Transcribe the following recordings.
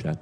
Chad.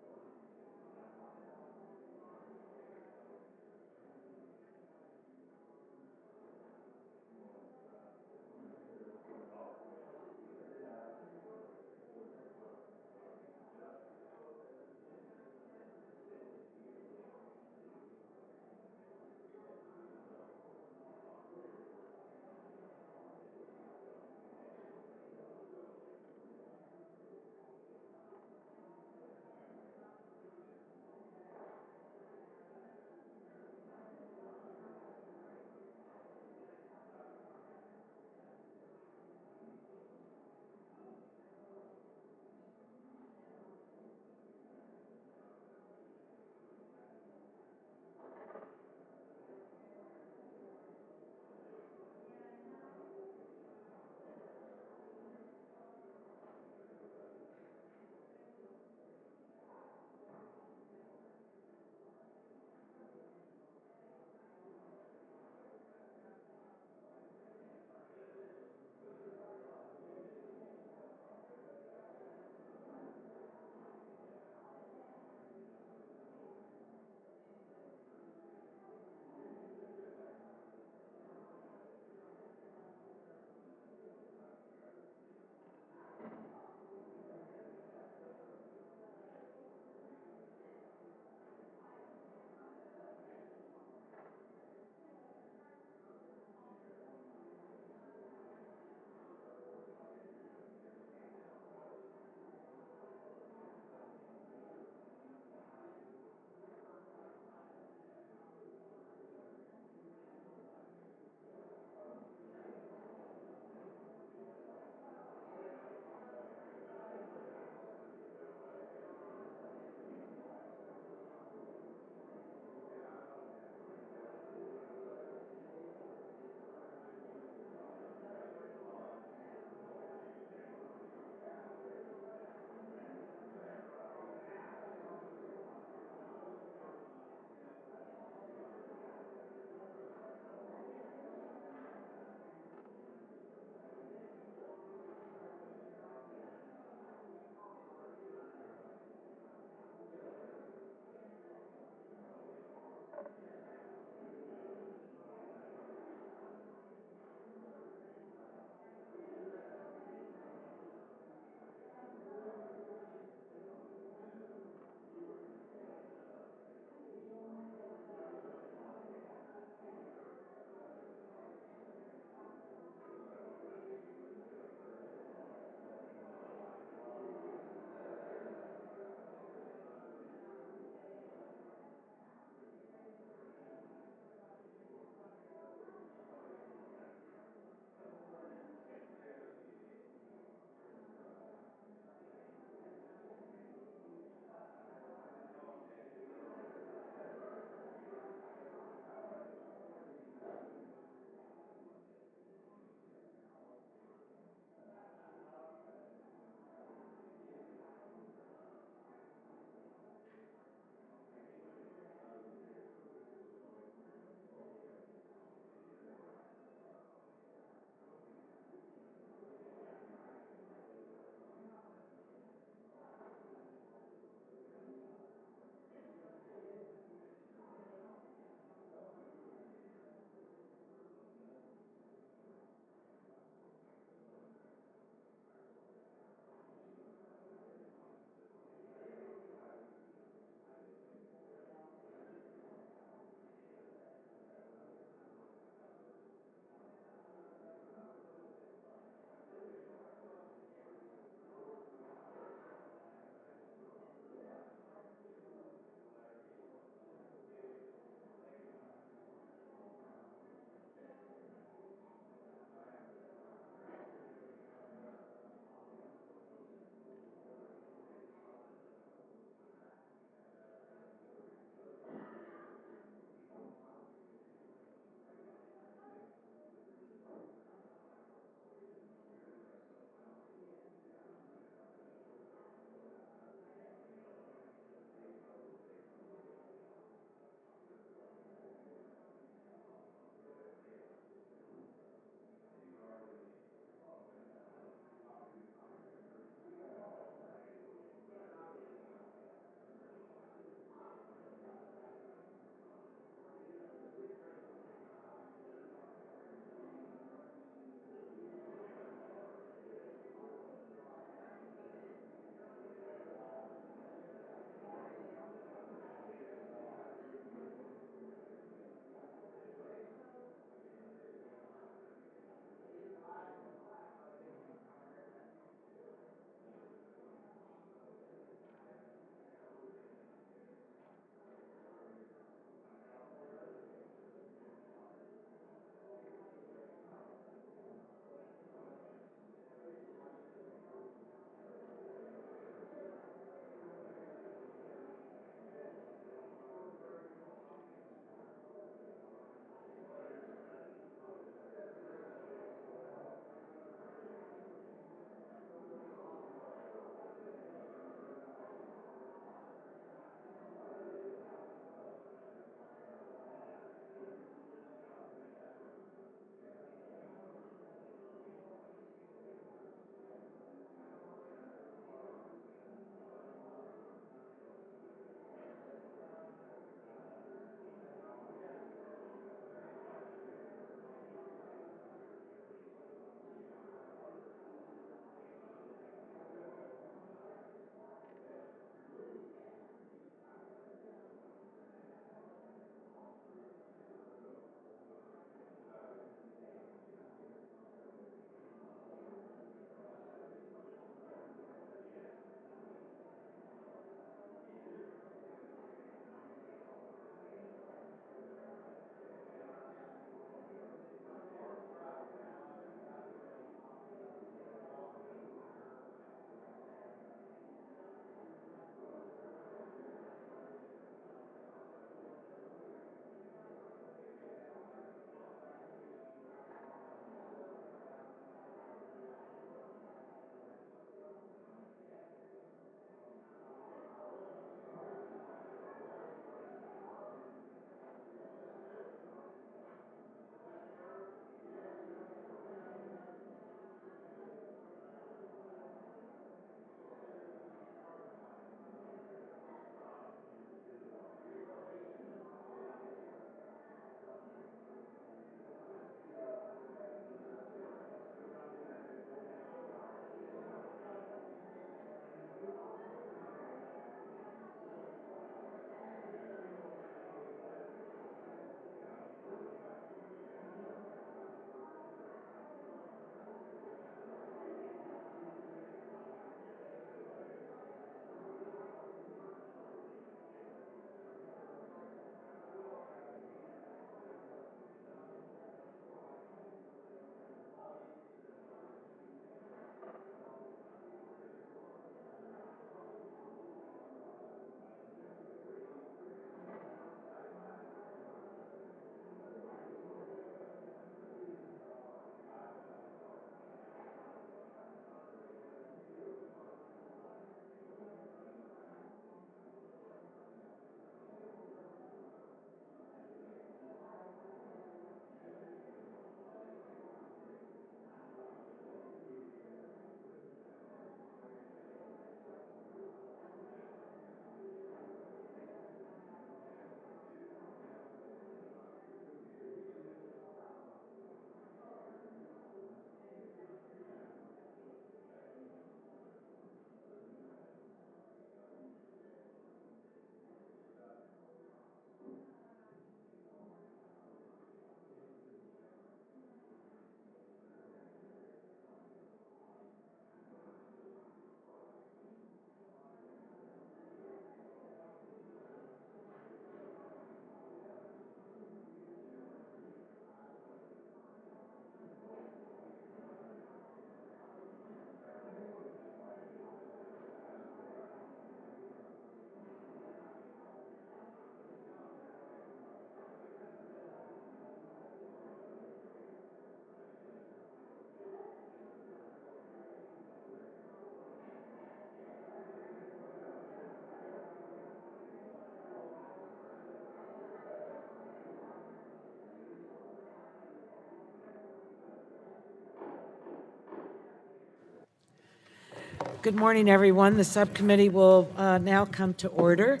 Good morning, everyone. The subcommittee will now come to order.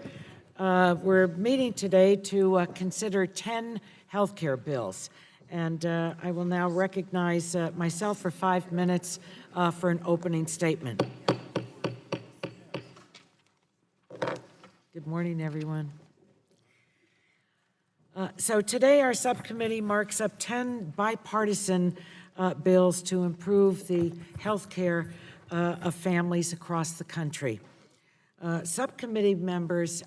We're meeting today to consider 10 healthcare bills. And I will now recognize myself for 5 minutes for an opening statement. Good morning, everyone. So today our subcommittee marks up 10 bipartisan bills to improve the health care of families across the country. Subcommittee members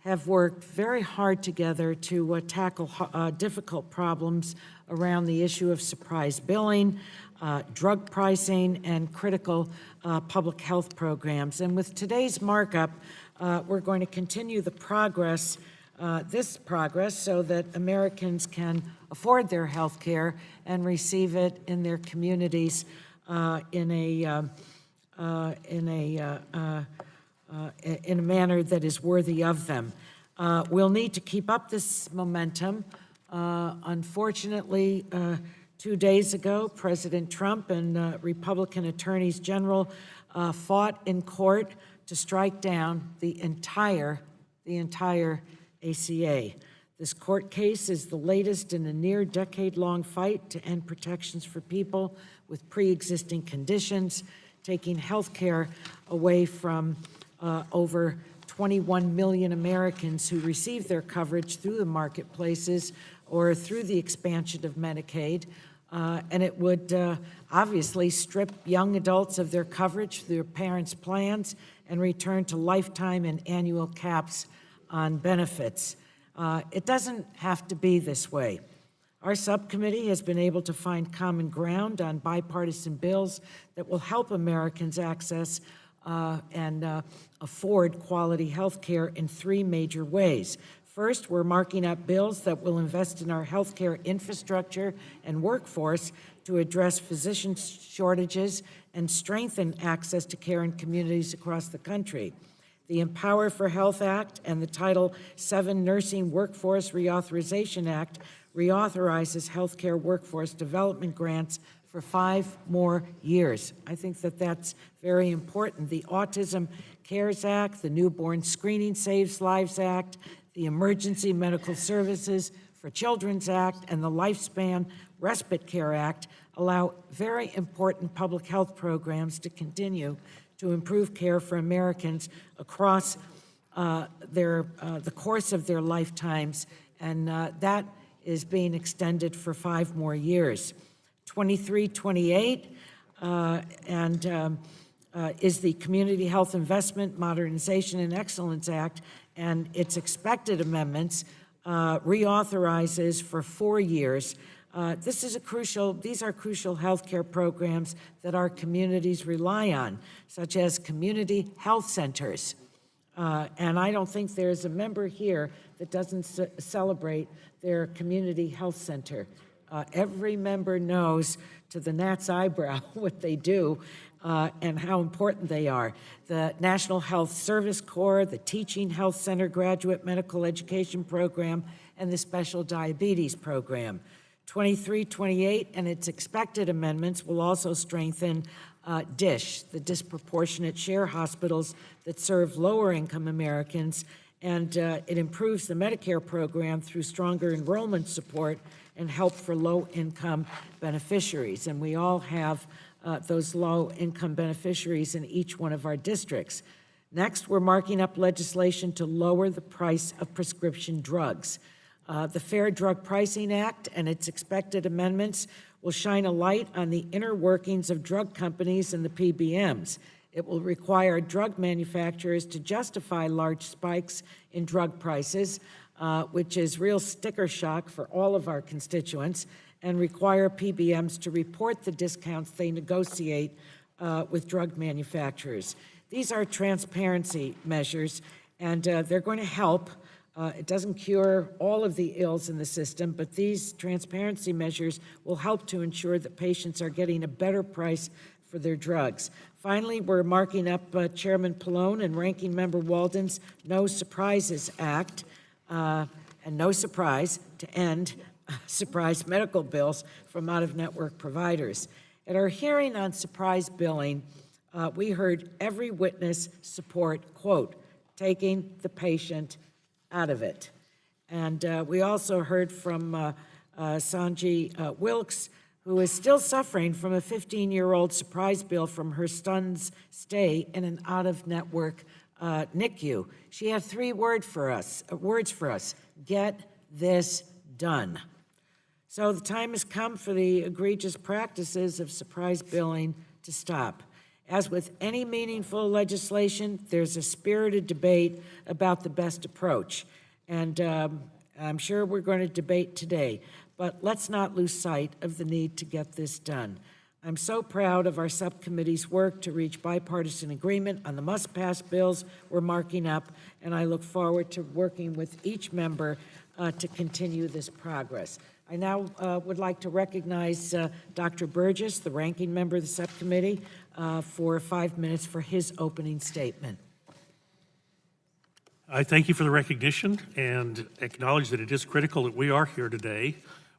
have worked very hard together to tackle difficult problems around the issue of surprise billing, drug pricing, and critical public health programs. And with today's markup, we're going to continue the progress so that Americans can afford their health care and receive it in their communities in a manner that is worthy of them. We'll need to keep up this momentum. Unfortunately, 2 days ago, President Trump and Republican attorneys general fought in court to strike down the entire ACA. This court case is the latest in a near decade-long fight to end protections for people with pre-existing conditions, taking health care away from over 21 million Americans who receive their coverage through the marketplaces or through the expansion of Medicaid. And it would obviously strip young adults of their coverage through their parents' plans and return to lifetime and annual caps on benefits. It doesn't have to be this way. Our subcommittee has been able to find common ground on bipartisan bills that will help Americans access and afford quality health care in 3 major ways. First, we're marking up bills that will invest in our healthcare infrastructure and workforce to address physician shortages and strengthen access to care in communities across the country. The Empower for Health Act and the Title VII Nursing Workforce Reauthorization Act reauthorizes healthcare workforce development grants for 5 more years. I think that that's very important. The Autism Cares Act, the Newborn Screening Saves Lives Act, the Emergency Medical Services for Children's Act, and the Lifespan Respite Care Act allow very important public health programs to continue to improve care for Americans across the course of their lifetimes, and that is being extended for 5 more years. 2328 is the Community Health Investment, Modernization, and Excellence Act, and its expected amendments reauthorizes for 4 years. These are crucial healthcare programs that our communities rely on, such as community health centers. And I don't think there's a member here that doesn't celebrate their community health center. Every member knows to the gnat's eyebrow what they do and how important they are. The National Health Service Corps, the Teaching Health Center Graduate Medical Education Program, and the Special Diabetes Program. 2328 and its expected amendments will also strengthen DSH, the Disproportionate Share Hospitals that serve lower-income Americans, and it improves the Medicare program through stronger enrollment support and help for low-income beneficiaries. And we all have those low-income beneficiaries in each one of our districts. Next, we're marking up legislation to lower the price of prescription drugs. The Fair Drug Pricing Act and its expected amendments will shine a light on the inner workings of drug companies and the PBMs. It will require drug manufacturers to justify large spikes in drug prices, which is real sticker shock for all of our constituents, and require PBMs to report the discounts they negotiate with drug manufacturers. These are transparency measures, and they're going to help. It doesn't cure all of the ills in the system, but these transparency measures will help to ensure that patients are getting a better price for their drugs. Finally, we're marking up Chairman Pallone and Ranking Member Walden's No Surprises Act, and no surprise, to end surprise medical bills from out-of-network providers. At our hearing on surprise billing, We heard every witness support, quote, taking the patient out of it. And we also heard from Sanji Wilkes, who is still suffering from a 15-year-old surprise bill from her son's stay in an out-of-network NICU. She had three words for us, get this done. So the time has come for the egregious practices of surprise billing to stop. As with any meaningful legislation, there's a spirited debate about the best approach. And I'm sure we're going to debate today, but let's not lose sight of the need to get this done. I'm so proud of our subcommittee's work to reach bipartisan agreement on the must-pass bills we're marking up, and I look forward to working with each member to continue this progress. I now would like to recognize Dr. Burgess, the ranking member of the subcommittee, for 5 minutes for his opening statement. I thank you for the recognition and acknowledge that it is critical that we are here today,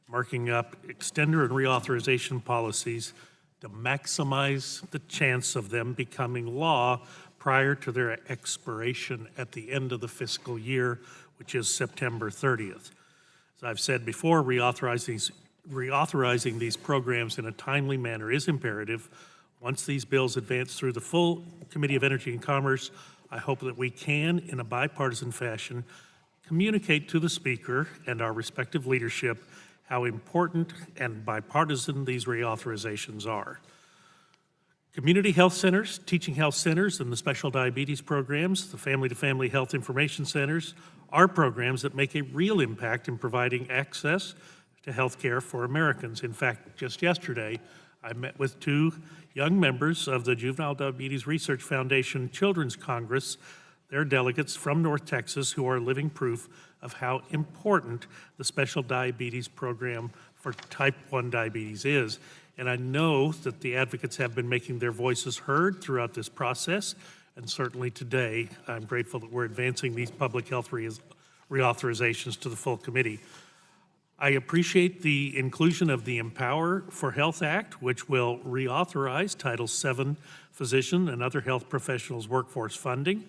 marking up extender and reauthorization policies to maximize the chance of them becoming law prior to their expiration at the end of the fiscal year, which is September 30th. As I've said before, reauthorizing these programs in a timely manner is imperative. Once these bills advance through the full Committee of Energy and Commerce, I hope that we can, in a bipartisan fashion, communicate to the Speaker and our respective leadership how important and bipartisan these reauthorizations are. Community health centers, teaching health centers, and the special diabetes programs, the family-to-family health information centers, are programs that make a real impact in providing access to health care for Americans. In fact, just yesterday, I met with two young members of the Juvenile Diabetes Research Foundation Children's Congress. They're delegates from North Texas who are living proof of how important the special diabetes program for type 1 diabetes is. And I know that the advocates have been making their voices heard throughout this process, and certainly today, I'm grateful that we're advancing these public health reauthorizations to the full committee. I appreciate the inclusion of the Empower for Health Act, which will reauthorize Title VII physician and other health professionals' workforce funding.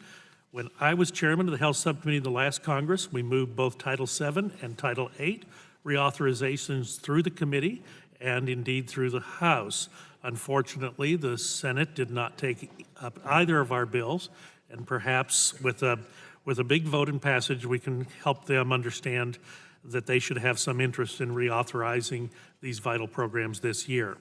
When I was chairman of the Health Subcommittee in the last Congress, we moved both Title VII and Title VIII reauthorizations through the committee and indeed through the House. Unfortunately, the Senate did not take up either of our bills, and perhaps with a big vote and passage, we can help them understand that they should have some interest in reauthorizing these vital programs this year.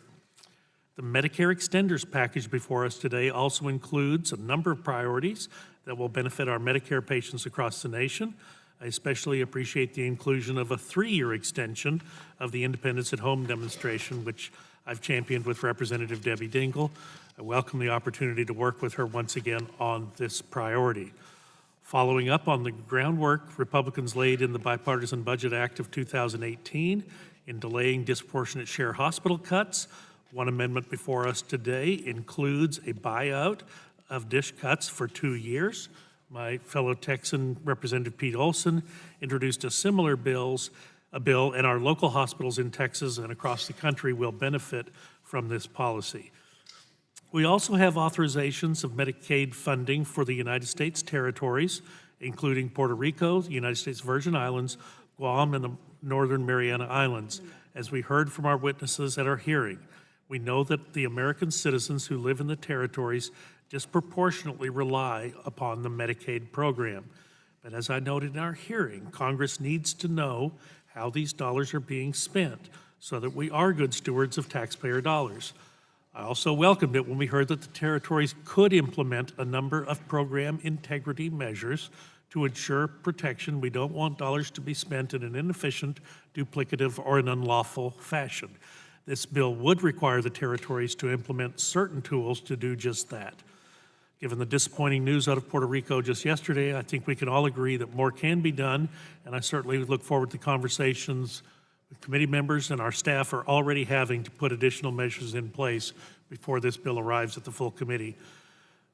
The Medicare Extenders package before us today also includes a number of priorities that will benefit our Medicare patients across the nation. I especially appreciate the inclusion of a 3-year extension of the Independence at Home demonstration, which I've championed with Representative Debbie Dingell. I welcome the opportunity to work with her once again on this priority. Following up on the groundwork Republicans laid in the Bipartisan Budget Act of 2018 in delaying disproportionate share hospital cuts, one amendment before us today includes a buyout of DSH cuts for 2 years. My fellow Texan, Representative Pete Olson, introduced a similar bill, and our local hospitals in Texas and across the country will benefit from this policy. We also have authorizations of Medicaid funding for the United States territories, including Puerto Rico, the United States Virgin Islands, Guam, and the Northern Mariana Islands. As we heard from our witnesses at our hearing, we know that the American citizens who live in the territories disproportionately rely upon the Medicaid program. But as I noted in our hearing, Congress needs to know how these dollars are being spent so that we are good stewards of taxpayer dollars. I also welcomed it when we heard that the territories could implement a number of program integrity measures to ensure protection. We don't want dollars to be spent in an inefficient, duplicative, or an unlawful fashion. This bill would require the territories to implement certain tools to do just that. Given the disappointing news out of Puerto Rico just yesterday, I think we can all agree that more can be done, and I certainly look forward to conversations with committee members, and our staff are already having to put additional measures in place before this bill arrives at the full committee.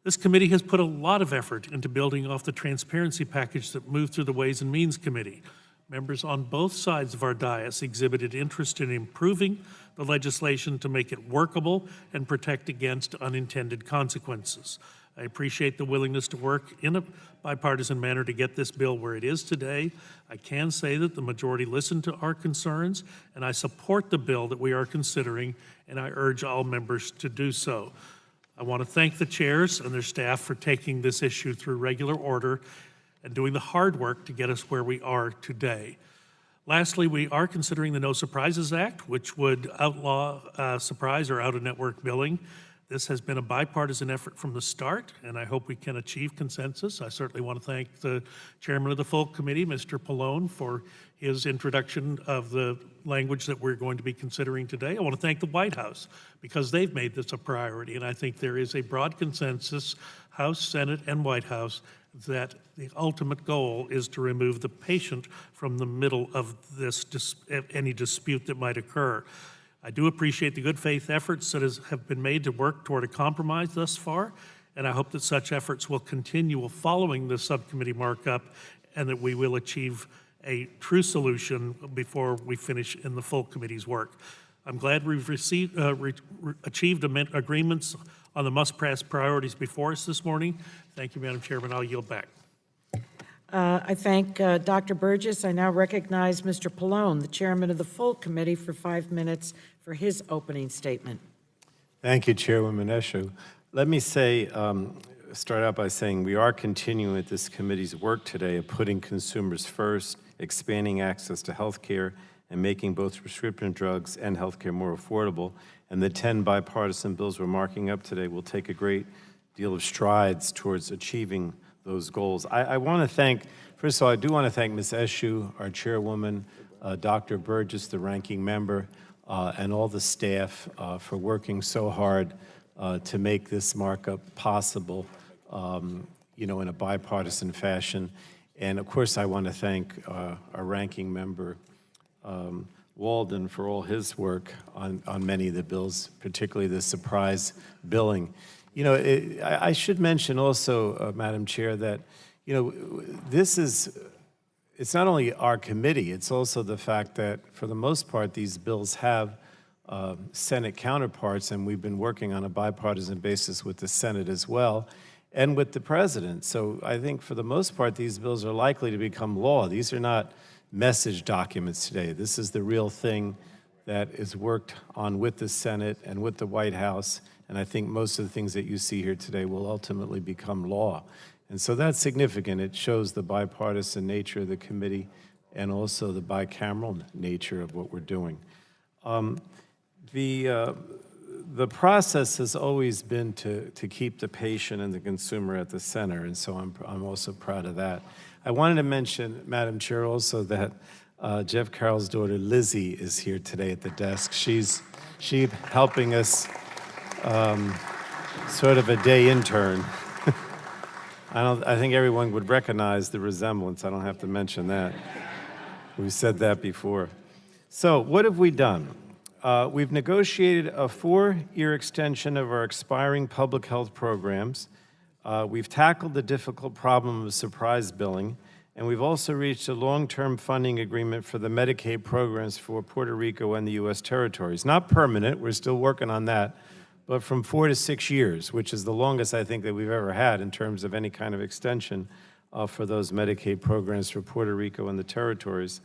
This committee has put a lot of effort into building off the transparency package that moved through the Ways and Means Committee. Members on both sides of our dais exhibited interest in improving the legislation to make it workable and protect against unintended consequences. I appreciate the willingness to work in a bipartisan manner to get this bill where it is today. I can say that the majority listened to our concerns, and I support the bill that we are considering, and I urge all members to do so. I want to thank the chairs and their staff for taking this issue through regular order and doing the hard work to get us where we are today. Lastly, we are considering the No Surprises Act, which would outlaw surprise or out-of-network billing. This has been a bipartisan effort from the start, and I hope we can achieve consensus. I certainly want to thank the chairman of the full committee, Mr. Pallone, for his introduction of the language that we're going to be considering today. I want to thank the White House because they've made this a priority, and I think there is a broad consensus, House, Senate, and White House, that the ultimate goal is to remove the patient from the middle of this any dispute that might occur. I do appreciate the good faith efforts that have been made to work toward a compromise thus far, and I hope that such efforts will continue following the subcommittee markup and that we will achieve a true solution before we finish in the full committee's work. I'm glad we've achieved agreements on the must-pass priorities before us this morning. Thank you, Madam Chairman. I'll yield back. I thank Dr. Burgess. I now recognize Mr. Pallone, the chairman of the full committee, for 5 minutes for his opening statement. Thank you, Chairwoman Eshoo. Let me say, start out by saying we are continuing with this committee's work today of putting consumers first, expanding access to health care, and making both prescription drugs and health care more affordable. And the 10 bipartisan bills we're marking up today will take a great deal of strides towards achieving those goals. I want to thank, first of all, I do want to thank Ms. Eshoo, our chairwoman, Dr. Burgess, the ranking member, and all the staff for working so hard to make this markup possible, in a bipartisan fashion. And of course, I want to thank our ranking member, Walden, for all his work on many of the bills, particularly the surprise billing. I should mention also, Madam Chair, that, it's not only our committee, it's also the fact that for the most part, these bills have Senate counterparts, and we've been working on a bipartisan basis with the Senate as well, and with the President. So I think for the most part, these bills are likely to become law. These are not message documents today. This is the real thing that is worked on with the Senate and with the White House. And I think most of the things that you see here today will ultimately become law. And so that's significant. It shows the bipartisan nature of the committee and also the bicameral nature of what we're doing. The process has always been to keep the patient and the consumer at the center, and so I'm also proud of that. I wanted to mention, Madam Chair, also that Jeff Carroll's daughter Lizzie is here today at the desk. She's helping us, sort of a day intern. I think everyone would recognize the resemblance. I don't have to mention that. We've said that before. So what have we done? We've negotiated a 4-year extension of our expiring public health programs. We've tackled the difficult problem of surprise billing, and we've also reached a long-term funding agreement for the Medicaid programs for Puerto Rico and the U.S. territories. Not permanent, we're still working on that, but from 4 to 6 years, which is the longest I think that we've ever had in terms of any kind of extension for those Medicaid programs for Puerto Rico and the territories.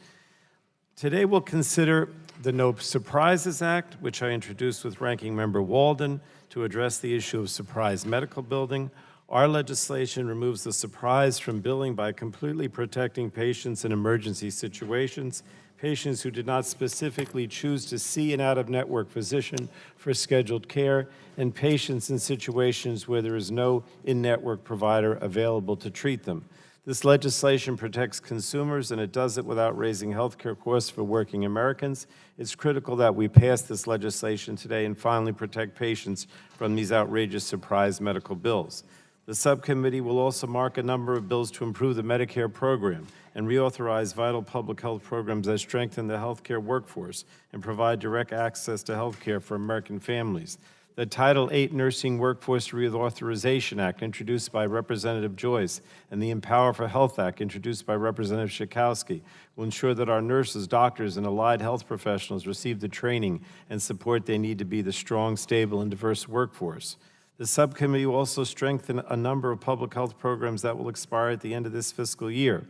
Today we'll consider the No Surprises Act, which I introduced with Ranking Member Walden to address the issue of surprise medical billing. Our legislation removes the surprise from billing by completely protecting patients in emergency situations, patients who did not specifically choose to see an out-of-network physician for scheduled care, and patients in situations where there is no in-network provider available to treat them. This legislation protects consumers, and it does it without raising health care costs for working Americans. It's critical that we pass this legislation today and finally protect patients from these outrageous surprise medical bills. The subcommittee will also mark a number of bills to improve the Medicare program and reauthorize vital public health programs that strengthen the health care workforce and provide direct access to health care for American families. The Title VIII Nursing Workforce Reauthorization Act, introduced by Representative Joyce, and the Empower for Health Act, introduced by Representative Schakowsky, will ensure that our nurses, doctors, and allied health professionals receive the training and support they need to be the strong, stable, and diverse workforce. The subcommittee will also strengthen a number of public health programs that will expire at the end of this fiscal year.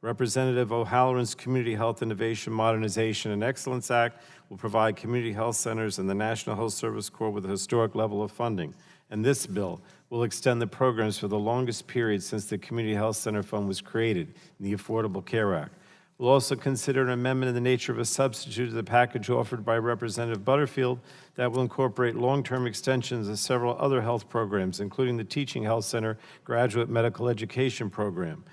Representative O'Halloran's Community Health Innovation, Modernization, and Excellence Act will provide community health centers and the National Health Service Corps with a historic level of funding. And this bill will extend the programs for the longest period since the Community Health Center Fund was created in the Affordable Care Act. We'll also consider an amendment in the nature of a substitute to the package offered by Representative Butterfield that will incorporate long-term extensions of several other health programs, including the Teaching Health Center Graduate Medical Education Program.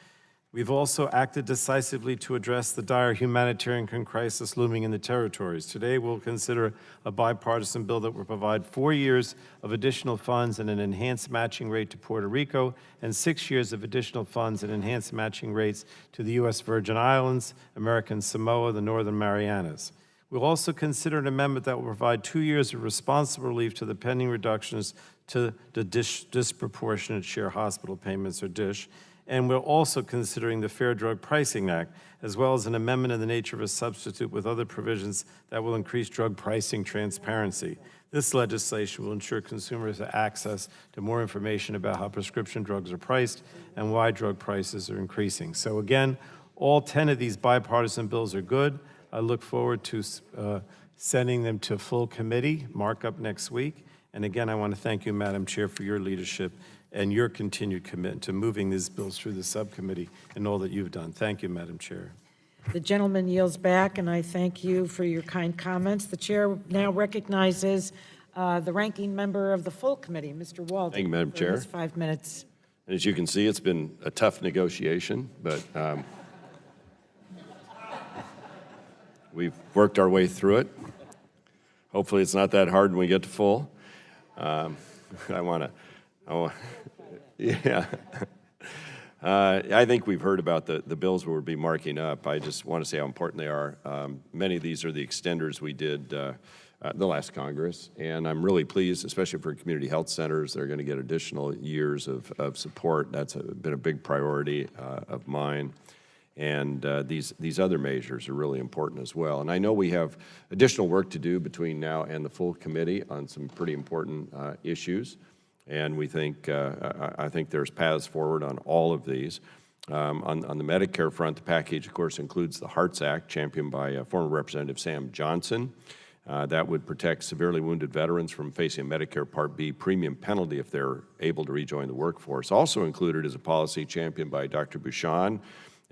We've also acted decisively to address the dire humanitarian crisis looming in the territories. Today, we'll consider a bipartisan bill that will provide 4 years of additional funds and an enhanced matching rate to Puerto Rico, and 6 years of additional funds and enhanced matching rates to the U.S. Virgin Islands, American Samoa, the Northern Marianas. We'll also consider an amendment that will provide 2 years of responsible relief to the pending reductions to the disproportionate share hospital payments, or DSH, and we're also considering the Fair Drug Pricing Act, as well as an amendment in the nature of a substitute with other provisions that will increase drug pricing transparency. This legislation will ensure consumers have access to more information about how prescription drugs are priced and why drug prices are increasing. So again, all 10 of these bipartisan bills are good. I look forward to sending them to full committee, markup next week. And again, I want to thank you, Madam Chair, for your leadership and your continued commitment to moving these bills through the subcommittee and all that you've done. Thank you, Madam Chair. The gentleman yields back, and I thank you for your kind comments. The chair now recognizes the ranking member of the full committee, Mr. Walden. Thank you, Madam for Chair. his 5 minutes. And as you can see, it's been a tough negotiation, but we've worked our way through it. Hopefully it's not that hard when we get to full. I think we've heard about the bills we'll be marking up. I just want to say how important they are. Many of these are the extenders we did the last Congress, and I'm really pleased, especially for community health centers. They're going to get additional years of support. That's been a big priority of mine. And these other measures are really important as well. And I know we have additional work to do between now and the full committee on some pretty important issues. And we think, I think there's paths forward on all of these. On the Medicare front, the package, of course, includes the HEARTS Act, championed by former Representative Sam Johnson. That would protect severely wounded veterans from facing a Medicare Part B premium penalty if they're able to rejoin the workforce. Also included is a policy championed by Dr. Bouchon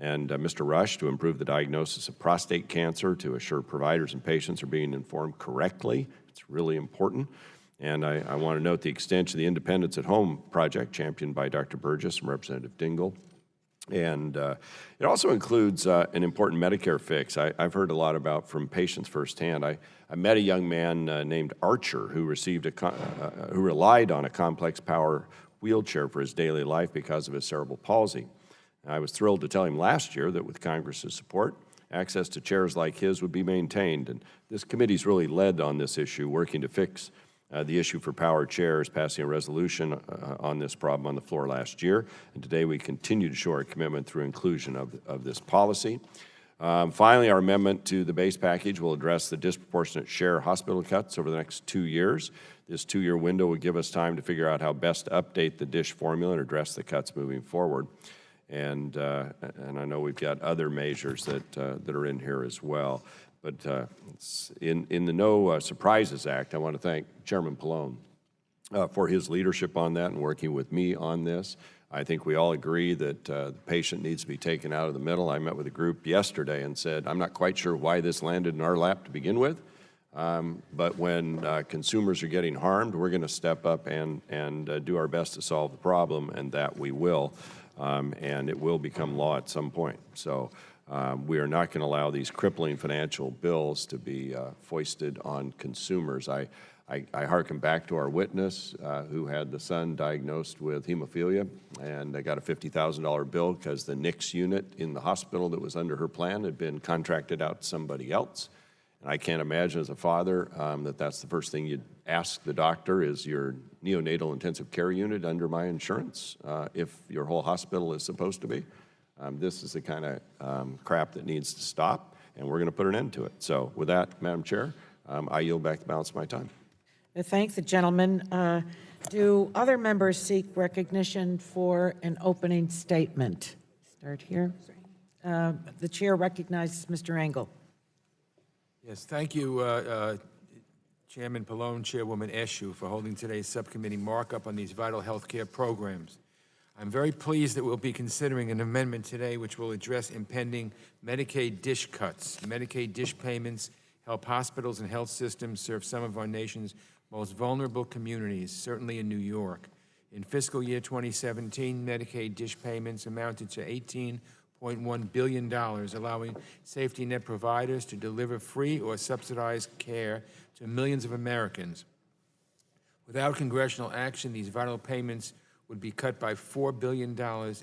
and Mr. Rush to improve the diagnosis of prostate cancer, to assure providers and patients are being informed correctly. It's really important. And I want to note the extension of the Independence at Home project, championed by Dr. Burgess and Representative Dingell. And it also includes an important Medicare fix I've heard a lot about from patients firsthand. I met a young man named Archer who who relied on a complex power wheelchair for his daily life because of his cerebral palsy. I was thrilled to tell him last year that with Congress's support, access to chairs like his would be maintained. And this committee's really led on this issue, working to fix the issue for power chairs, passing a resolution on this problem on the floor last year. And today we continue to show our commitment through inclusion of this policy. Finally, our amendment to the base package will address the disproportionate share hospital cuts over the next 2 years. This 2-year window will give us time to figure out how best to update the DSH formula and address the cuts moving forward. And I know we've got other measures that are in here as well. But in the No Surprises Act, I want to thank Chairman Pallone for his leadership on that and working with me on this. I think we all agree that the patient needs to be taken out of the middle. I met with a group yesterday and said, I'm not quite sure why this landed in our lap to begin with, but when consumers are getting harmed, we're going to step up and do our best to solve the problem, and that we will, and it will become law at some point. So we are not going to allow these crippling financial bills to be foisted on consumers. I hearken back to our witness who had the son diagnosed with hemophilia, and they got a $50,000 bill because the NICS unit in the hospital that was under her plan had been contracted out to somebody else. And I can't imagine as a father that that's the first thing you'd ask the doctor is your neonatal intensive care unit under my insurance if your whole hospital is supposed to be. This is the kind of crap that needs to stop, and we're going to put an end to it. So with that, Madam Chair, I yield back the balance of my time. I thank the gentleman. Do other members seek recognition for an opening statement? Start here. The chair recognizes Mr. Engel. Yes, thank you, Chairman Pallone, Chairwoman Eshoo, for holding today's subcommittee markup on these vital health care programs. I'm very pleased that we'll be considering an amendment today which will address impending Medicaid dish cuts. Medicaid dish payments help hospitals and health systems serve some of our nation's most vulnerable communities, certainly in New York. In fiscal year 2017, Medicaid dish payments amounted to $18.1 billion, allowing safety net providers to deliver free or subsidized care to millions of Americans. Without congressional action, these vital payments would be cut by $4 billion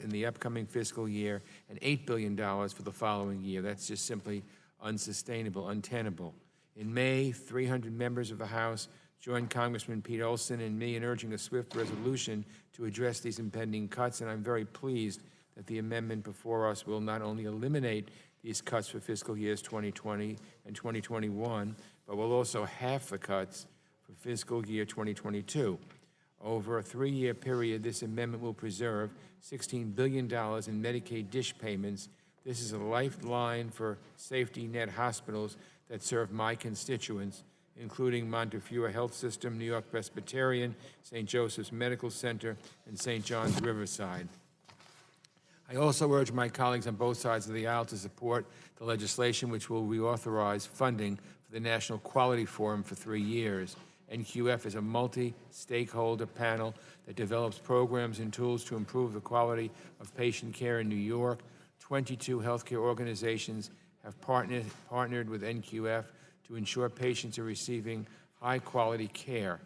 in the upcoming fiscal year and $8 billion for the following year. That's just simply unsustainable, untenable. In May, 300 members of the House joined Congressman Pete Olson and me in urging a swift resolution to address these impending cuts, and I'm very pleased that the amendment before us will not only eliminate these cuts for fiscal years 2020 and 2021, but will also halve the cuts for fiscal year 2022. Over a 3-year period, this amendment will preserve $16 billion in Medicaid dish payments. This is a lifeline for safety net hospitals that serve my constituents, including Montefiore Health System, New York Presbyterian, St. Joseph's Medical Center, and St. John's Riverside. I also urge my colleagues on both sides of the aisle to support the legislation which will reauthorize funding for the National Quality Forum for 3 years. NQF is a multi-stakeholder panel that develops programs and tools to improve the quality of patient care in New York. 22 healthcare organizations have partnered with NQF to ensure patients are receiving high-quality care.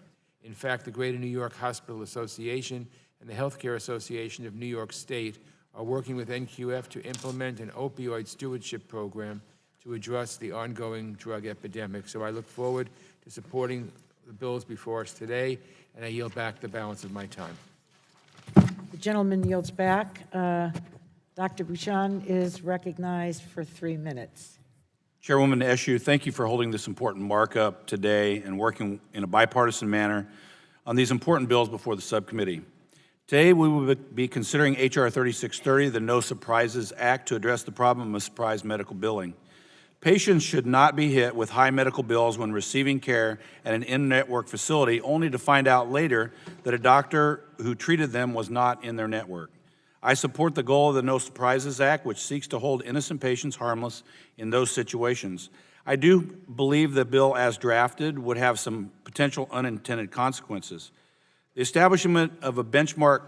In fact, the Greater New York Hospital Association and the Healthcare Association of New York State are working with NQF to implement an opioid stewardship program to address the ongoing drug epidemic. So I look forward to supporting the bills before us today, and I yield back the balance of my time. The gentleman yields back. Dr. Bouchon is recognized for 3 minutes. Chairwoman Eshoo, thank you for holding this important markup today and working in a bipartisan manner on these important bills before the subcommittee. Today, we will be considering H.R. 3630, the No Surprises Act, to address the problem of surprise medical billing. Patients should not be hit with high medical bills when receiving care at an in-network facility, only to find out later that a doctor who treated them was not in their network. I support the goal of the No Surprises Act, which seeks to hold innocent patients harmless in those situations. I do believe the bill as drafted would have some potential unintended consequences. The establishment of a benchmark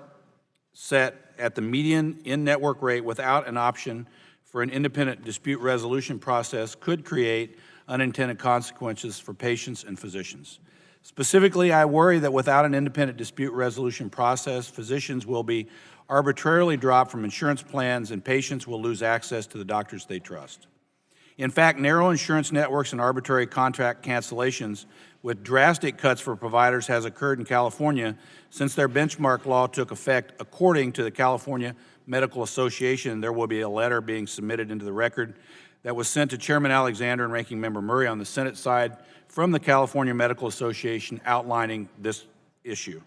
set at the median in-network rate without an option for an independent dispute resolution process could create unintended consequences for patients and physicians. Specifically, I worry that without an independent dispute resolution process, physicians will be arbitrarily dropped from insurance plans and patients will lose access to the doctors they trust. In fact, narrow insurance networks and arbitrary contract cancellations with drastic cuts for providers has occurred in California since their benchmark law took effect. According to the California Medical Association, there will be a letter being submitted into the record that was sent to Chairman Alexander and Ranking Member Murray on the Senate side from the California Medical Association outlining this issue.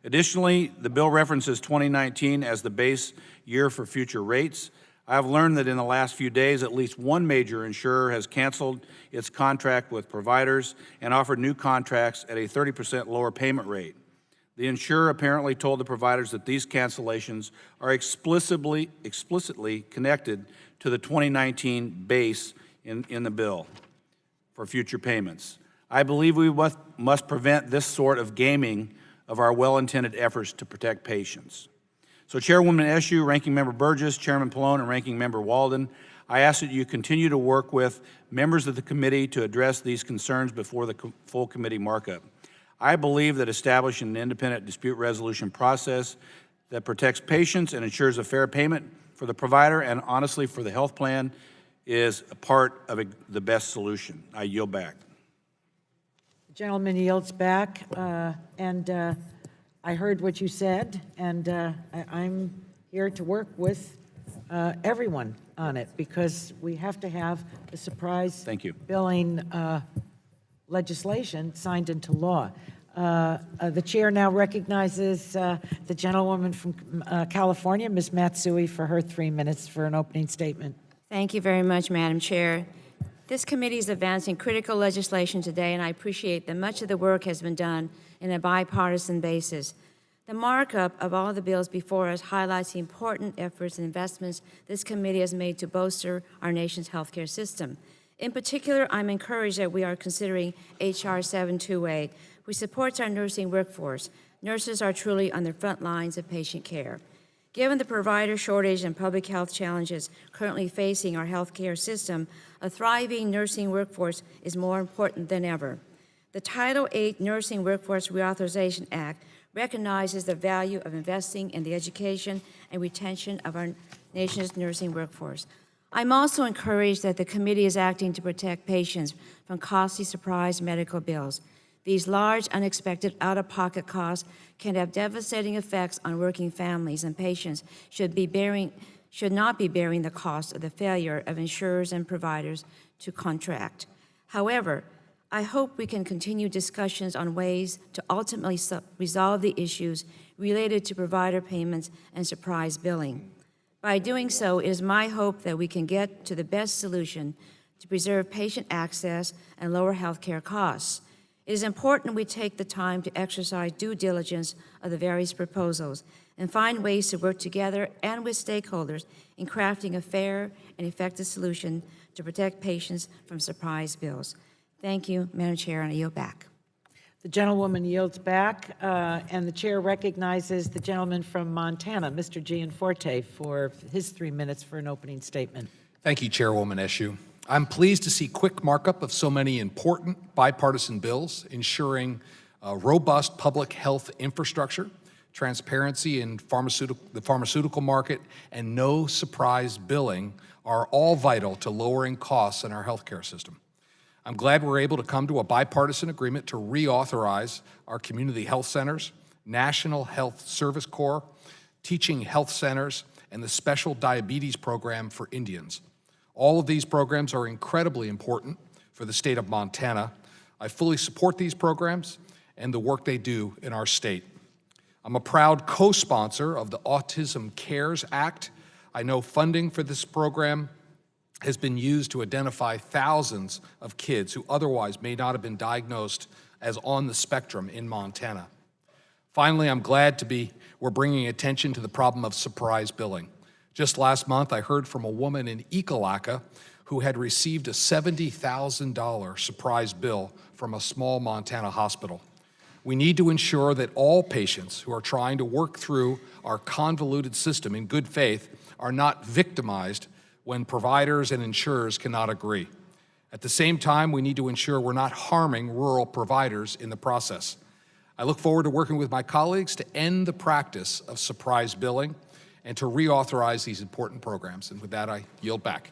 Additionally, the bill references 2019 as the base year for future rates. I have learned that in the last few days, at least one major insurer has canceled its contract with providers and offered new contracts at a 30% lower payment rate. The insurer apparently told the providers that these cancellations are explicitly connected to the 2019 base in the bill for future payments. I believe we must prevent this sort of gaming of our well-intended efforts to protect patients. So Chairwoman Eshoo, Ranking Member Burgess, Chairman Pallone, and Ranking Member Walden, I ask that you continue to work with members of the committee to address these concerns before the full committee markup. I believe that establishing an independent dispute resolution process that protects patients and ensures a fair payment for the provider and honestly for the health plan is a part of the best solution. I yield back. The gentleman yields back, and I heard what you said, and I'm here to work with everyone on it, because we have to have the surprise Thank you. billing legislation signed into law. The chair now recognizes the gentlewoman from California, Ms. Matsui, for her 3 minutes for an opening statement. Thank you very much, Madam Chair. This committee is advancing critical legislation today, and I appreciate that much of the work has been done in a bipartisan basis. The markup of all the bills before us highlights the important efforts and investments this committee has made to bolster our nation's healthcare system. In particular, I'm encouraged that we are considering H.R. 728, which supports our nursing workforce. Nurses are truly on the front lines of patient care. Given the provider shortage and public health challenges currently facing our healthcare system, a thriving nursing workforce is more important than ever. The Title VIII Nursing Workforce Reauthorization Act recognizes the value of investing in the education and retention of our nation's nursing workforce. I'm also encouraged that the committee is acting to protect patients from costly surprise medical bills. These large, unexpected out-of-pocket costs can have devastating effects on working families, and patients should not be bearing the cost of the failure of insurers and providers to contract. However, I hope we can continue discussions on ways to ultimately resolve the issues related to provider payments and surprise billing. By doing so, it is my hope that we can get to the best solution to preserve patient access and lower healthcare costs. It is important we take the time to exercise due diligence of the various proposals and find ways to work together and with stakeholders in crafting a fair and effective solution to protect patients from surprise bills. Thank you, Madam Chair, and I yield back. The gentlewoman yields back, and the chair recognizes the gentleman from Montana, Mr. Gianforte, for his 3 minutes for an opening statement. Thank you, Chairwoman Eshoo. I'm pleased to see quick markup of so many important bipartisan bills, ensuring robust public health infrastructure, transparency in the pharmaceutical market, and no surprise billing are all vital to lowering costs in our healthcare system. I'm glad we're able to come to a bipartisan agreement to reauthorize our community health centers, National Health Service Corps, teaching health centers, and the Special Diabetes Program for Indians. All of these programs are incredibly important for the state of Montana. I fully support these programs and the work they do in our state. I'm a proud co-sponsor of the Autism Cares Act. I know funding for this program has been used to identify thousands of kids who otherwise may not have been diagnosed as on the spectrum in Montana. Finally, I'm glad we're bringing attention to the problem of surprise billing. Just last month, I heard from a woman in Ekalaka who had received a $70,000 surprise bill from a small Montana hospital. We need to ensure that all patients who are trying to work through our convoluted system in good faith are not victimized when providers and insurers cannot agree. At the same time, we need to ensure we're not harming rural providers in the process. I look forward to working with my colleagues to end the practice of surprise billing and to reauthorize these important programs. And with that, I yield back.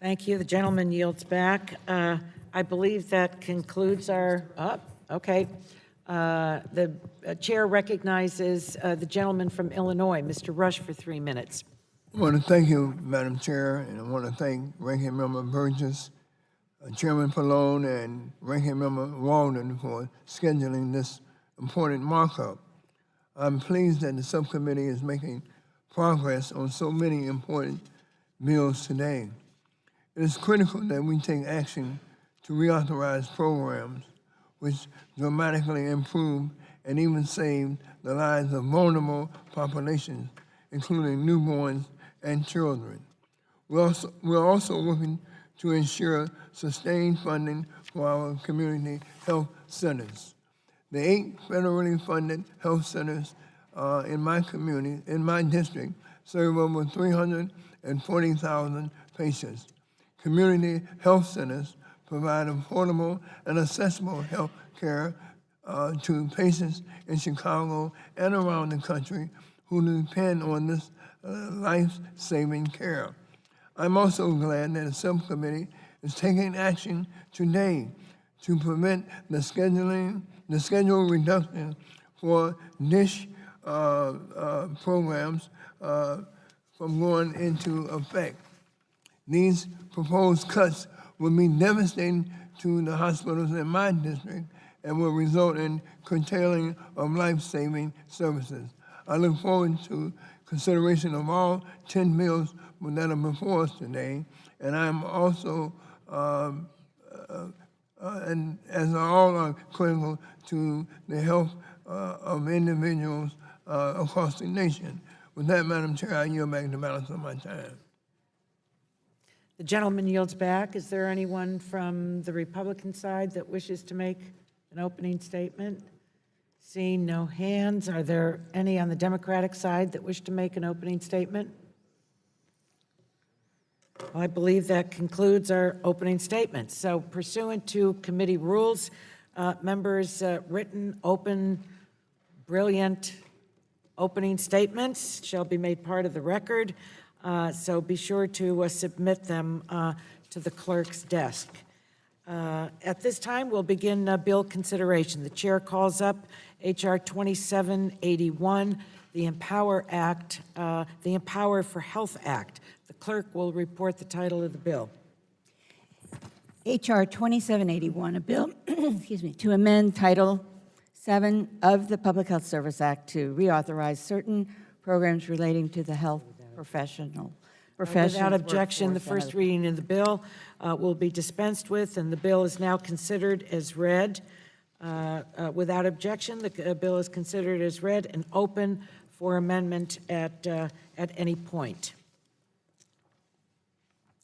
Thank you. The gentleman yields back. I believe that concludes our, okay. The chair recognizes the gentleman from Illinois, Mr. Rush, for 3 minutes. I want to thank you, Madam Chair, and I want to thank Ranking Member Burgess, Chairman Pallone, and Ranking Member Walden for scheduling this important markup. I'm pleased that the subcommittee is making progress on so many important bills today. It is critical that we take action to reauthorize programs which dramatically improve and even save the lives of vulnerable populations, including newborns and children. We're also working to ensure sustained funding for our community health centers. The 8 federally funded health centers in my community, in my district, serve over 340,000 patients. Community health centers provide affordable and accessible health care to patients in Chicago and around the country who depend on this life-saving care. I'm also glad that the subcommittee is taking action today to prevent the schedule reduction for DISH programs from going into effect. These proposed cuts will be devastating to the hospitals in my district and will result in curtailing of life-saving services. I look forward to consideration of all 10 bills that are before us today, and I'm also, and as all are critical to the health of individuals across the nation. With that, Madam Chair, I yield back the balance of my time. The gentleman yields back. Is there anyone from the Republican side that wishes to make an opening statement? Seeing no hands, are there any on the Democratic side that wish to make an opening statement? Well, I believe that concludes our opening statements. So pursuant to committee rules, members' written, open, brilliant opening statements shall be made part of the record. So be sure to submit them to the clerk's desk. At this time, we'll begin bill consideration. The chair calls up H.R. 2781, the Empower Act, the Empower for Health Act. The clerk will report the title of the bill. H.R. 2781, a bill, excuse me, to amend Title 7 of the Public Health Service Act to reauthorize certain programs relating to the health professional. Without objection, the first reading of the bill will be dispensed with, and the bill is now considered as read. Without objection, the bill is considered as read and open for amendment at any point.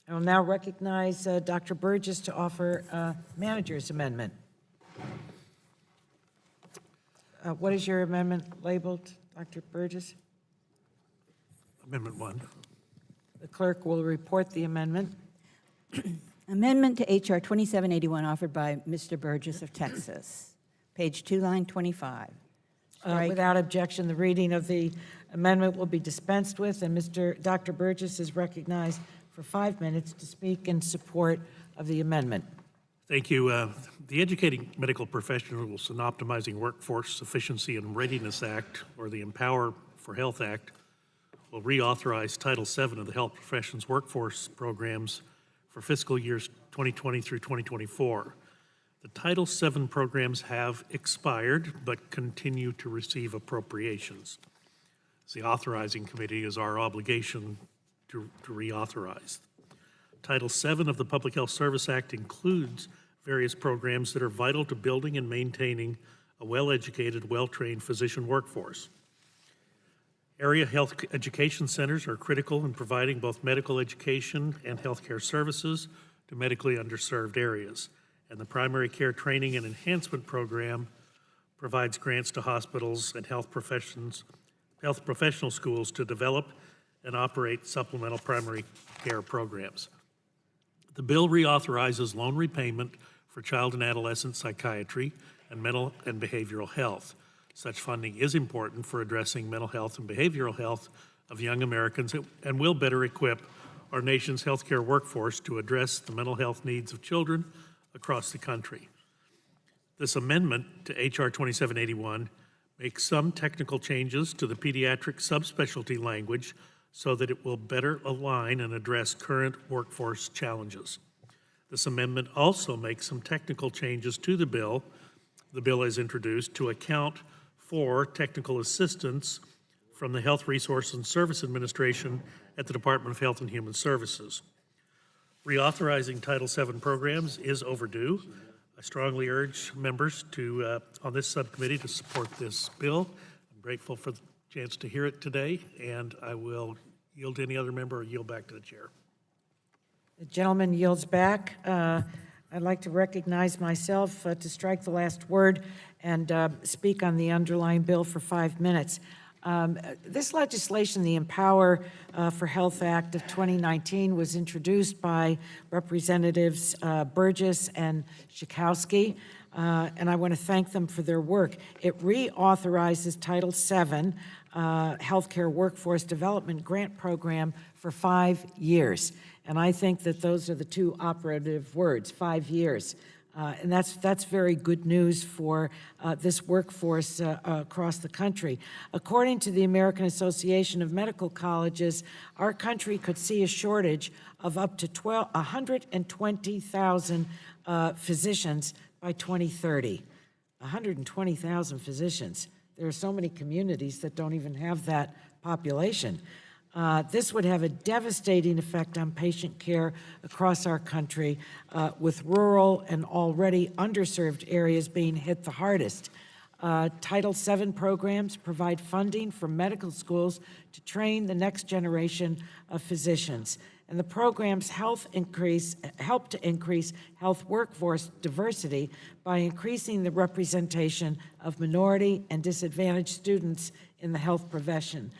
I will now recognize Dr. Burgess to offer manager's amendment. What is your amendment labeled, Dr. Burgess? Amendment 1. The clerk will report the amendment. Amendment to H.R. 2781 offered by Mr. Burgess of Texas, page 2, line 25. Without objection, the reading of the amendment will be dispensed with, and Dr. Burgess is recognized for 5 minutes to speak in support of the amendment. Thank you. The Educating Medical Professionals and Optimizing Workforce Efficiency and Readiness Act, or the Empower for Health Act, will reauthorize Title VII of the Health Professions Workforce Programs for fiscal years 2020 through 2024. The Title VII programs have expired but continue to receive appropriations. As the authorizing committee, is our obligation to reauthorize. Title VII of the Public Health Service Act includes various programs that are vital to building and maintaining a well-educated, well-trained physician workforce. Area health education centers are critical in providing both medical education and healthcare services to medically underserved areas. And the Primary Care Training and Enhancement Program provides grants to hospitals and health professional schools to develop and operate supplemental primary care programs. The bill reauthorizes loan repayment for child and adolescent psychiatry and mental and behavioral health. Such funding is important for addressing mental health and behavioral health of young Americans and will better equip our nation's healthcare workforce to address the mental health needs of children across the country. This amendment to H.R. 2781 makes some technical changes to the pediatric subspecialty language so that it will better align and address current workforce challenges. This amendment also makes some technical changes to the bill as introduced to account for technical assistance from the Health Resource and Service Administration at the Department of Health and Human Services. Reauthorizing Title VII programs is overdue. I strongly urge members on this subcommittee to support this bill. I'm grateful for the chance to hear it today, and I will yield to any other member or yield back to the chair. The gentleman yields back. I'd like to recognize myself to strike the last word and speak on the underlying bill for 5 minutes. This legislation, the Empower for Health Act of 2019, was introduced by Representatives Burgess and Schakowsky, and I want to thank them for their work. It reauthorizes Title VII Healthcare Workforce Development Grant Program for 5 years. And I think that those are the two operative words, 5 years. And that's very good news for this workforce across the country. According to the American Association of Medical Colleges, our country could see a shortage of up to 120,000 physicians by 2030. 120,000 physicians. There are so many communities that don't even have that population. This would have a devastating effect on patient care across our country, with rural and already underserved areas being hit the hardest. Title VII programs provide funding for medical schools to train the next generation of physicians. And the programs help to increase health workforce diversity by increasing the representation of minority and disadvantaged students in the health profession.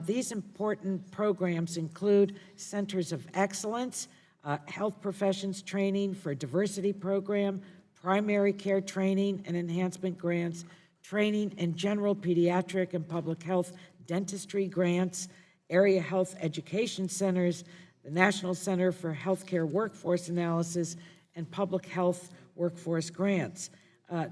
These important programs include Centers of Excellence, Health Professions Training for Diversity Program, Primary Care Training and Enhancement Grants, Training in General Pediatric and Public Health Dentistry Grants, Area Health Education Centers, the National Center for Healthcare Workforce Analysis, and Public Health Workforce Grants.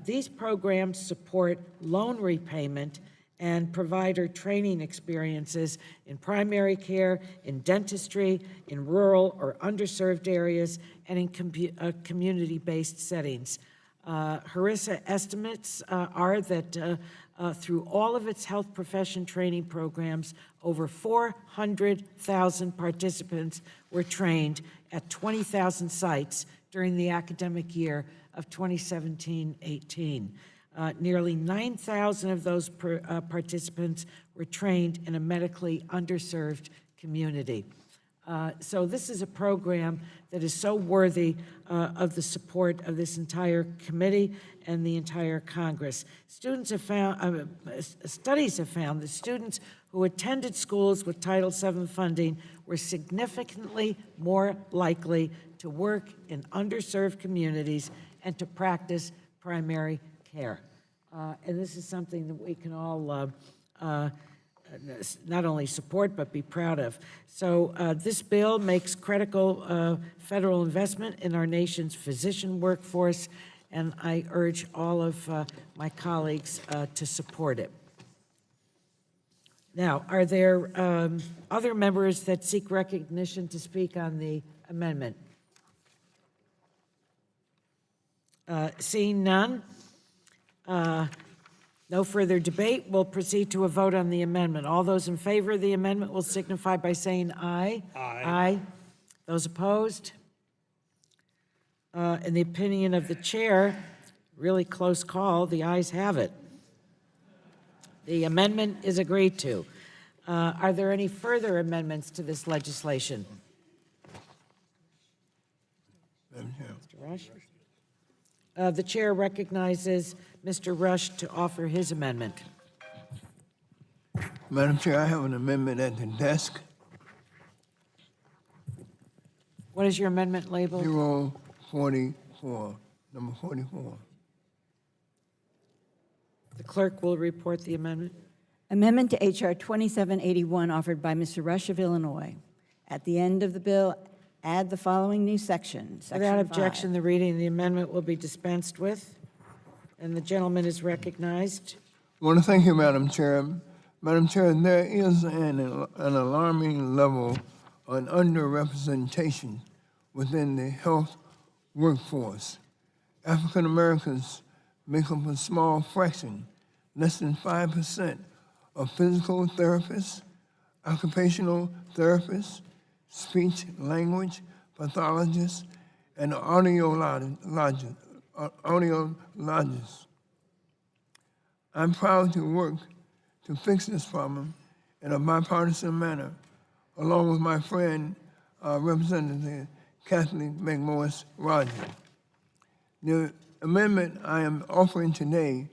These programs support loan repayment and provider training experiences in primary care, in dentistry, in rural or underserved areas, and in community-based settings. HRSA estimates are that through all of its health profession training programs, over 400,000 participants were trained at 20,000 sites during the academic year of 2017-18. Nearly 9,000 of those participants were trained in a medically underserved community. So this is a program that is so worthy of the support of this entire committee and the entire Congress. Studies have found that students who attended schools with Title VII funding were significantly more likely to work in underserved communities and to practice primary care. And this is something that we can all not only support but be proud of. So this bill makes critical federal investment in our nation's physician workforce, and I urge all of my colleagues to support it. Now, are there other members that seek recognition to speak on the amendment? Seeing none, no further debate. We'll proceed to a vote on the amendment. All those in favor of the amendment will signify by saying aye. Aye. Aye. Those opposed? In the opinion of the chair, really close call, the ayes have it. The amendment is agreed to. Are there any further amendments to this legislation? Mr. Rush? The chair recognizes Mr. Rush to offer his amendment. Madam Chair, I have an amendment at the desk, What is your amendment labeled? 044, number 44. The clerk will report the amendment. Amendment to H.R. 2781 offered by Mr. Rush of Illinois. At the end of the bill, add the following new section. Without objection, the reading of the amendment will be dispensed with, and the gentleman is recognized. I want to thank you, Madam Chair. Madam Chair, there is an alarming level of underrepresentation within the health workforce. African Americans make up a small fraction, less than 5%, of physical therapists, occupational therapists, speech language pathologists, and audiologists. I'm proud to work to fix this problem in a bipartisan manner, along with my friend, Representative Kathleen McMorris Rogers. The amendment I am offering today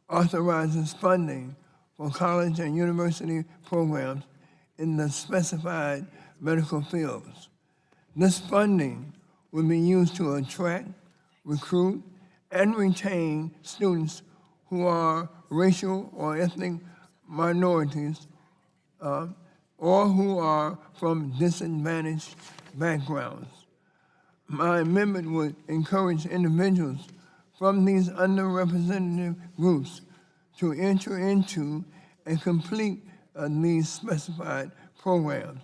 authorizes funding for college and university programs in the specified medical fields. This funding will be used to attract, recruit, and retain students who are racial or ethnic minorities or who are from disadvantaged backgrounds. My amendment would encourage individuals from these underrepresented groups to enter into and complete these specified programs.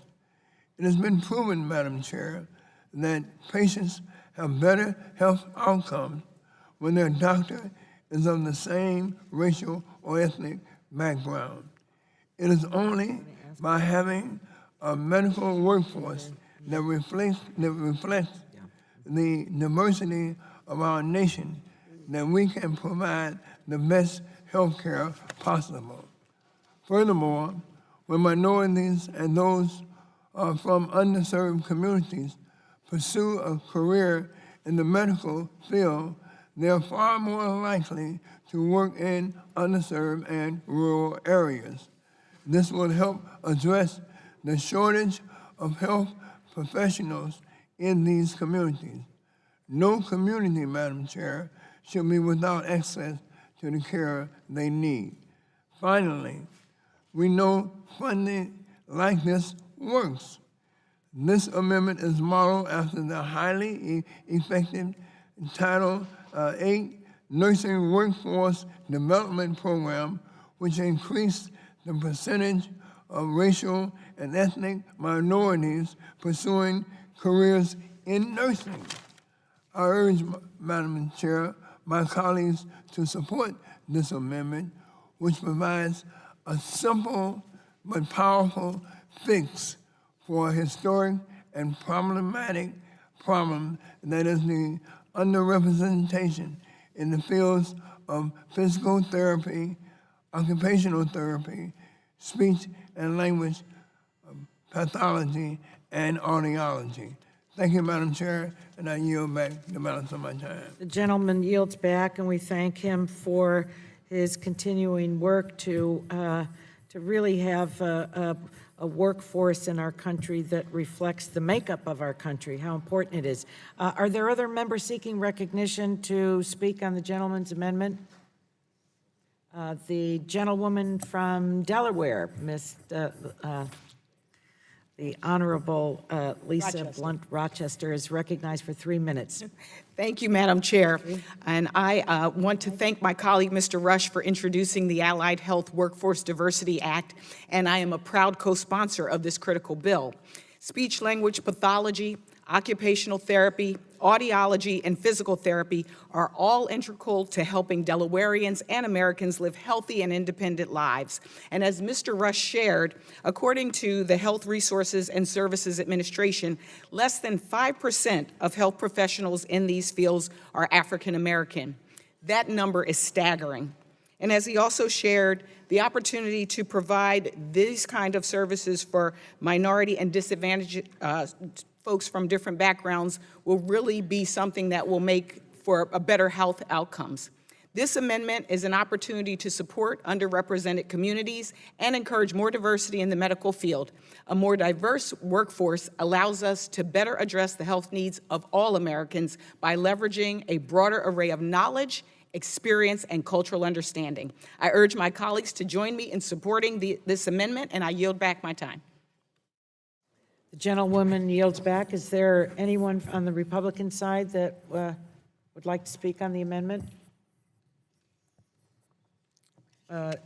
It has been proven, Madam Chair, that patients have better health outcomes when their doctor is of the same racial or ethnic background. It is only by having a medical workforce that reflects the diversity of our nation that we can provide the best health care possible. Furthermore, when minorities and those from underserved communities pursue a career in the medical field, they are far more likely to work in underserved and rural areas. This will help address the shortage of health professionals in these communities. No community, Madam Chair, should be without access to the care they need. Finally, we know funding like this works. This amendment is modeled after the highly effective Title VIII Nursing Workforce Development Program, which increased the percentage of racial and ethnic minorities pursuing careers in nursing. I urge, Madam Chair, my colleagues to support this amendment, which provides a simple but powerful fix for a historic and problematic problem that is the underrepresentation in the fields of physical therapy, occupational therapy, speech and language pathology, and audiology. Thank you, Madam Chair, and I yield back the balance of my time. The gentleman yields back, and we thank him for his continuing work to really have a workforce in our country that reflects the makeup of our country, how important it is. Are there other members seeking recognition to speak on the gentleman's amendment? The gentlewoman from Delaware, the Honorable Lisa Blunt Rochester, is recognized for 3 minutes. Thank you, Madam Chair. And I want to thank my colleague, Mr. Rush, for introducing the Allied Health Workforce Diversity Act, and I am a proud co-sponsor of this critical bill. Speech-language pathology, occupational therapy, audiology, and physical therapy are all integral to helping Delawareans and Americans live healthy and independent lives. And as Mr. Rush shared, according to the Health Resources and Services Administration, less than 5% of health professionals in these fields are African American. That number is staggering. And as he also shared, the opportunity to provide these kind of services for minority and disadvantaged folks from different backgrounds will really be something that will make for a better health outcomes. This amendment is an opportunity to support underrepresented communities and encourage more diversity in the medical field. A more diverse workforce allows us to better address the health needs of all Americans by leveraging a broader array of knowledge, experience, and cultural understanding. I urge my colleagues to join me in supporting this amendment, and I yield back my time. The gentlewoman yields back. Is there anyone on the Republican side that would like to speak on the amendment?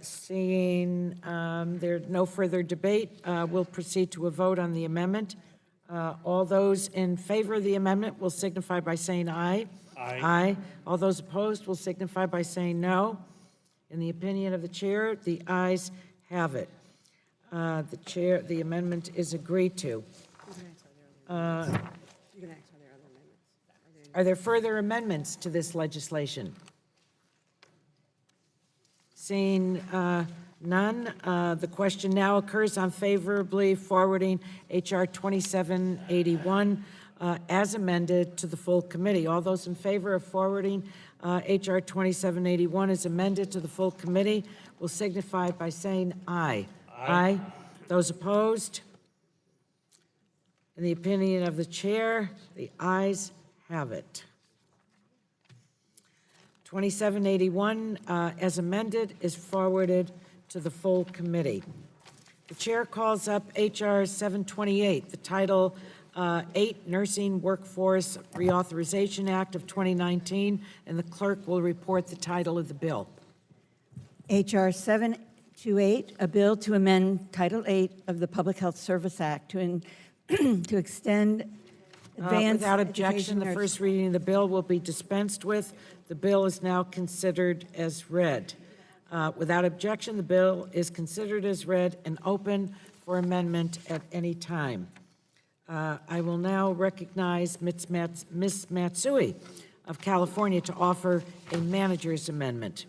Seeing there's no further debate, we'll proceed to a vote on the amendment. All those in favor of the amendment will signify by saying aye. Aye. Aye. All those opposed will signify by saying no. In the opinion of the chair, the ayes have it. The amendment is agreed to. Are there further amendments to this legislation? Seeing none, the question now occurs on favorably forwarding H.R. 2781 as amended to the full committee. All those in favor of forwarding H.R. 2781 as amended to the full committee will signify by saying aye. Aye. Those opposed? In the opinion of the chair, the ayes have it. 2781, as amended, is forwarded to the full committee. The chair calls up H.R. 728, the title 8, Nursing Workforce Reauthorization Act of 2019, and the clerk will report the title of the bill. H.R. 728, a bill to amend Title 8 of the Public Health Service Act to extend advanced Without objection, education the nurse- first reading of the bill will be dispensed with. The bill is now considered as read. Without objection, the bill is considered as read and open for amendment at any time. I will now recognize Ms. Matsui of California to offer a manager's amendment.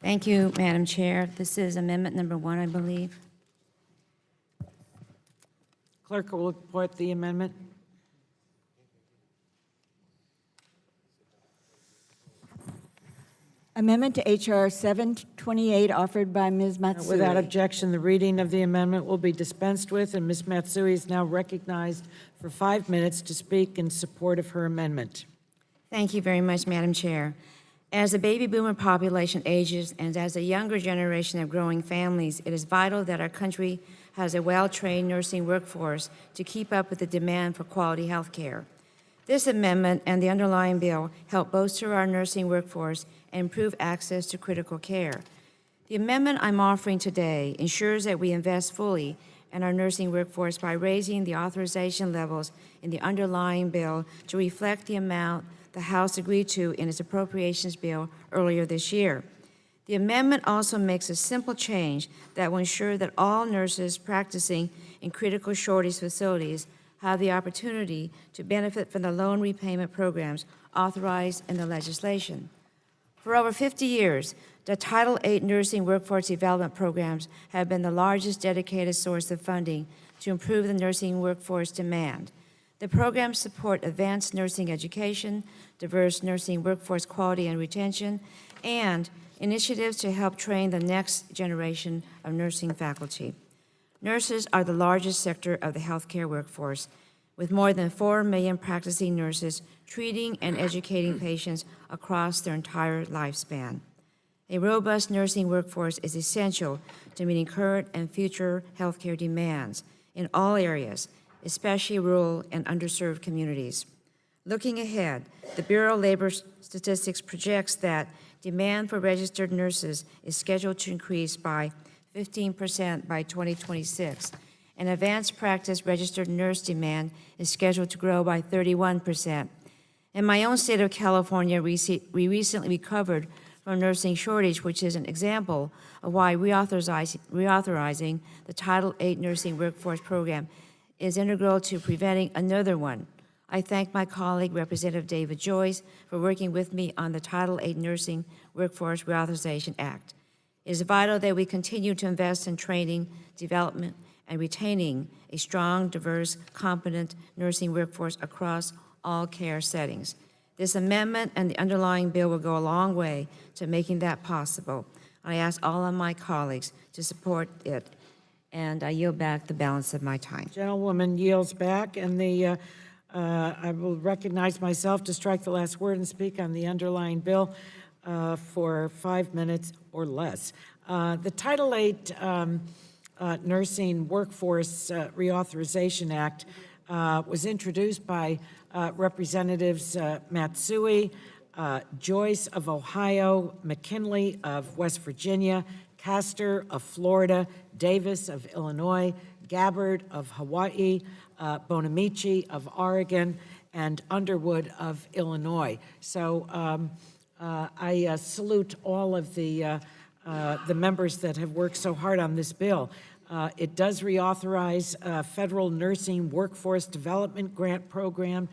Thank you, Madam Chair. This is amendment number 1, I believe. Clerk will report the amendment. Amendment to H.R. 728 offered by Ms. Matsui. Without objection, the reading of the amendment will be dispensed with, and Ms. Matsui is now recognized for 5 minutes to speak in support of her amendment. Thank you very much, Madam Chair. As the baby boomer population ages and as a younger generation of growing families, it is vital that our country has a well-trained nursing workforce to keep up with the demand for quality health care. This amendment and the underlying bill help bolster our nursing workforce and improve access to critical care. The amendment I'm offering today ensures that we invest fully in our nursing workforce by raising the authorization levels in the underlying bill to reflect the amount the House agreed to in its appropriations bill earlier this year. The amendment also makes a simple change that will ensure that all nurses practicing in critical shortage facilities have the opportunity to benefit from the loan repayment programs authorized in the legislation. For over 50 years, the Title VIII nursing workforce development programs have been the largest dedicated source of funding to improve the nursing workforce demand. The programs support advanced nursing education, diverse nursing workforce quality and retention, and initiatives to help train the next generation of nursing faculty. Nurses are the largest sector of the healthcare workforce, with more than 4 million practicing nurses treating and educating patients across their entire lifespan. A robust nursing workforce is essential to meeting current and future healthcare demands in all areas, especially rural and underserved communities. Looking ahead, the Bureau of Labor Statistics projects that demand for registered nurses is scheduled to increase by 15% by 2026, and advanced practice registered nurse demand is scheduled to grow by 31%. In my own state of California, we recently recovered from a nursing shortage, which is an example of why reauthorizing the Title VIII nursing workforce program is integral to preventing another one. I thank my colleague, Representative David Joyce, for working with me on the Title VIII Nursing Workforce Reauthorization Act. It is vital that we continue to invest in training, development, and retaining a strong, diverse, competent nursing workforce across all care settings. This amendment and the underlying bill will go a long way to making that possible. I ask all of my colleagues to support it, and I yield back the balance of my time. Gentlewoman yields back, and I will recognize myself to strike the last word and speak on the underlying bill for 5 minutes or less. The Title VIII Nursing Workforce Reauthorization Act was introduced by Representatives Matsui, Joyce of Ohio, McKinley of West Virginia, Castor of Florida, Davis of Illinois, Gabbard of Hawaii, Bonamici of Oregon, and Underwood of Illinois. So I salute all of the members that have worked so hard on this bill. It does reauthorize a federal nursing workforce development grant program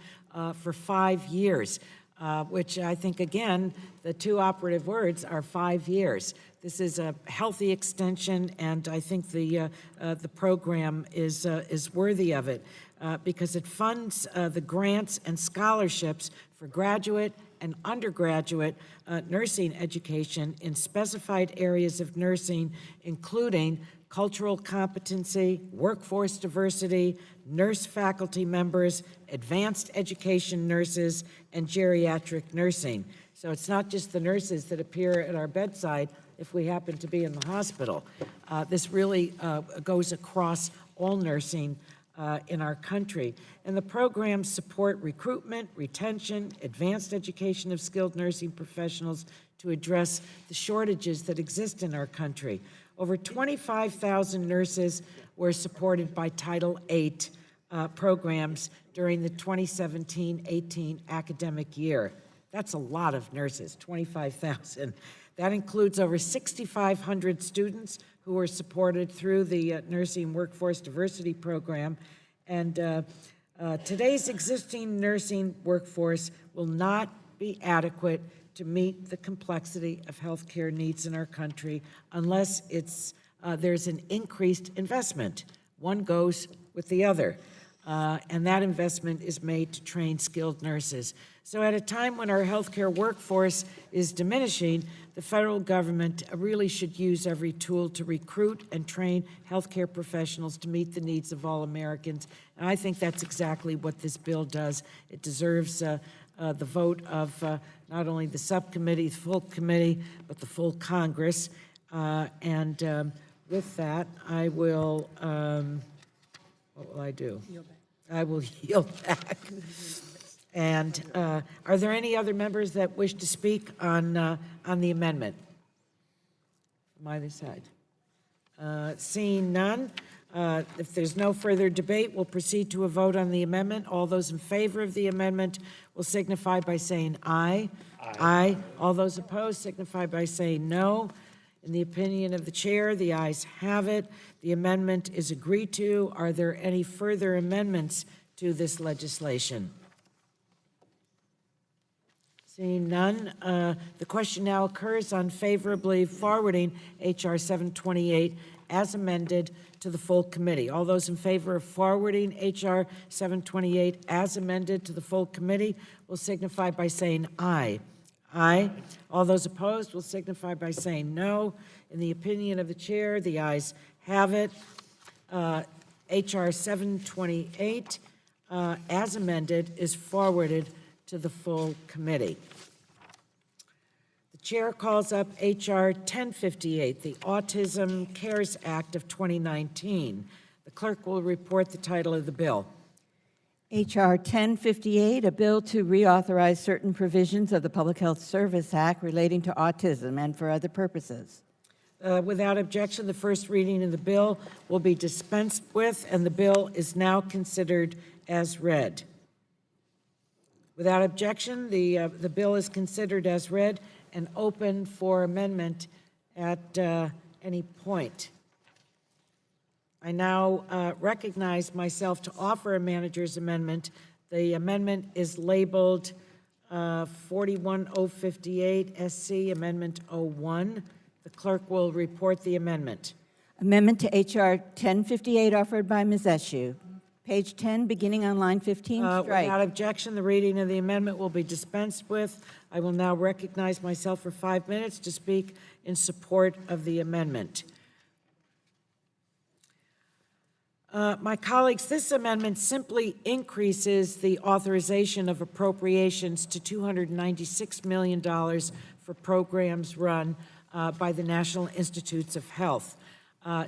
for 5 years, which I think, again, the two operative words are 5 years. This is a healthy extension, and I think the program is worthy of it because it funds the grants and scholarships for graduate and undergraduate nursing education in specified areas of nursing, including cultural competency, workforce diversity, nurse faculty members, advanced education nurses, and geriatric nursing. So it's not just the nurses that appear at our bedside if we happen to be in the hospital. This really goes across all nursing in our country. And the programs support recruitment, retention, advanced education of skilled nursing professionals to address the shortages that exist in our country. Over 25,000 nurses were supported by Title VIII programs during the 2017-18 academic year. That's a lot of nurses, 25,000. That includes over 6,500 students who were supported through the Nursing Workforce Diversity Program. And today's existing nursing workforce will not be adequate to meet the complexity of healthcare needs in our country unless there's an increased investment. One goes with the other. And that investment is made to train skilled nurses. So at a time when our healthcare workforce is diminishing, the federal government really should use every tool to recruit and train healthcare professionals to meet the needs of all Americans. And I think that's exactly what this bill does. It deserves the vote of not only the subcommittee, the full committee, but the full Congress. With that, I will, what will I do? I will yield back. And are there any other members that wish to speak on the amendment from either side? Seeing none, if there's no further debate, we'll proceed to a vote on the amendment. All those in favor of the amendment will signify by saying aye. Aye. All those opposed signify by saying no. In the opinion of the chair, the ayes have it. The amendment is agreed to. Are there any further amendments to this legislation? Seeing none, the question now occurs on favorably forwarding H.R. 728 as amended to the full committee. All those in favor of forwarding H.R. 728 as amended to the full committee will signify by saying aye. Aye. All those opposed will signify by saying no. In the opinion of the chair, the ayes have it. H.R. 728, as amended, is forwarded to the full committee. The chair calls up H.R. 1058, the Autism Cares Act of 2019. The clerk will report the title of the bill. H.R. 1058, a bill to reauthorize certain provisions of the Public Health Service Act relating to autism and for other purposes. Without objection, the first reading of the bill will be dispensed with, and the bill is now considered as read. Without objection, the bill is considered as read and open for amendment at any point. I now recognize myself to offer a manager's amendment. The amendment is labeled 41058 SC Amendment 01. The clerk will report the amendment. Amendment to H.R. 1058 offered by Ms. Eshoo. Page 10, beginning on line 15, strike. Without objection, the reading of the amendment will be dispensed with. I will now recognize myself for 5 minutes to speak in support of the amendment. My colleagues, this amendment simply increases the authorization of appropriations to $296 million for programs run by the National Institutes of Health.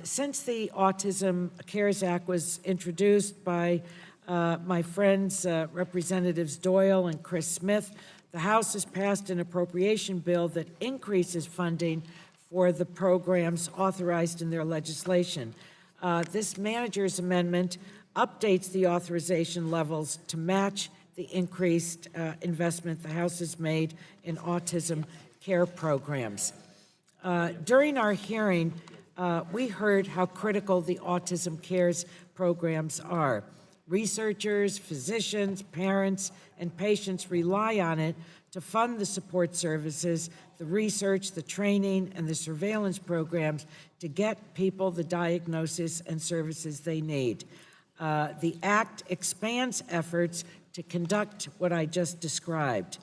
Since the Autism Cares Act was introduced by my friends, Representatives Doyle and Chris Smith, the House has passed an appropriation bill that increases funding for the programs authorized in their legislation. This manager's amendment updates the authorization levels to match the increased investment the House has made in autism care programs. During our hearing, we heard how critical the Autism Cares programs are. Researchers, physicians, parents, and patients rely on it to fund the support services, the research, the training, and the surveillance programs to get people the diagnosis and services they need. The Act expands efforts to conduct what I just described.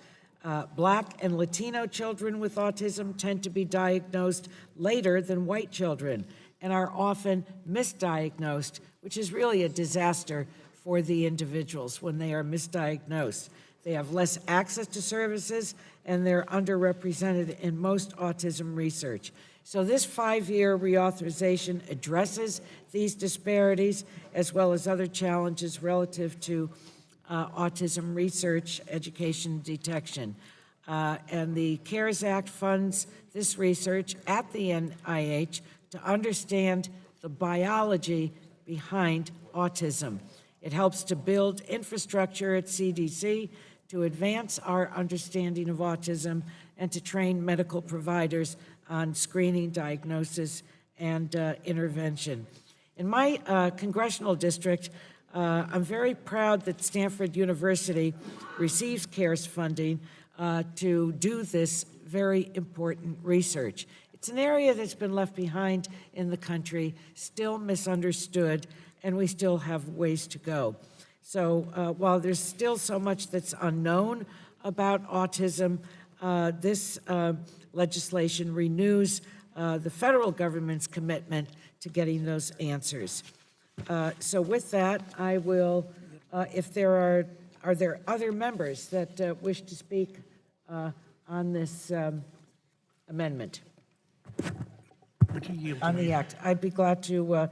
Black and Latino children with autism tend to be diagnosed later than white children and are often misdiagnosed, which is really a disaster for the individuals when they are misdiagnosed. They have less access to services, and they're underrepresented in most autism research. So this 5-year reauthorization addresses these disparities as well as other challenges relative to autism research, education, detection. And the CARES Act funds this research at the NIH to understand the biology behind autism. It helps to build infrastructure at CDC to advance our understanding of autism and to train medical providers on screening, diagnosis, and intervention. In my congressional district, I'm very proud that Stanford University receives CARES funding to do this very important research. It's an area that's been left behind in the country, still misunderstood, and we still have ways to go. So while there's still so much that's unknown about autism, this legislation renews the federal government's commitment to getting those answers. So with that, I will, if there are there other members that wish to speak on this amendment? Would you yield to On me? the act. I'd be glad to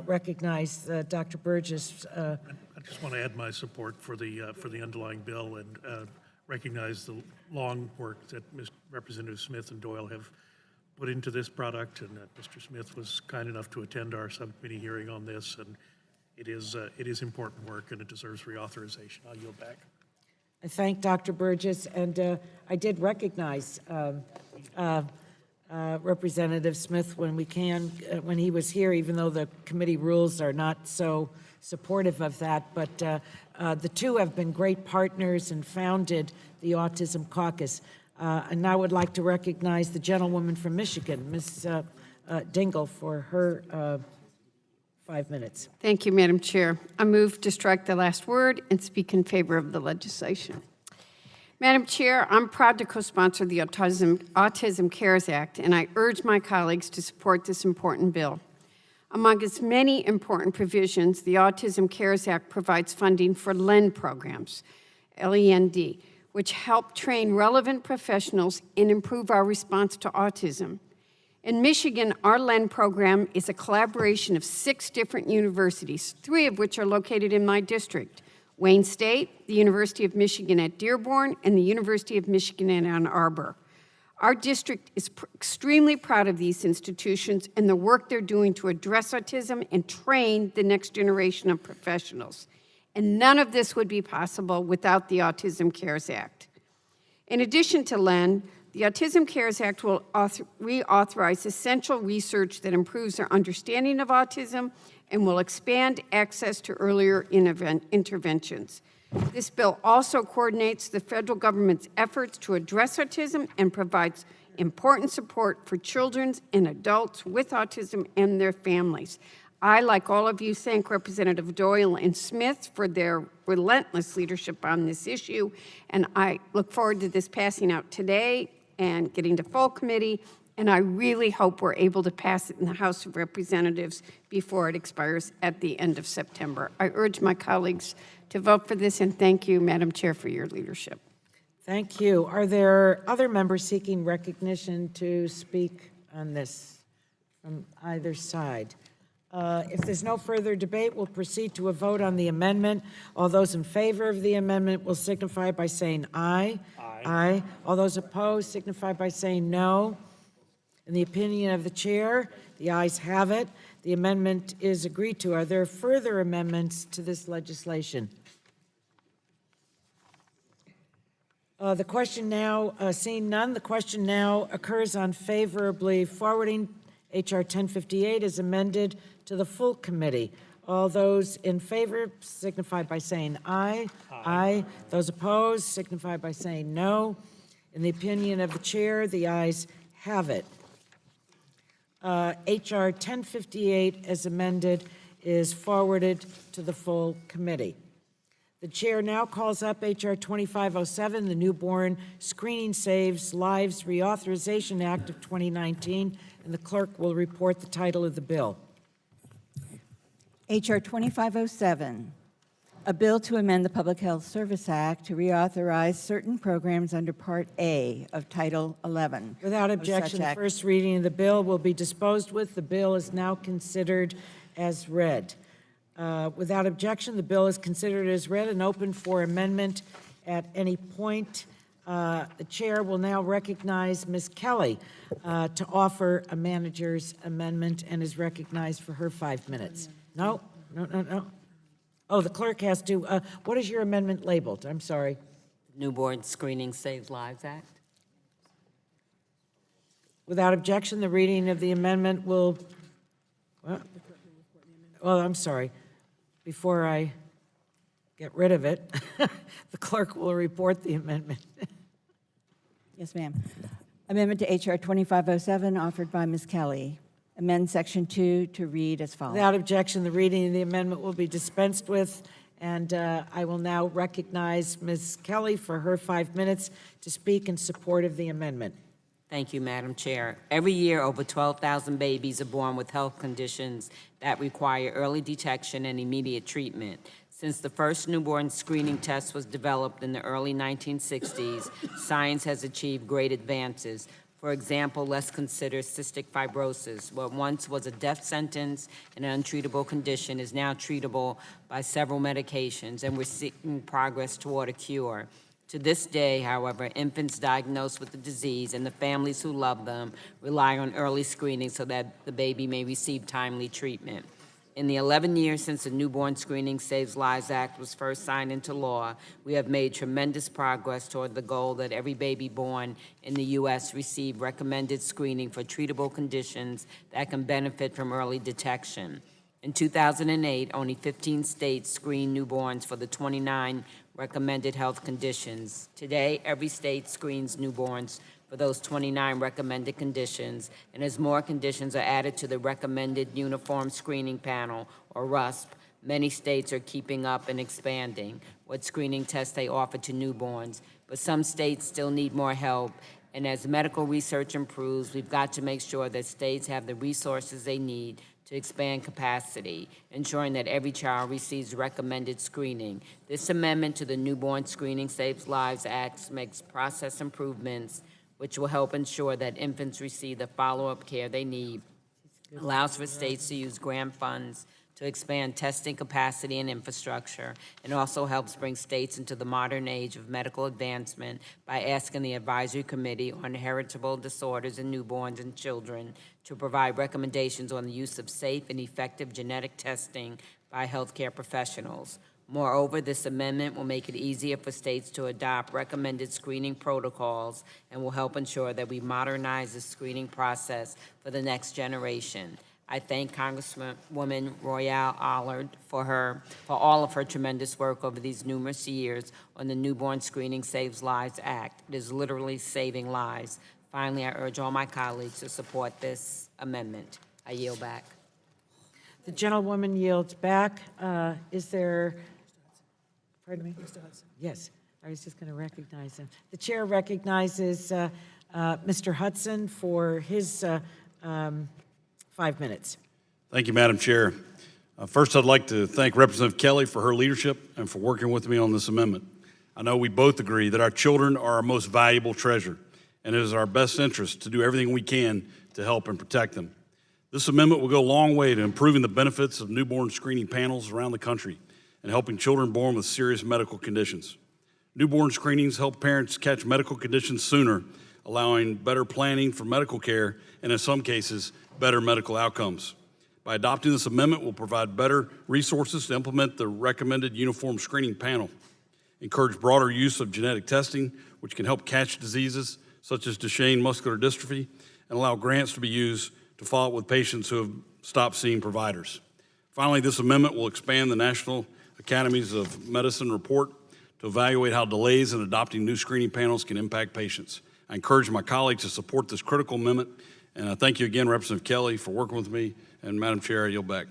recognize Dr. Burgess. I just want to add my support for the underlying bill and recognize the long work that Representative Smith and Doyle have put into this product, and that Mr. Smith was kind enough to attend our subcommittee hearing on this, and it is important work and it deserves reauthorization. I'll yield back. I thank Dr. Burgess, and I did recognize Representative Smith when he was here, even though the committee rules are not so supportive of that. But the two have been great partners and founded the Autism Caucus. And now I would like to recognize the gentlewoman from Michigan, Ms. Dingell, for her 5 minutes. Thank you, Madam Chair. I move to strike the last word and speak in favor of the legislation. Madam Chair, I'm proud to co-sponsor the Autism CARES Act, and I urge my colleagues to support this important bill. Among its many important provisions, the Autism CARES Act provides funding for LEND programs, L-E-N-D, which help train relevant professionals and improve our response to autism. In Michigan, our LEND program is a collaboration of 6 different universities, 3 of which are located in my district: Wayne State, the University of Michigan at Dearborn, and the University of Michigan at Ann Arbor. Our district is extremely proud of these institutions and the work they're doing to address autism and train the next generation of professionals. And none of this would be possible without the Autism CARES Act. In addition to LEND, the Autism CARES Act will reauthorize essential research that improves our understanding of autism and will expand access to earlier interventions. This bill also coordinates the federal government's efforts to address autism and provides important support for children and adults with autism and their families. I, like all of you, thank Representative Doyle and Smith for their relentless leadership on this issue, and I look forward to this passing out today and getting to full committee, and I really hope we're able to pass it in the House of Representatives before it expires at the end of September. I urge my colleagues to vote for this, and thank you, Madam Chair, for your leadership. Thank you. Are there other members seeking recognition to speak on this from either side? If there's no further debate, we'll proceed to a vote on the amendment. All those in favor of the amendment will signify by saying aye. Aye. Aye. All those opposed signify by saying no. In the opinion of the chair, the ayes have it. The amendment is agreed to. Are there further amendments to this legislation? The question now, seeing none, the question now occurs on favorably forwarding H.R. 1058 as amended to the full committee. All those in favor signify by saying aye. Aye. Those opposed signify by saying no. In the opinion of the chair, the ayes have it. H.R. 1058 as amended is forwarded to the full committee. The chair now calls up H.R. 2507, the Newborn Screening Saves Lives Reauthorization Act of 2019, and the clerk will report the title of the bill. H.R. 2507, A bill to amend the Public Health Service Act to reauthorize certain programs under Part A of Title 11. Without of objection, such the act. first reading of the bill will be disposed with. The bill is now considered as read. Without objection, the bill is considered as read and open for amendment at any point. The chair will now recognize Ms. Kelly to offer a manager's amendment and is recognized for her 5 minutes. No. Oh, the clerk has to, what is your amendment labeled? I'm sorry. Newborn Screening Saves Lives Act. Without objection, the reading of the amendment will, well, I'm sorry. Before I get rid of it, the clerk will report the amendment. Yes, ma'am. Amendment to H.R. 2507, offered by Ms. Kelly. Amend Section 2 to read as follows. Without objection, the reading of the amendment will be dispensed with, and I will now recognize Ms. Kelly for her 5 minutes to speak in support of the amendment. Thank you, Madam Chair. Every year, over 12,000 babies are born with health conditions that require early detection and immediate treatment. Since the first newborn screening test was developed in the early 1960s, science has achieved great advances. For example, let's consider cystic fibrosis. What once was a death sentence and an untreatable condition is now treatable by several medications, and we're seeing progress toward a cure. To this day, however, infants diagnosed with the disease and the families who love them rely on early screening so that the baby may receive timely treatment. In the 11 years since the Newborn Screening Saves Lives Act was first signed into law, we have made tremendous progress toward the goal that every baby born in the U.S. receive recommended screening for treatable conditions that can benefit from early detection. In 2008, only 15 states screened newborns for the 29 recommended health conditions. Today, every state screens newborns for those 29 recommended conditions, and as more conditions are added to the Recommended Uniform Screening Panel, or RUSP, many states are keeping up and expanding what screening tests they offer to newborns, but some states still need more help, and as medical research improves, we've got to make sure that states have the resources they need to expand capacity, ensuring that every child receives recommended screening. This amendment to the Newborn Screening Saves Lives Act makes process improvements which will help ensure that infants receive the follow-up care they need, allows for states to use grant funds to expand testing capacity and infrastructure, and also helps bring states into the modern age of medical advancement by asking the Advisory Committee on Heritable Disorders in Newborns and Children to provide recommendations on the use of safe and effective genetic testing by healthcare professionals. Moreover, this amendment will make it easier for states to adopt recommended screening protocols and will help ensure that we modernize the screening process for the next generation. I thank Congresswoman Royale Allard for all of her tremendous work over these numerous years on the Newborn Screening Saves Lives Act. It is literally saving lives. Finally, I urge all my colleagues to support this amendment. I yield back. The gentlewoman yields back. Is there, pardon me? Yes, I was just going to recognize him. The chair recognizes Mr. Hudson for his 5 minutes. Thank you, Madam Chair. First, I'd like to thank Representative Kelly for her leadership and for working with me on this amendment. I know we both agree that our children are our most valuable treasure, and it is our best interest to do everything we can to help and protect them. This amendment will go a long way to improving the benefits of newborn screening panels around the country and helping children born with serious medical conditions. Newborn screenings help parents catch medical conditions sooner, allowing better planning for medical care and, in some cases, better medical outcomes. By adopting this amendment, we'll provide better resources to implement the recommended uniform screening panel, encourage broader use of genetic testing, which can help catch diseases such as Duchenne muscular dystrophy, and allow grants to be used to follow up with patients who have stopped seeing providers. Finally, this amendment will expand the National Academies of Medicine report to evaluate how delays in adopting new screening panels can impact patients. I encourage my colleagues to support this critical amendment, and I thank you again, Representative Kelly, for working with me, and Madam Chair, I yield back.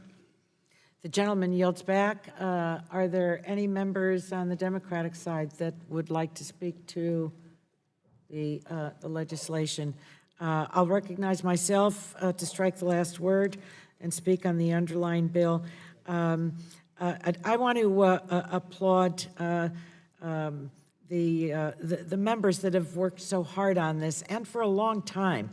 The gentleman yields back. Are there any members on the Democratic side that would like to speak to the legislation? I'll recognize myself to strike the last word and speak on the underlying bill. I want to applaud the members that have worked so hard on this and for a long time.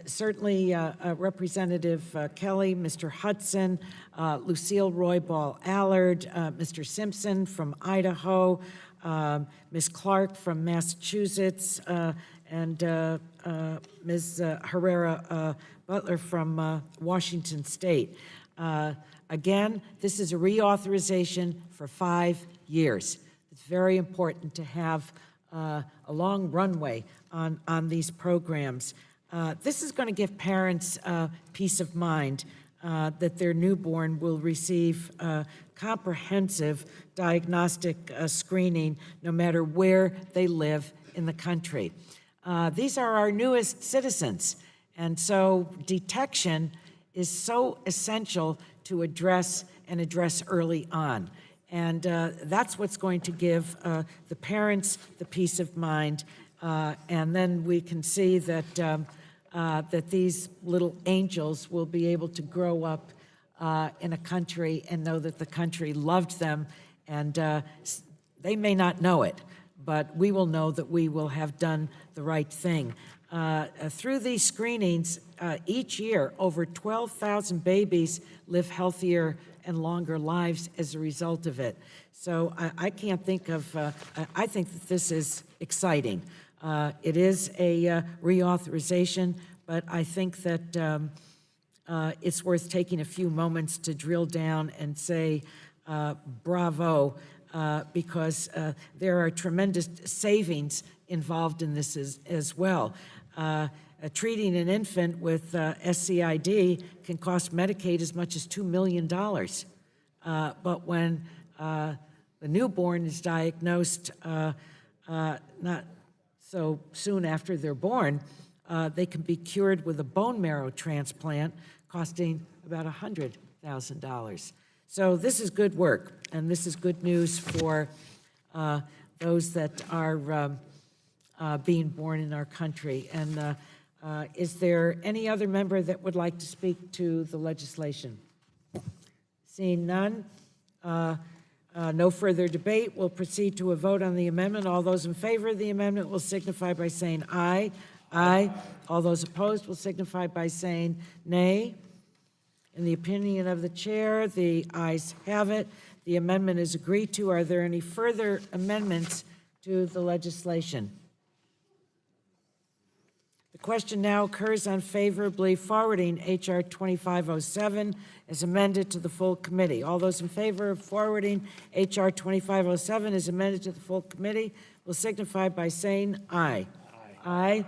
Certainly Representative Kelly, Mr. Hudson, Lucille Roybal Allard, Mr. Simpson from Idaho, Ms. Clark from Massachusetts, and Ms. Herrera Butler from Washington State. Again, this is a reauthorization for 5 years. It's very important to have a long runway on these programs. This is going to give parents peace of mind that their newborn will receive comprehensive diagnostic screening no matter where they live in the country. These are our newest citizens, and so detection is so essential to address early on. And that's what's going to give the parents the peace of mind. And then we can see that, that these little angels will be able to grow up in a country and know that the country loved them. And they may not know it, but we will know that we will have done the right thing. Through these screenings, each year, over 12,000 babies live healthier and longer lives as a result of it. So I can't think of, I think that this is exciting. It is a reauthorization, but I think that it's worth taking a few moments to drill down and say bravo, because there are tremendous savings involved in this as well. Treating an infant with SCID can cost Medicaid as much as $2 million. But when the newborn is diagnosed not so soon after they're born, they can be cured with a bone marrow transplant costing about $100,000. So this is good work, and this is good news for those that are being born in our country. And is there any other member that would like to speak to the legislation? Seeing none, no further debate. We'll proceed to a vote on the amendment. All those in favor of the amendment will signify by saying aye. Aye. All those opposed will signify by saying nay. In the opinion of the chair, the ayes have it. The amendment is agreed to. Are there any further amendments to the legislation? The question now occurs on favorably forwarding H.R. 2507 as amended to the full committee. All those in favor of forwarding H.R. 2507 as amended to the full committee will signify by saying aye. Aye. Aye.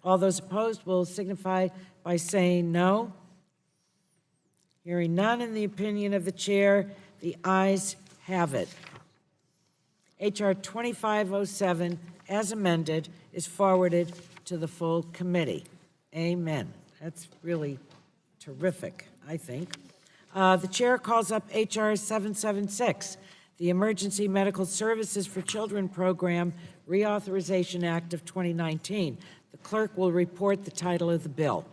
All those opposed will signify by saying no. Hearing none, in the opinion of the chair, the ayes have it. H.R. 2507, as amended, is forwarded to the full committee. Amen. That's really terrific, I think. The chair calls up H.R. 776, the Emergency Medical Services for Children Program Reauthorization Act of 2019. The clerk will report the title of the bill.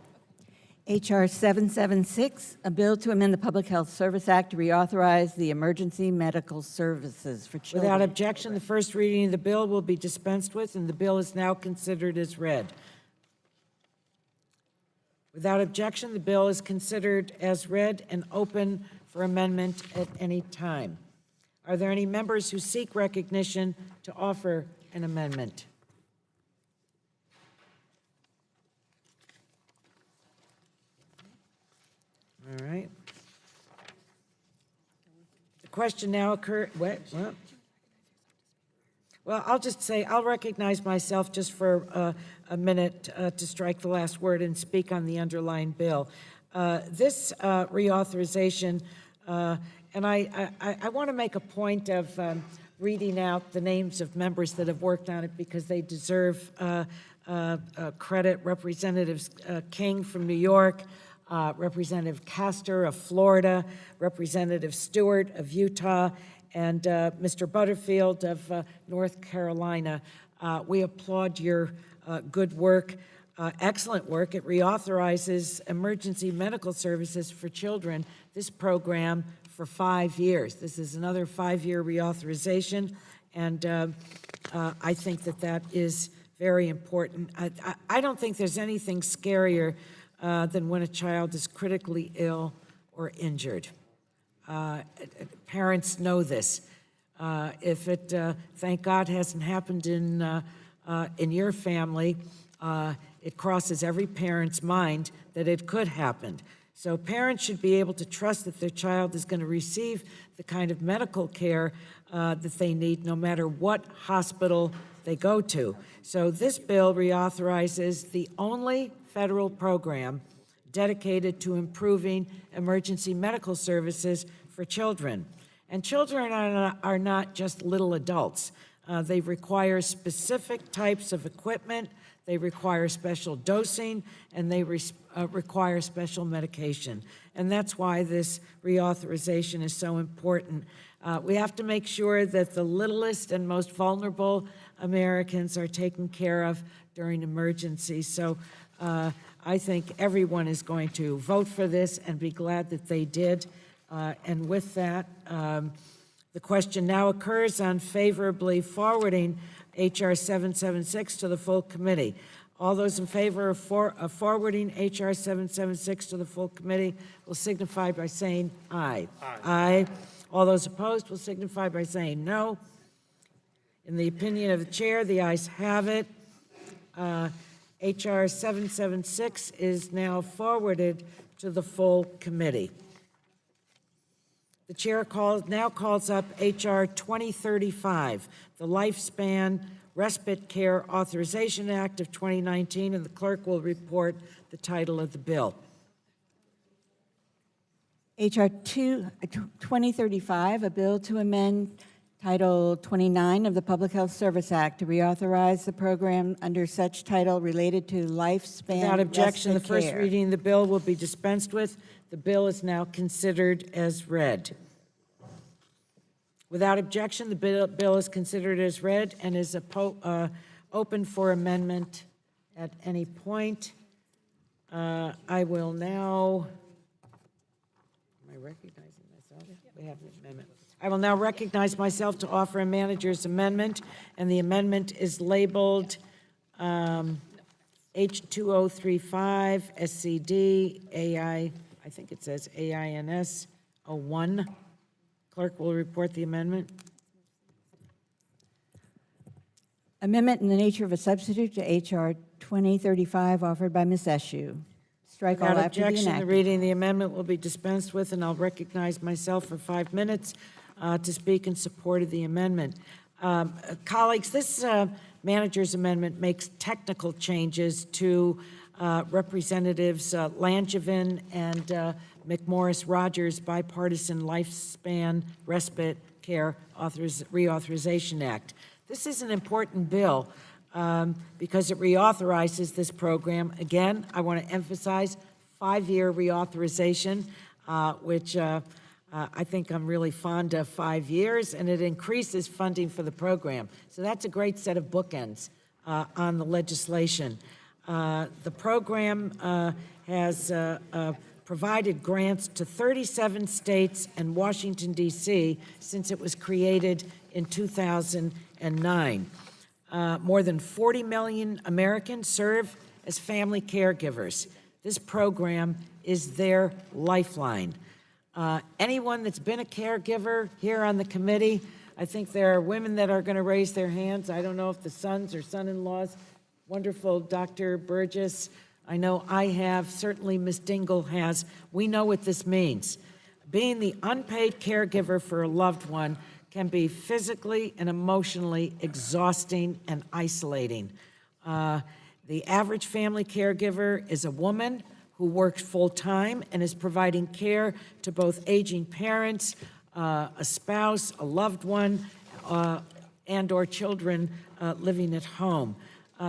H.R. 776, a bill to amend the Public Health Service Act to reauthorize the emergency medical services for children. Without objection, the first reading of the bill will be dispensed with, and the bill is now considered as read. Without objection, the bill is considered as read and open for amendment at any time. Are there any members who seek recognition to offer an amendment? All right. The question now occurs. Well, I'll just say I'll recognize myself just for a minute to strike the last word and speak on the underlying bill. This reauthorization, and I want to make a point of reading out the names of members that have worked on it because they deserve credit. Representatives King from New York, Representative Castor of Florida, Representative Stewart of Utah, and Mr. Butterfield of North Carolina. We applaud your good work, excellent work. It reauthorizes emergency medical services for children. This program for 5 years. This is another 5-year reauthorization, and I think that that is very important. I don't think there's anything scarier than when a child is critically ill or injured. Parents know this. If it, thank God, hasn't happened in your family, it crosses every parent's mind that it could happen. So parents should be able to trust that their child is going to receive the kind of medical care that they need, no matter what hospital they go to. So this bill reauthorizes the only federal program dedicated to improving emergency medical services for children. And children are not just little adults. They require specific types of equipment, they require special dosing, and they require special medication. And that's why this reauthorization is so important. We have to make sure that the littlest and most vulnerable Americans are taken care of during emergencies. So I think everyone is going to vote for this and be glad that they did. And with that, the question now occurs on favorably forwarding H.R. 776 to the full committee. All those in favor of forwarding H.R. 776 to the full committee will signify by saying aye. Aye. All those opposed will signify by saying no. In the opinion of the chair, the ayes have it. H.R. 776 is now forwarded to the full committee. The chair now calls up H.R. 2035, the Lifespan Respite Care Authorization Act of 2019, and the clerk will report the title of the bill. H.R. 2035, a bill to amend Title 29 of the Public Health Service Act to reauthorize the program under such title related to lifespan Without objection, the respite first care. reading of the bill will be dispensed with. The bill is now considered as read. Without objection, the bill is considered as read and is open for amendment at any point. I will now, am I recognizing myself? We have an amendment. I will now recognize myself to offer a manager's amendment, and the amendment is labeled H2035 SCD AI, I think it says AINS 01. Clerk will report the amendment. Amendment in the nature of a substitute to H.R. 2035 offered by Ms. Eshoo. Strike all Without after the objection, the enactment. reading of the amendment will be dispensed with, and I'll recognize myself for 5 minutes to speak in support of the amendment. Colleagues, this manager's amendment makes technical changes to Representatives Langevin and McMorris-Rogers Bipartisan Lifespan Respite Care Reauthorization Act. This is an important bill because it reauthorizes this program. Again, I want to emphasize 5-year reauthorization, which I think I'm really fond of 5 years, and it increases funding for the program. So that's a great set of bookends on the legislation. The program has provided grants to 37 states and Washington, D.C. since it was created in 2009. More than 40 million Americans serve as family caregivers. This program is their lifeline. Anyone that's been a caregiver here on the committee, I think there are women that are going to raise their hands. I don't know if the sons or son-in-laws. Wonderful Dr. Burgess. I know I have, certainly Ms. Dingell has. We know what this means. Being the unpaid caregiver for a loved one can be physically and emotionally exhausting and isolating. The average family caregiver is a woman who works full-time and is providing care to both aging parents, a spouse, a loved one, and or children living at home.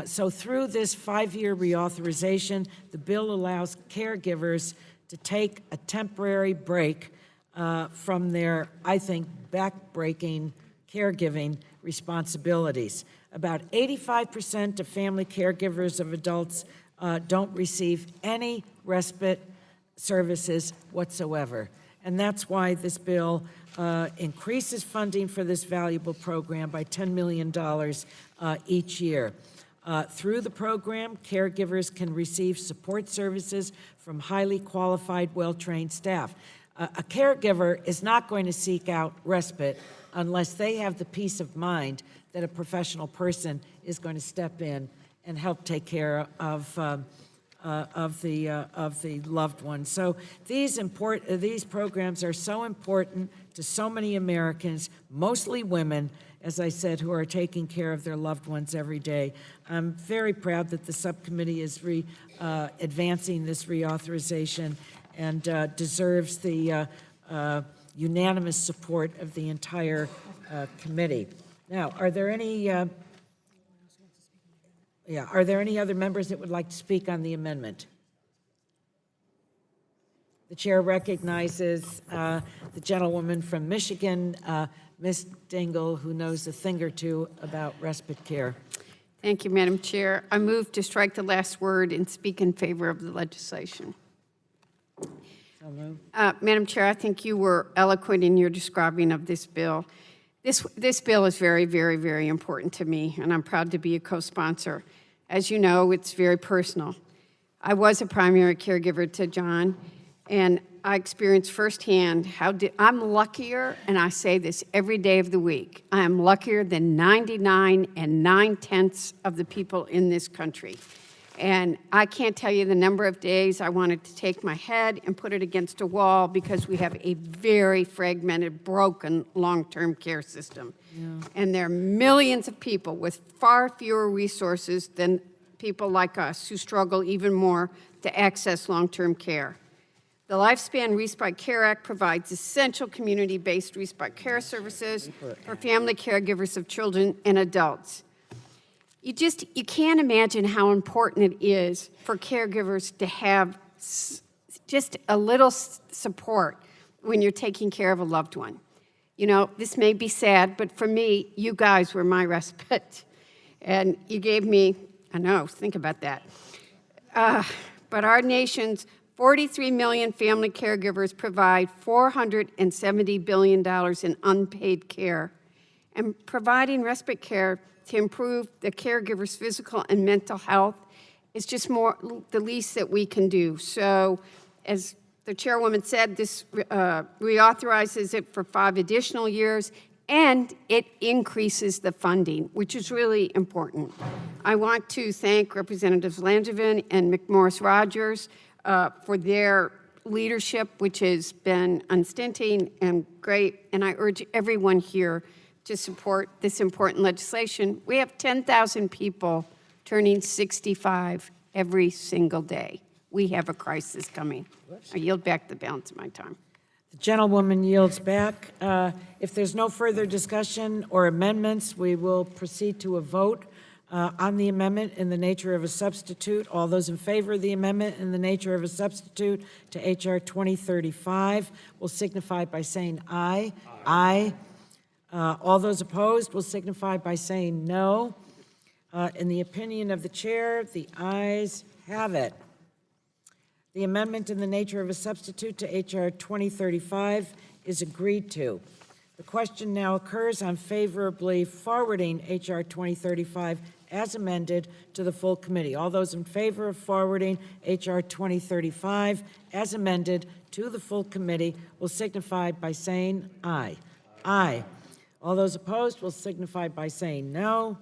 So through this 5-year reauthorization, the bill allows caregivers to take a temporary break from their, I think, back-breaking caregiving responsibilities. About 85% of family caregivers of adults don't receive any respite services whatsoever. And that's why this bill increases funding for this valuable program by $10 million each year. Through the program, caregivers can receive support services from highly qualified, well-trained staff. A caregiver is not going to seek out respite unless they have the peace of mind that a professional person is going to step in and help take care of the loved one. So these programs are so important to so many Americans, mostly women, as I said, who are taking care of their loved ones every day. I'm very proud that the subcommittee is advancing this reauthorization and deserves the unanimous support of the entire committee. Now, are there any other members that would like to speak on the amendment? The chair recognizes the gentlewoman from Michigan, Ms. Dingell, who knows a thing or two about respite care. Thank you, Madam Chair. I move to strike the last word and speak in favor of the legislation. So moved. Madam Chair, I think you were eloquent in your describing of this bill. This bill is very, very, very important to me, and I'm proud to be a co-sponsor. As you know, it's very personal. I was a primary caregiver to John, and I experienced firsthand I'm luckier, and I say this every day of the week, I am luckier than 99 9/10 of the people in this country. And I can't tell you the number of days I wanted to take my head and put it against a wall because we have a very fragmented, broken long-term care system. Yeah. And there are millions of people with far fewer resources than people like us who struggle even more to access long-term care. The Lifespan Respite Care Act provides essential community-based respite care services for family caregivers of children and adults. You can't imagine how important it is for caregivers to have just a little support when you're taking care of a loved one. You know, this may be sad, but for me, you guys were my respite. And you gave me, I know, think about that. But our nation's 43 million family caregivers provide $470 billion in unpaid care. And providing respite care to improve the caregiver's physical and mental health is just the least that we can do. So, as the chairwoman said, this reauthorizes it for 5 additional years, and it increases the funding, which is really important. I want to thank Representatives Langevin and McMorris-Rogers for their leadership, which has been unstinting and great, and I urge everyone here to support this important legislation. We have 10,000 people turning 65 every single day. We have a crisis coming. I yield back the balance of my time. The gentlewoman yields back. If there's no further discussion or amendments, we will proceed to a vote on the amendment in the nature of a substitute. All those in favor of the amendment in the nature of a substitute to H.R. 2035 will signify by saying aye. Aye. All those opposed will signify by saying no. In the opinion of the chair, the ayes have it. The amendment in the nature of a substitute to H.R. 2035 is agreed to. The question now occurs on favorably forwarding H.R. 2035 as amended to the full committee. All those in favor of forwarding H.R. 2035 as amended to the full committee will signify by saying aye. Aye. All those opposed will signify by saying no.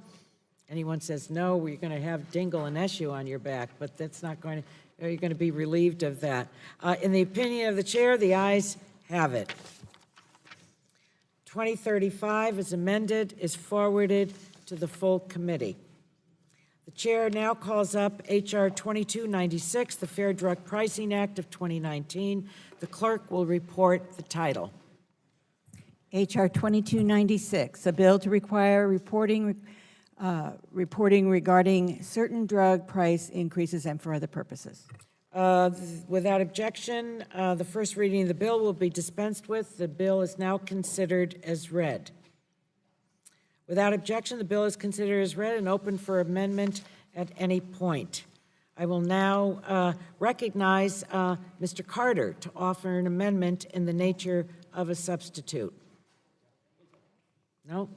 Anyone says no, we're going to have Dingell and Eshoo on your back, but that's not going to, you're going to be relieved of that. In the opinion of the chair, the ayes have it. 2035 as amended is forwarded to the full committee. The chair now calls up H.R. 2296, the Fair Drug Pricing Act of 2019. The clerk will report the title. H.R. 2296, a bill to require reporting regarding certain drug price increases and for other purposes. Without objection, the first reading of the bill will be dispensed with. The bill is now considered as read. Without objection, the bill is considered as read and open for amendment at any point. I will now recognize Mr. Carter to offer an amendment in the nature of a substitute. No?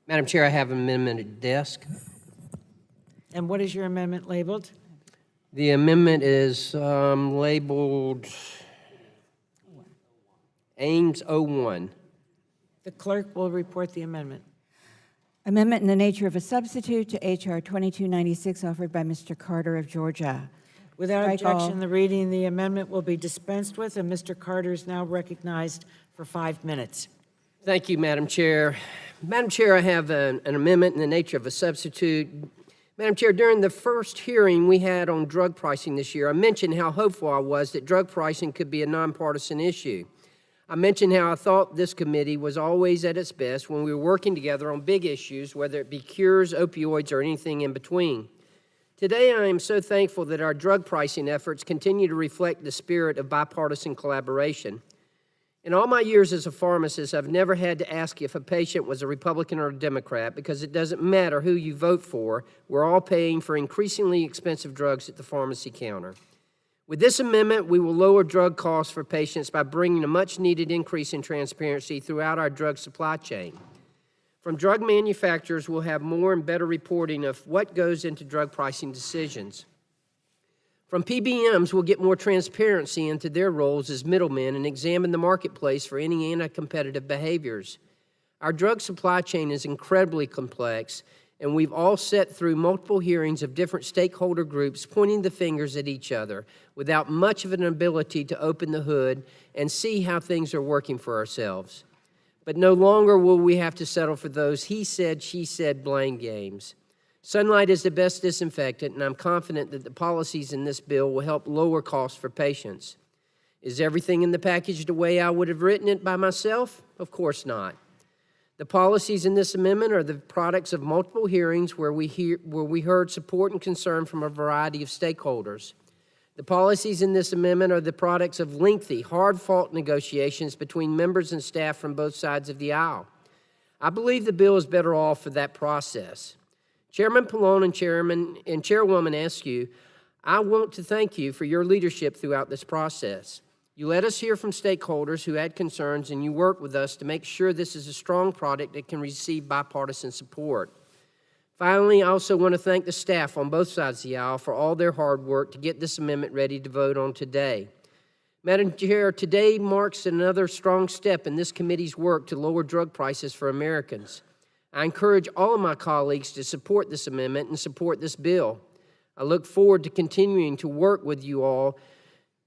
Madam Chair, I have an amendment at desk. And what is your amendment labeled? The amendment is labeled Ames 01. The clerk will report the amendment. Amendment in the nature of a substitute to H.R. 2296 offered by Mr. Carter of Georgia. Without Strike all. objection, the reading of the amendment will be dispensed with, and Mr. Carter is now recognized for 5 minutes. Thank you, Madam Chair. Madam Chair, I have an amendment in the nature of a substitute. Madam Chair, during the first hearing we had on drug pricing this year, I mentioned how hopeful I was that drug pricing could be a nonpartisan issue. I mentioned how I thought this committee was always at its best when we were working together on big issues, whether it be cures, opioids, or anything in between. Today, I am so thankful that our drug pricing efforts continue to reflect the spirit of bipartisan collaboration. In all my years as a pharmacist, I've never had to ask if a patient was a Republican or a Democrat because it doesn't matter who you vote for. We're all paying for increasingly expensive drugs at the pharmacy counter. With this amendment, we will lower drug costs for patients by bringing a much-needed increase in transparency throughout our drug supply chain. From drug manufacturers, we'll have more and better reporting of what goes into drug pricing decisions. From PBMs, we'll get more transparency into their roles as middlemen and examine the marketplace for any anti-competitive behaviors. Our drug supply chain is incredibly complex, and we've all sat through multiple hearings of different stakeholder groups pointing the fingers at each other without much of an ability to open the hood and see how things are working for ourselves. But no longer will we have to settle for those he said, she said blame games. Sunlight is the best disinfectant, and I'm confident that the policies in this bill will help lower costs for patients. Is everything in the package the way I would have written it by myself? Of course not. The policies in this amendment are the products of multiple hearings where we heard support and concern from a variety of stakeholders. The policies in this amendment are the products of lengthy, hard-fought negotiations between members and staff from both sides of the aisle. I believe the bill is better off for that process. Chairman Pallone and Chairwoman Askew, I want to thank you for your leadership throughout this process. You let us hear from stakeholders who had concerns, and you worked with us to make sure this is a strong product that can receive bipartisan support. Finally, I also want to thank the staff on both sides of the aisle for all their hard work to get this amendment ready to vote on today. Madam Chair, today marks another strong step in this committee's work to lower drug prices for Americans. I encourage all of my colleagues to support this amendment and support this bill. I look forward to continuing to work with you all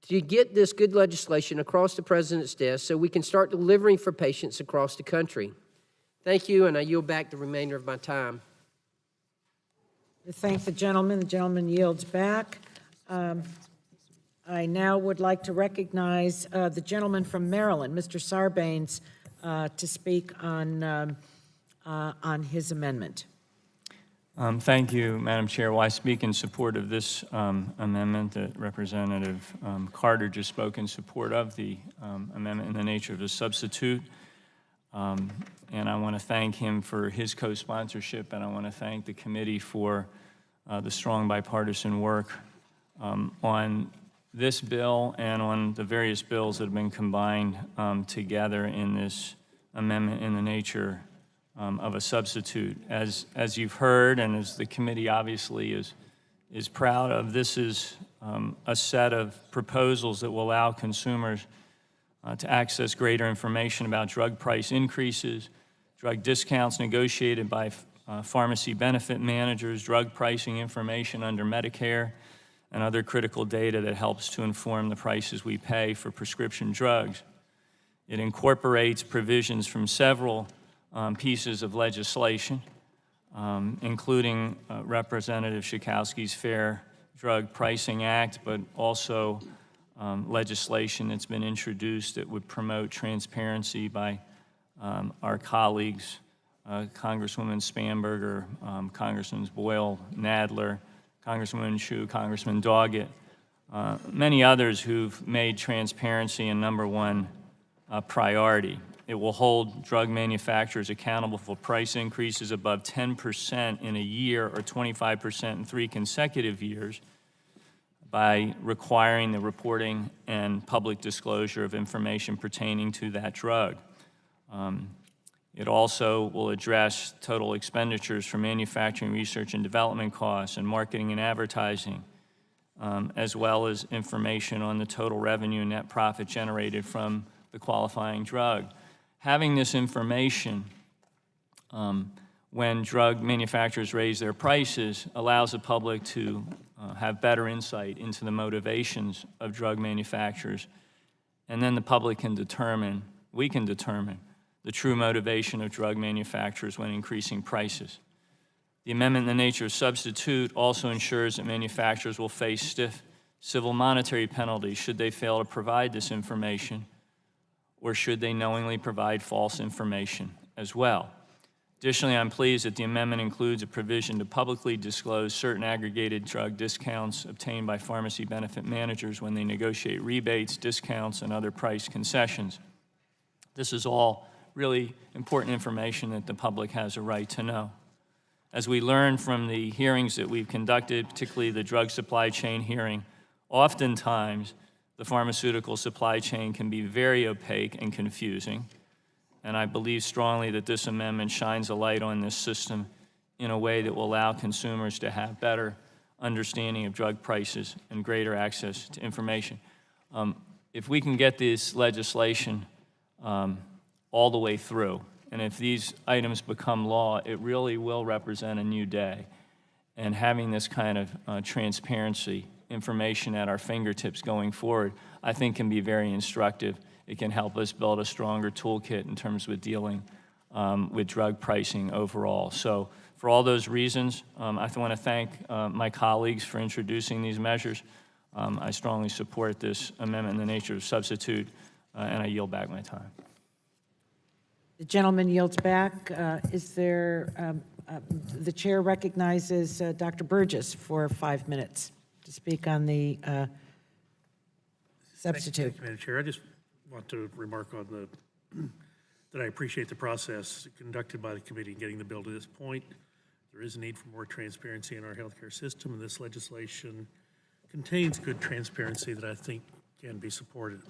to get this good legislation across the President's desk so we can start delivering for patients across the country. Thank you, and I yield back the remainder of my time. I thank the gentleman. The gentleman yields back. I now would like to recognize the gentleman from Maryland, Mr. Sarbanes, to speak on his amendment. Thank you, Madam Chair. Well, I speak in support of this amendment that Representative Carter just spoke in support of, the amendment in the nature of a substitute. And I want to thank him for his co-sponsorship, and I want to thank the committee for the strong bipartisan work on this bill and on the various bills that have been combined together in this amendment in the nature of a substitute. As you've heard, and as the committee obviously is proud of, this is a set of proposals that will allow consumers to access greater information about drug price increases, drug discounts negotiated by pharmacy benefit managers, drug pricing information under Medicare, and other critical data that helps to inform the prices we pay for prescription drugs. It incorporates provisions from several pieces of legislation, including Representative Schakowsky's Fair Drug Pricing Act, but also legislation that's been introduced that would promote transparency by our colleagues, Congresswoman Spanberger, Congressman Boyle, Nadler, Congresswoman Chu, Congressman Doggett, many others who've made transparency a #1 priority. It will hold drug manufacturers accountable for price increases above 10% in a year or 25% in 3 consecutive years by requiring the reporting and public disclosure of information pertaining to that drug. It also will address total expenditures for manufacturing, research and development costs and marketing and advertising, as well as information on the total revenue and net profit generated from the qualifying drug. Having this information when drug manufacturers raise their prices allows the public to have better insight into the motivations of drug manufacturers, and then the public can determine, we can determine, the true motivation of drug manufacturers when increasing prices. The amendment in the nature of substitute also ensures that manufacturers will face stiff civil monetary penalties should they fail to provide this information, or should they knowingly provide false information as well. Additionally, I'm pleased that the amendment includes a provision to publicly disclose certain aggregated drug discounts obtained by pharmacy benefit managers when they negotiate rebates, discounts, and other price concessions. This is all really important information that the public has a right to know. As we learned from the hearings that we've conducted, particularly the drug supply chain hearing, oftentimes the pharmaceutical supply chain can be very opaque and confusing, and I believe strongly that this amendment shines a light on this system in a way that will allow consumers to have better understanding of drug prices and greater access to information. If we can get this legislation all the way through, and if these items become law, it really will represent a new day. And having this kind of transparency, information at our fingertips going forward, I think can be very instructive. It can help us build a stronger toolkit in terms of dealing with drug pricing overall. So for all those reasons, I want to thank my colleagues for introducing these measures. I strongly support this amendment in the nature of substitute, and I yield back my time. The gentleman yields back. The chair recognizes Dr. Burgess for 5 minutes to speak on the substitute. Thank you, Madam Chair. I just want to remark on that I appreciate the process conducted by the committee in getting the bill to this point. There is a need for more transparency in our healthcare system, and this legislation contains good transparency that I think can be supported.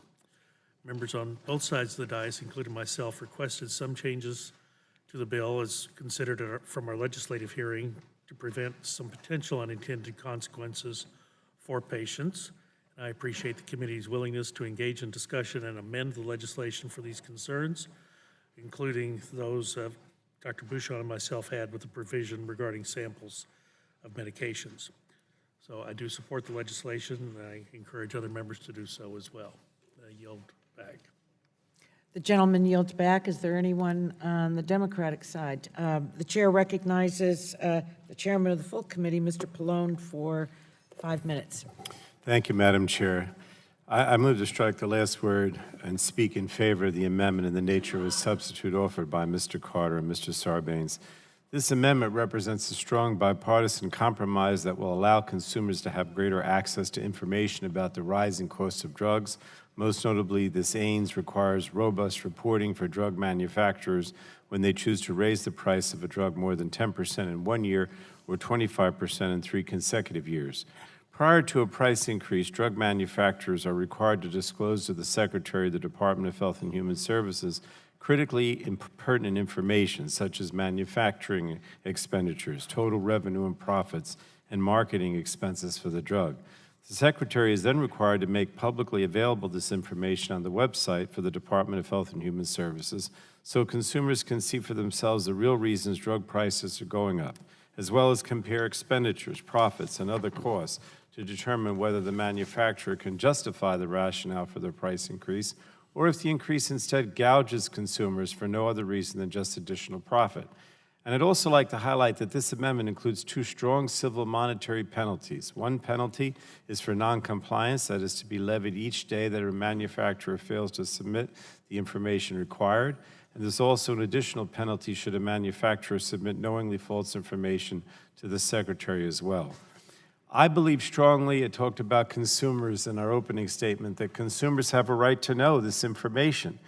Members on both sides of the dais, including myself, requested some changes to the bill as considered from our legislative hearing to prevent some potential unintended consequences for patients. I appreciate the committee's willingness to engage in discussion and amend the legislation for these concerns, including those Dr. Bouchon and myself had with the provision regarding samples of medications. So I do support the legislation, and I encourage other members to do so as well. I yield back. The gentleman yields back. Is there anyone on the Democratic side? The chair recognizes the chairman of the full committee, Mr. Pallone, for 5 minutes. Thank you, Madam Chair. I move to strike the last word and speak in favor of the amendment in the nature of a substitute offered by Mr. Carter and Mr. Sarbanes. This amendment represents a strong bipartisan compromise that will allow consumers to have greater access to information about the rising cost of drugs. Most notably, this AINS requires robust reporting for drug manufacturers when they choose to raise the price of a drug more than 10% in 1 year or 25% in 3 consecutive years. Prior to a price increase, drug manufacturers are required to disclose to the Secretary of the Department of Health and Human Services critically pertinent information such as manufacturing expenditures, total revenue and profits, and marketing expenses for the drug. The Secretary is then required to make publicly available this information on the website for the Department of Health and Human Services so consumers can see for themselves the real reasons drug prices are going up, as well as compare expenditures, profits, and other costs to determine whether the manufacturer can justify the rationale for their price increase, or if the increase instead gouges consumers for no other reason than just additional profit. And I'd also like to highlight that this amendment includes 2 strong civil monetary penalties. One penalty is for noncompliance, that is to be levied each day that a manufacturer fails to submit the information required. And there's also an additional penalty should a manufacturer submit knowingly false information to the Secretary as well. I believe strongly, it talked about consumers in our opening statement, that consumers have a right to know this information.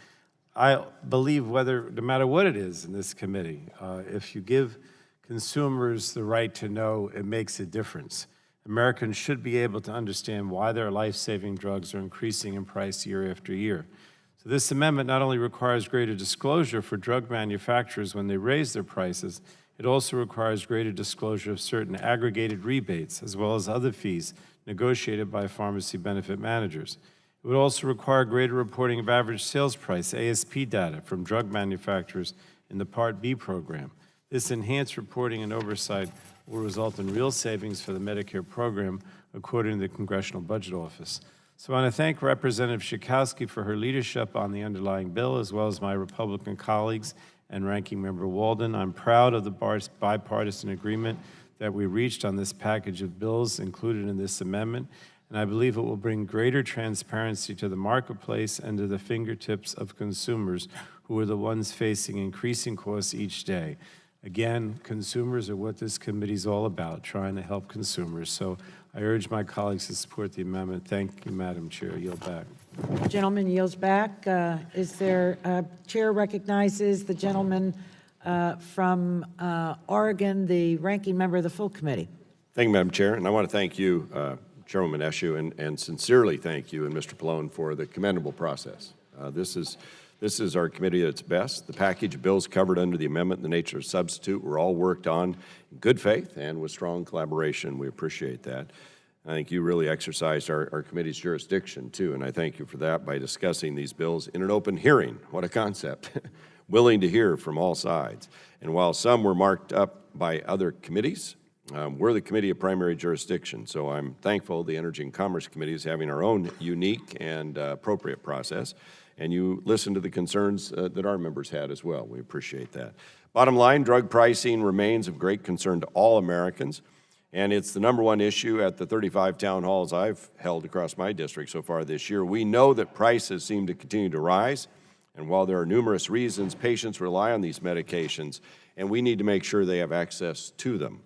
I believe no matter what it is in this committee, if you give consumers the right to know, it makes a difference. Americans should be able to understand why their life-saving drugs are increasing in price year after year. So this amendment not only requires greater disclosure for drug manufacturers when they raise their prices, it also requires greater disclosure of certain aggregated rebates, as well as other fees negotiated by pharmacy benefit managers. It would also require greater reporting of average sales price, ASP data, from drug manufacturers in the Part B program. This enhanced reporting and oversight will result in real savings for the Medicare program, according to the Congressional Budget Office. So I want to thank Representative Schakowsky for her leadership on the underlying bill, as well as my Republican colleagues and Ranking Member Walden. I'm proud of the bipartisan agreement that we reached on this package of bills included in this amendment, and I believe it will bring greater transparency to the marketplace and to the fingertips of consumers who are the ones facing increasing costs each day. Again, consumers are what this committee is all about, trying to help consumers. So I urge my colleagues to support the amendment. Thank you, Madam Chair. I yield back. The gentleman yields back. Chair recognizes the gentleman from Oregon, the ranking member of the full committee. Thank you, Madam Chair, and I want to thank you, Chairwoman Eshoo, and sincerely thank you and Mr. Pallone for the commendable process. This is our committee at its best. The package of bills covered under the amendment, the nature of substitute, were all worked on in good faith and with strong collaboration. We appreciate that. I think you really exercised our committee's jurisdiction, too, and I thank you for that by discussing these bills in an open hearing. What a concept. Willing to hear from all sides. And while some were marked up by other committees, we're the committee of primary jurisdiction, so I'm thankful the Energy and Commerce Committee is having our own unique and appropriate process, and you listened to the concerns that our members had as well. We appreciate that. Bottom line, drug pricing remains of great concern to all Americans, and it's the #1 issue at the 35 town halls I've held across my district so far this year. We know that prices seem to continue to rise, and while there are numerous reasons, patients rely on these medications, and we need to make sure they have access to them.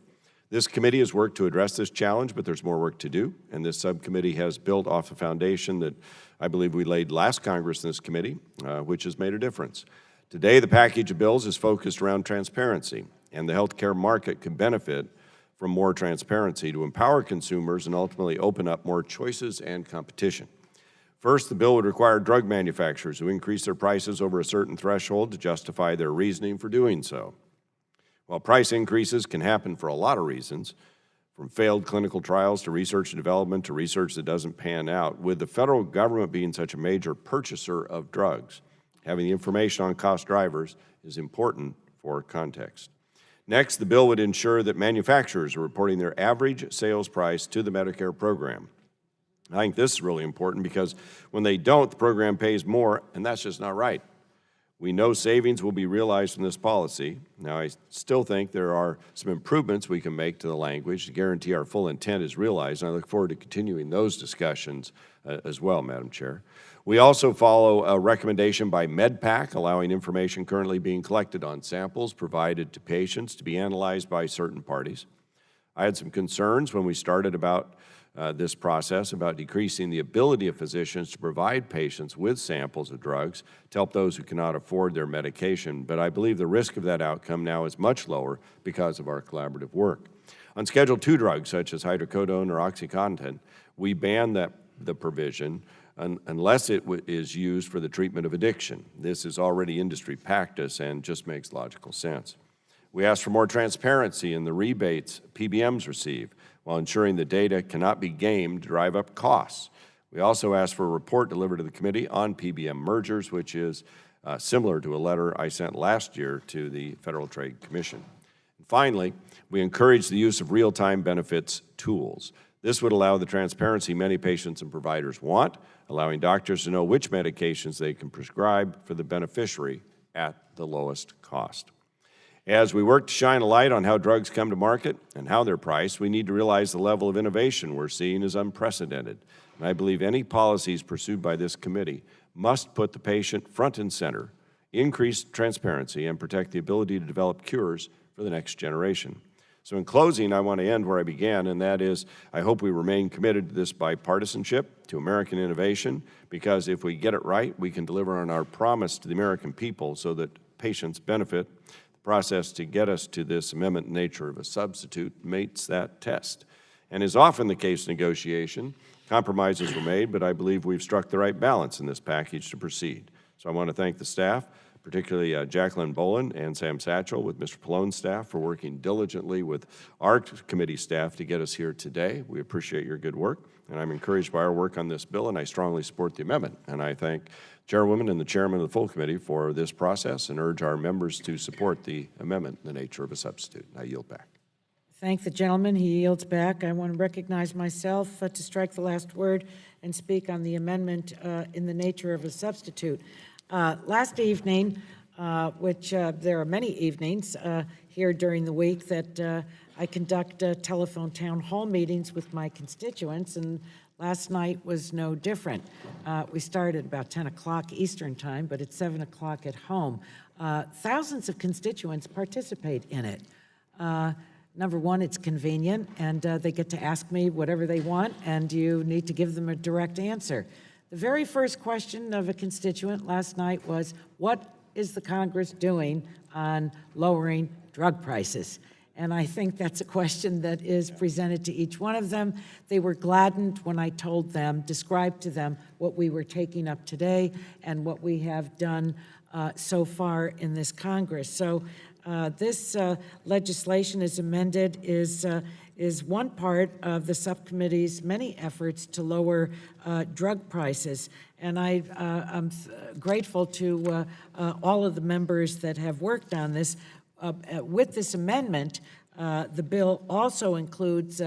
This committee has worked to address this challenge, but there's more work to do, and this subcommittee has built off a foundation that I believe we laid last Congress in this committee, which has made a difference. Today, the package of bills is focused around transparency, and the healthcare market could benefit from more transparency to empower consumers and ultimately open up more choices and competition. First, the bill would require drug manufacturers who increase their prices over a certain threshold to justify their reasoning for doing so. While price increases can happen for a lot of reasons, from failed clinical trials to research and development to research that doesn't pan out, with the federal government being such a major purchaser of drugs, having the information on cost drivers is important for context. Next, the bill would ensure that manufacturers are reporting their average sales price to the Medicare program. I think this is really important because when they don't, the program pays more, and that's just not right. We know savings will be realized from this policy. Now, I still think there are some improvements we can make to the language to guarantee our full intent is realized, and I look forward to continuing those discussions as well, Madam Chair. We also follow a recommendation by MedPAC allowing information currently being collected on samples provided to patients to be analyzed by certain parties. I had some concerns when we started about this process about decreasing the ability of physicians to provide patients with samples of drugs to help those who cannot afford their medication, but I believe the risk of that outcome now is much lower because of our collaborative work. On Schedule II drugs, such as hydrocodone or OxyContin, we ban the provision unless it is used for the treatment of addiction. This is already industry practice and just makes logical sense. We ask for more transparency in the rebates PBMs receive, while ensuring the data cannot be gamed to drive up costs. We also ask for a report delivered to the committee on PBM mergers, which is similar to a letter I sent last year to the Federal Trade Commission. And finally, we encourage the use of real-time benefits tools. This would allow the transparency many patients and providers want, allowing doctors to know which medications they can prescribe for the beneficiary at the lowest cost. As we work to shine a light on how drugs come to market and how they're priced, we need to realize the level of innovation we're seeing is unprecedented. And I believe any policies pursued by this committee must put the patient front and center, increase transparency, and protect the ability to develop cures for the next generation. So in closing, I want to end where I began, and that is, I hope we remain committed to this bipartisanship, to American innovation, because if we get it right, we can deliver on our promise to the American people so that patients benefit. The process to get us to this amendment in nature of a substitute meets that test. And is often the case in negotiation, compromises were made, but I believe we've struck the right balance in this package to proceed. So I want to thank the staff, particularly Jacqueline Boland and Sam Satchel with Mr. Pallone's staff for working diligently with our committee staff to get us here today. We appreciate your good work, and I'm encouraged by our work on this bill, and I strongly support the amendment. And I thank Chairwoman and the Chairman of the full committee for this process and urge our members to support the amendment in the nature of a substitute. I yield back. Thank the gentleman. He yields back. I want to recognize myself to strike the last word and speak on the amendment in the nature of a substitute. Last evening, which there are many evenings here during the week that I conduct telephone town hall meetings with my constituents, and last night was no different. We started about 10 o'clock Eastern time, but it's 7 o'clock at home. Thousands of constituents participate in it. Number one, it's convenient, and they get to ask me whatever they want, and you need to give them a direct answer. The very first question of a constituent last night was, what is the Congress doing on lowering drug prices? And I think that's a question that is presented to each one of them. They were gladdened when I told them, described to them what we were taking up today and what we have done so far in this Congress. So this legislation as amended is one part of the subcommittee's many efforts to lower drug prices. And I'm grateful to all of the members that have worked on this. With this amendment, the bill also includes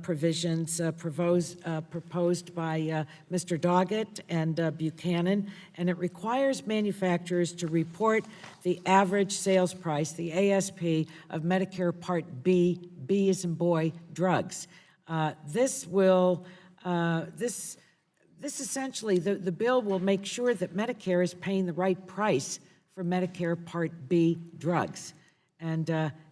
provisions proposed by Mr. Doggett and Buchanan, and it requires manufacturers to report the average sales price, the ASP, of Medicare Part B, B as in boy, drugs. This essentially, the bill will make sure that Medicare is paying the right price for Medicare Part B drugs. And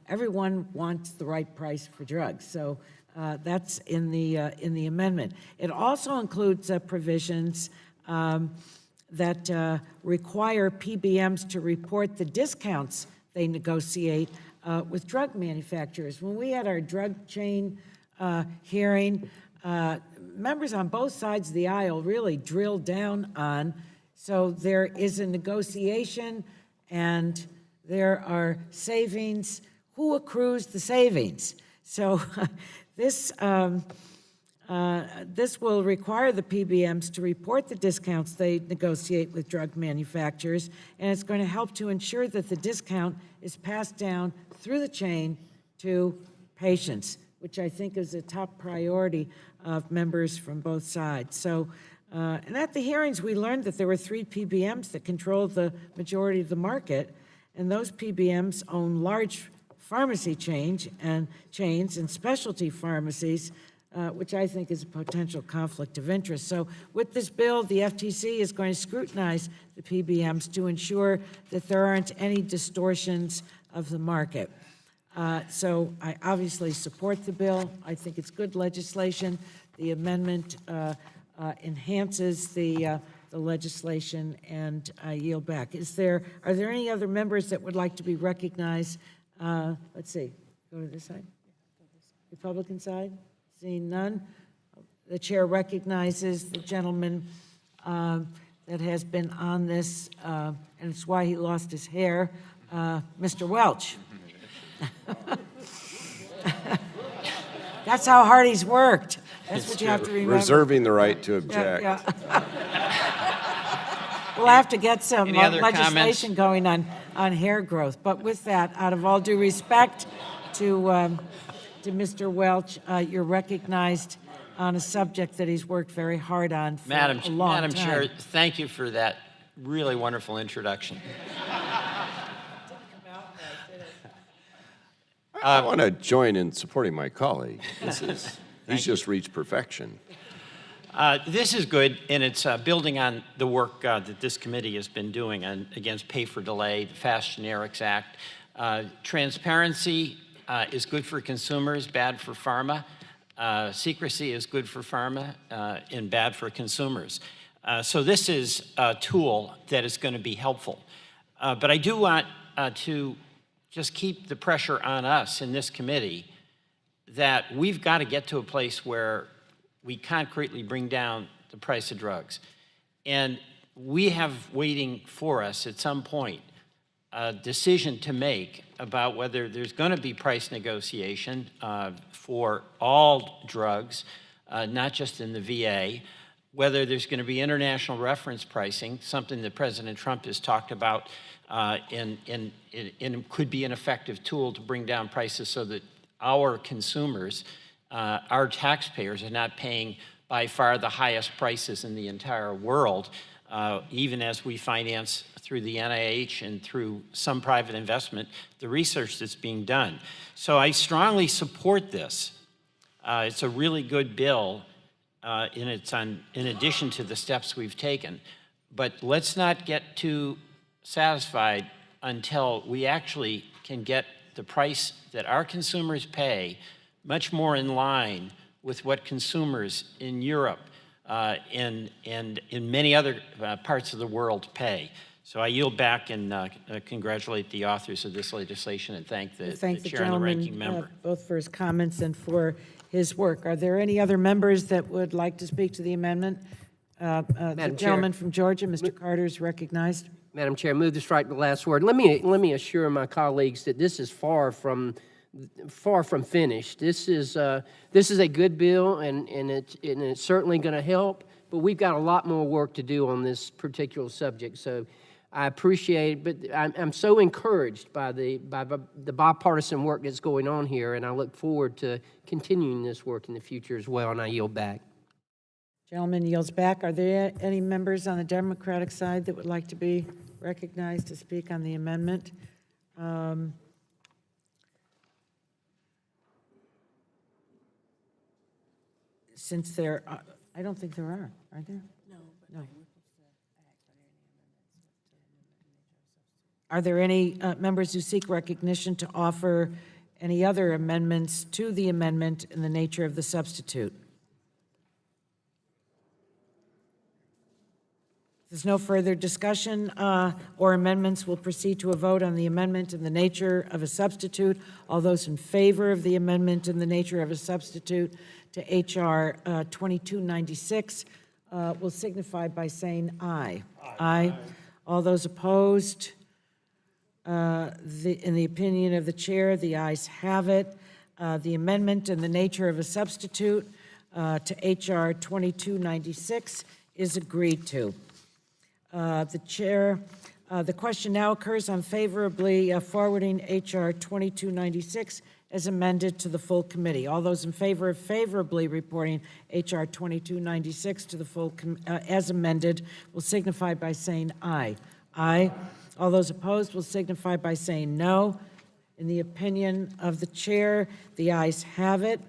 everyone wants the right price for drugs. So that's in the amendment. It also includes provisions that require PBMs to report the discounts they negotiate with drug manufacturers. When we had our drug chain hearing, members on both sides of the aisle really drilled down on, so there is a negotiation and there are savings. Who accrues the savings? So this will require the PBMs to report the discounts they negotiate with drug manufacturers, and it's going to help to ensure that the discount is passed down through the chain to patients, which I think is a top priority of members from both sides. So, and at the hearings, we learned that there were 3 PBMs that controlled the majority of the market, and those PBMs own large pharmacy chains and specialty pharmacies, which I think is a potential conflict of interest. So with this bill, the FTC is going to scrutinize the PBMs to ensure that there aren't any distortions of the market. So I obviously support the bill. I think it's good legislation. The amendment enhances the legislation, and I yield back. Are there any other members that would like to be recognized? Let's see, go to this side. Republican side? Seeing none, the chair recognizes the gentleman that has been on this, and it's why he lost his hair, Mr. Welch. That's how hard he's worked. That's what you have to remember. Reserving the right to object. Yeah. We'll have to get some Any other legislation going on hair growth. But with that, out of all due respect to Mr. Welch, you're recognized on a subject that he's worked very hard on for a long time. Madam Chair, thank you for that really wonderful introduction. I want to join in supporting my colleague. He's just reached perfection. This is good, and it's building on the work that this committee has been doing against pay for delay, the Fast Generics Act. Transparency is good for consumers, bad for pharma. Secrecy is good for pharma and bad for consumers. So this is a tool that is going to be helpful. But I do want to just keep the pressure on us in this committee that we've got to get to a place where we concretely bring down the price of drugs. And we have waiting for us at some point a decision to make about whether there's going to be price negotiation for all drugs, not just in the VA, whether there's going to be international reference pricing, something that President Trump has talked about, and could be an effective tool to bring down prices so that our consumers, our taxpayers, are not paying by far the highest prices in the entire world, even as we finance through the NIH and through some private investment, the research that's being done. So I strongly support this. It's a really good bill, and it's in addition to the steps we've taken. But let's not get too satisfied until we actually can get the price that our consumers pay much more in line with what consumers in Europe and in many other parts of the world pay. So I yield back and congratulate the authors of this legislation and thank the chair and the ranking member. Both for his comments and for his work. Are there any other members that would like to speak to the amendment? The gentleman from Georgia, Mr. Carter, is recognized. Madam Chair, move to strike the last word. Let me assure my colleagues that this is far from finished. This is a good bill, and it's certainly going to help. But we've got a lot more work to do on this particular subject. So I appreciate it, but I'm so encouraged by the bipartisan work that's going on here, and I look forward to continuing this work in the future as well. And I yield back. Gentleman yields back. Are there any members on the Democratic side that would like to be recognized to speak on the amendment? Since there, I don't think there are there? No. Are there any members who seek recognition to offer any other amendments to the amendment in the nature of the substitute? If there's no further discussion or amendments, we'll proceed to a vote on the amendment in the nature of a substitute. All those in favor of the amendment in the nature of a substitute to H.R. 2296 will signify by saying aye. Aye. All those opposed, in the opinion of the chair, the ayes have it. The amendment in the nature of a substitute to H.R. 2296 is agreed to. The question now occurs on favorably forwarding H.R. 2296 as amended to the full committee. All those in favor of favorably reporting H.R. 2296 to the full as amended will signify by saying aye. Aye. All those opposed will signify by saying no. In the opinion of the chair, the ayes have it.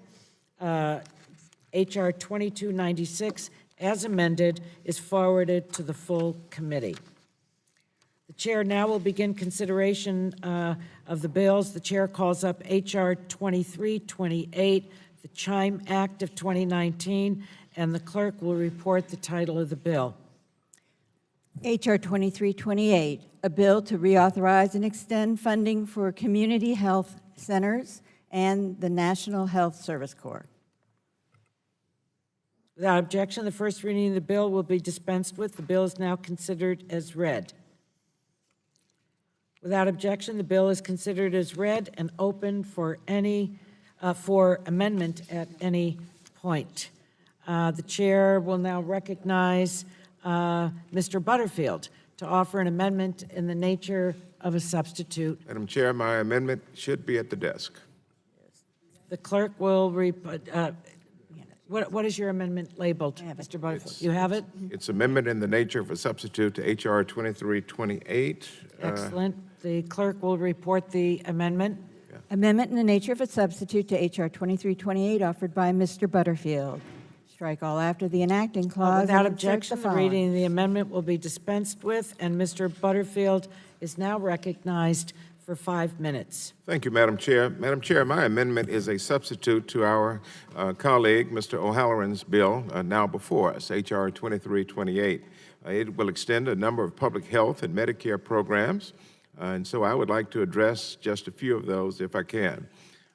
H.R. 2296 as amended is forwarded to the full committee. The chair now will begin consideration of the bills. The chair calls up H.R. 2328, the Chime Act of 2019, and the clerk will report the title of the bill. H.R. 2328, a bill to reauthorize and extend funding for community health centers and the National Health Service Corps. Without objection, the first reading of the bill will be dispensed with. The bill is now considered as read. Without objection, the bill is considered as read and open for amendment at any point. The chair will now recognize Mr. Butterfield to offer an amendment in the nature of a substitute. Madam Chair, my amendment should be at the desk. The clerk will what is your amendment labeled, Mr. Butterfield? You have it? It's amendment in the nature of a substitute to H.R. 2328. Excellent. The clerk will report the amendment. Amendment in the nature of a substitute to H.R. 2328 offered by Mr. Butterfield. Strike all after the enacting clause. Without and insert objection, the the following. reading of the amendment will be dispensed with, and Mr. Butterfield is now recognized for for 5 minutes. Thank you, Madam Chair. Madam Chair, my amendment is a substitute to our colleague, Mr. O'Halloran's bill now before us, H.R. 2328. It will extend a number of public health and Medicare programs, and so I would like to address just a few of those if I can.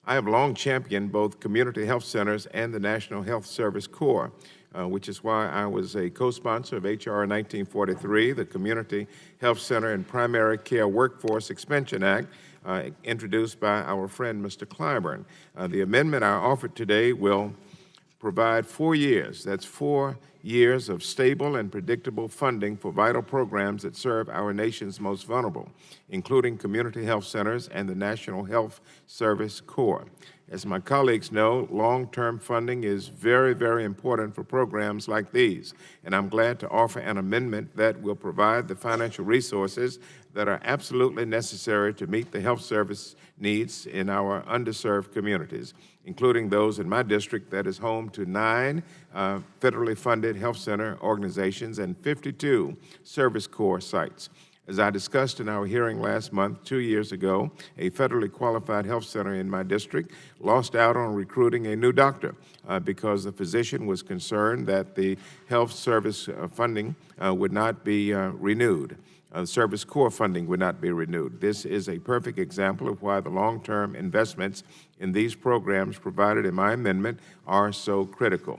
I have long championed both community health centers and the National Health Service Corps, which is why I was a co-sponsor of H.R. 1943, the Community Health Center and Primary Care Workforce Expansion Act, introduced by our friend, Mr. Clyburn. The amendment I offered today will provide 4 years. That's 4 years of stable and predictable funding for vital programs that serve our nation's most vulnerable, including community health centers and the National Health Service Corps. As my colleagues know, long-term funding is very, very important for programs like these, and I'm glad to offer an amendment that will provide the financial resources that are absolutely necessary to meet the health service needs in our underserved communities, including those in my district that is home to 9 federally funded health center organizations and 52 Service Corps sites. As I discussed in our hearing last month, 2 years ago, a federally qualified health center in my district lost out on recruiting a new doctor because the physician was concerned that the health service funding would not be renewed. Service Corps funding would not be renewed. This is a perfect example of why the long-term investments in these programs provided in my amendment are so critical.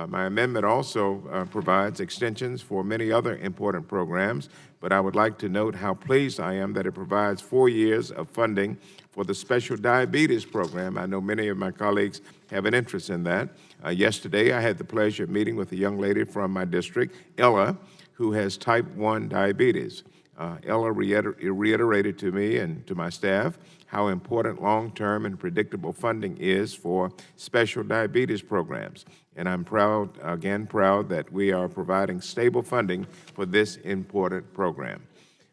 My amendment also provides extensions for many other important programs, but I would like to note how pleased I am that it provides 4 years of funding for the special diabetes program. I know many of my colleagues have an interest in that. Yesterday, I had the pleasure of meeting with a young lady from my district, Ella, who has type 1 diabetes. Ella reiterated to me and to my staff how important long-term and predictable funding is for special diabetes programs. And I'm proud that we are providing stable funding for this important program.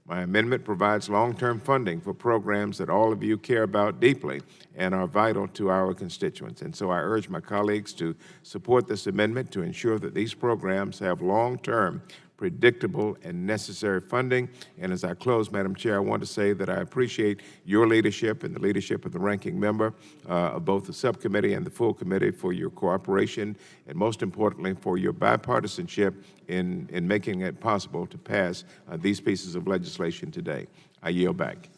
My amendment provides long-term funding for programs that all of you care about deeply and are vital to our constituents. And so I urge my colleagues to support this amendment to ensure that these programs have long-term, predictable, and necessary funding. And as I close, Madam Chair, I want to say that I appreciate your leadership and the leadership of the ranking member of both the subcommittee and the full committee for your cooperation, and most importantly, for your bipartisanship in making it possible to pass these pieces of legislation today. I yield back.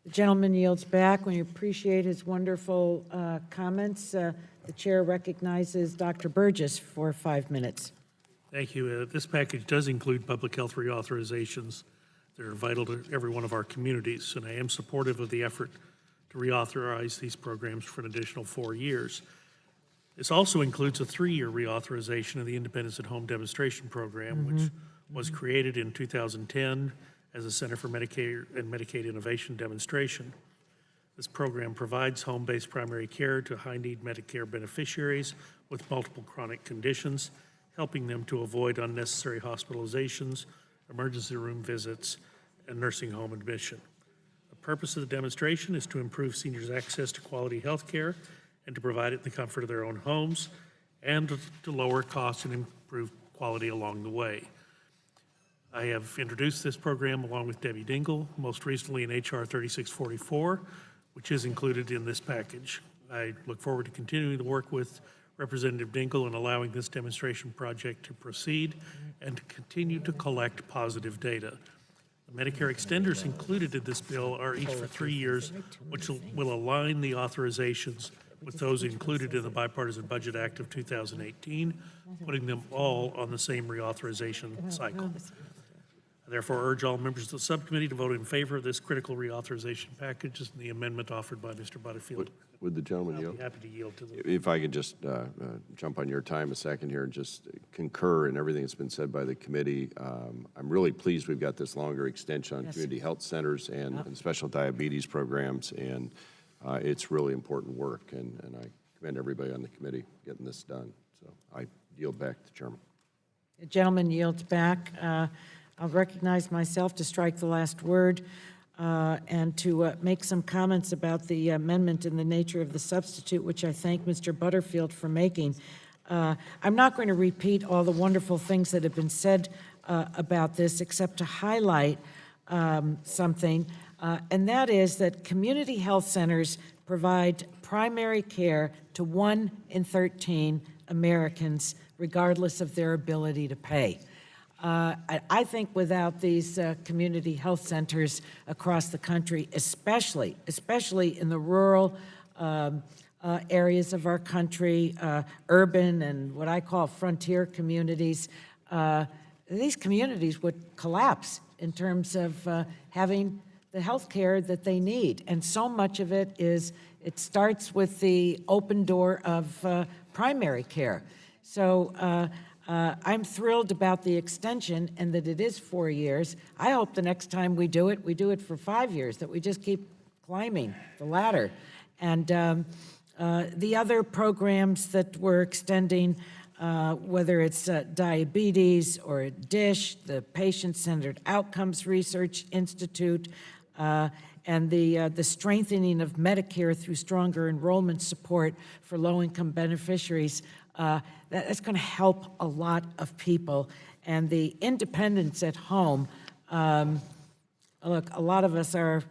The gentleman yields back. We appreciate his wonderful comments. The chair recognizes Dr. Burgess for 5 minutes. Thank you. This package does include public health reauthorizations that are vital to every one of our communities, and I am supportive of the effort to reauthorize these programs for an additional 4 years. This also includes a 3-year reauthorization of the Independence at Home Demonstration Program, which was created in 2010 as a Center for Medicare and Medicaid Innovation Demonstration. This program provides home-based primary care to high-need Medicare beneficiaries with multiple chronic conditions, helping them to avoid unnecessary hospitalizations, emergency room visits, and nursing home admission. The purpose of the demonstration is to improve seniors' access to quality health care and to provide it in the comfort of their own homes, and to lower costs and improve quality along the way. I have introduced this program along with Debbie Dingell, most recently in H.R. 3644, which is included in this package. I look forward to continuing to work with Representative Dingell in allowing this demonstration project to proceed and to continue to collect positive data. The Medicare extenders included in this bill are each for 3 years, which will align the authorizations with those included in the Bipartisan Budget Act of 2018, putting them all on the same reauthorization cycle. I therefore urge all members of the subcommittee to vote in favor of this critical reauthorization package and the amendment offered by Mr. Butterfield. Would the gentleman yield? I'll be happy to yield to the... If I could just jump on your time a second here and just concur in everything that's been said by the committee. I'm really pleased we've got this longer extension on community health centers and special diabetes programs, and it's really important work, and I commend everybody on the committee getting this done. So I yield back to the chairman. The gentleman yields back. I'll recognize myself to strike the last word and to make some comments about the amendment and the nature of the substitute, which I thank Mr. Butterfield for making. I'm not going to repeat all the wonderful things that have been said about this, except to highlight something. and that is that community health centers provide primary care to 1 in 13 Americans, regardless of their ability to pay. I think without these community health centers across the country, especially in the rural areas of our country, urban and what I call frontier communities, these communities would collapse in terms of having the health care that they need. And so much of it starts with the open door of primary care. So I'm thrilled about the extension and that it is 4 years. I hope the next time we do it for 5 years, that we just keep climbing the ladder. And the other programs that we're extending, whether it's diabetes or DISH, the Patient-Centered Outcomes Research Institute, and the strengthening of Medicare through stronger enrollment support for low-income beneficiaries, that's going to help a lot of people. And the independence at home, look, a lot of us are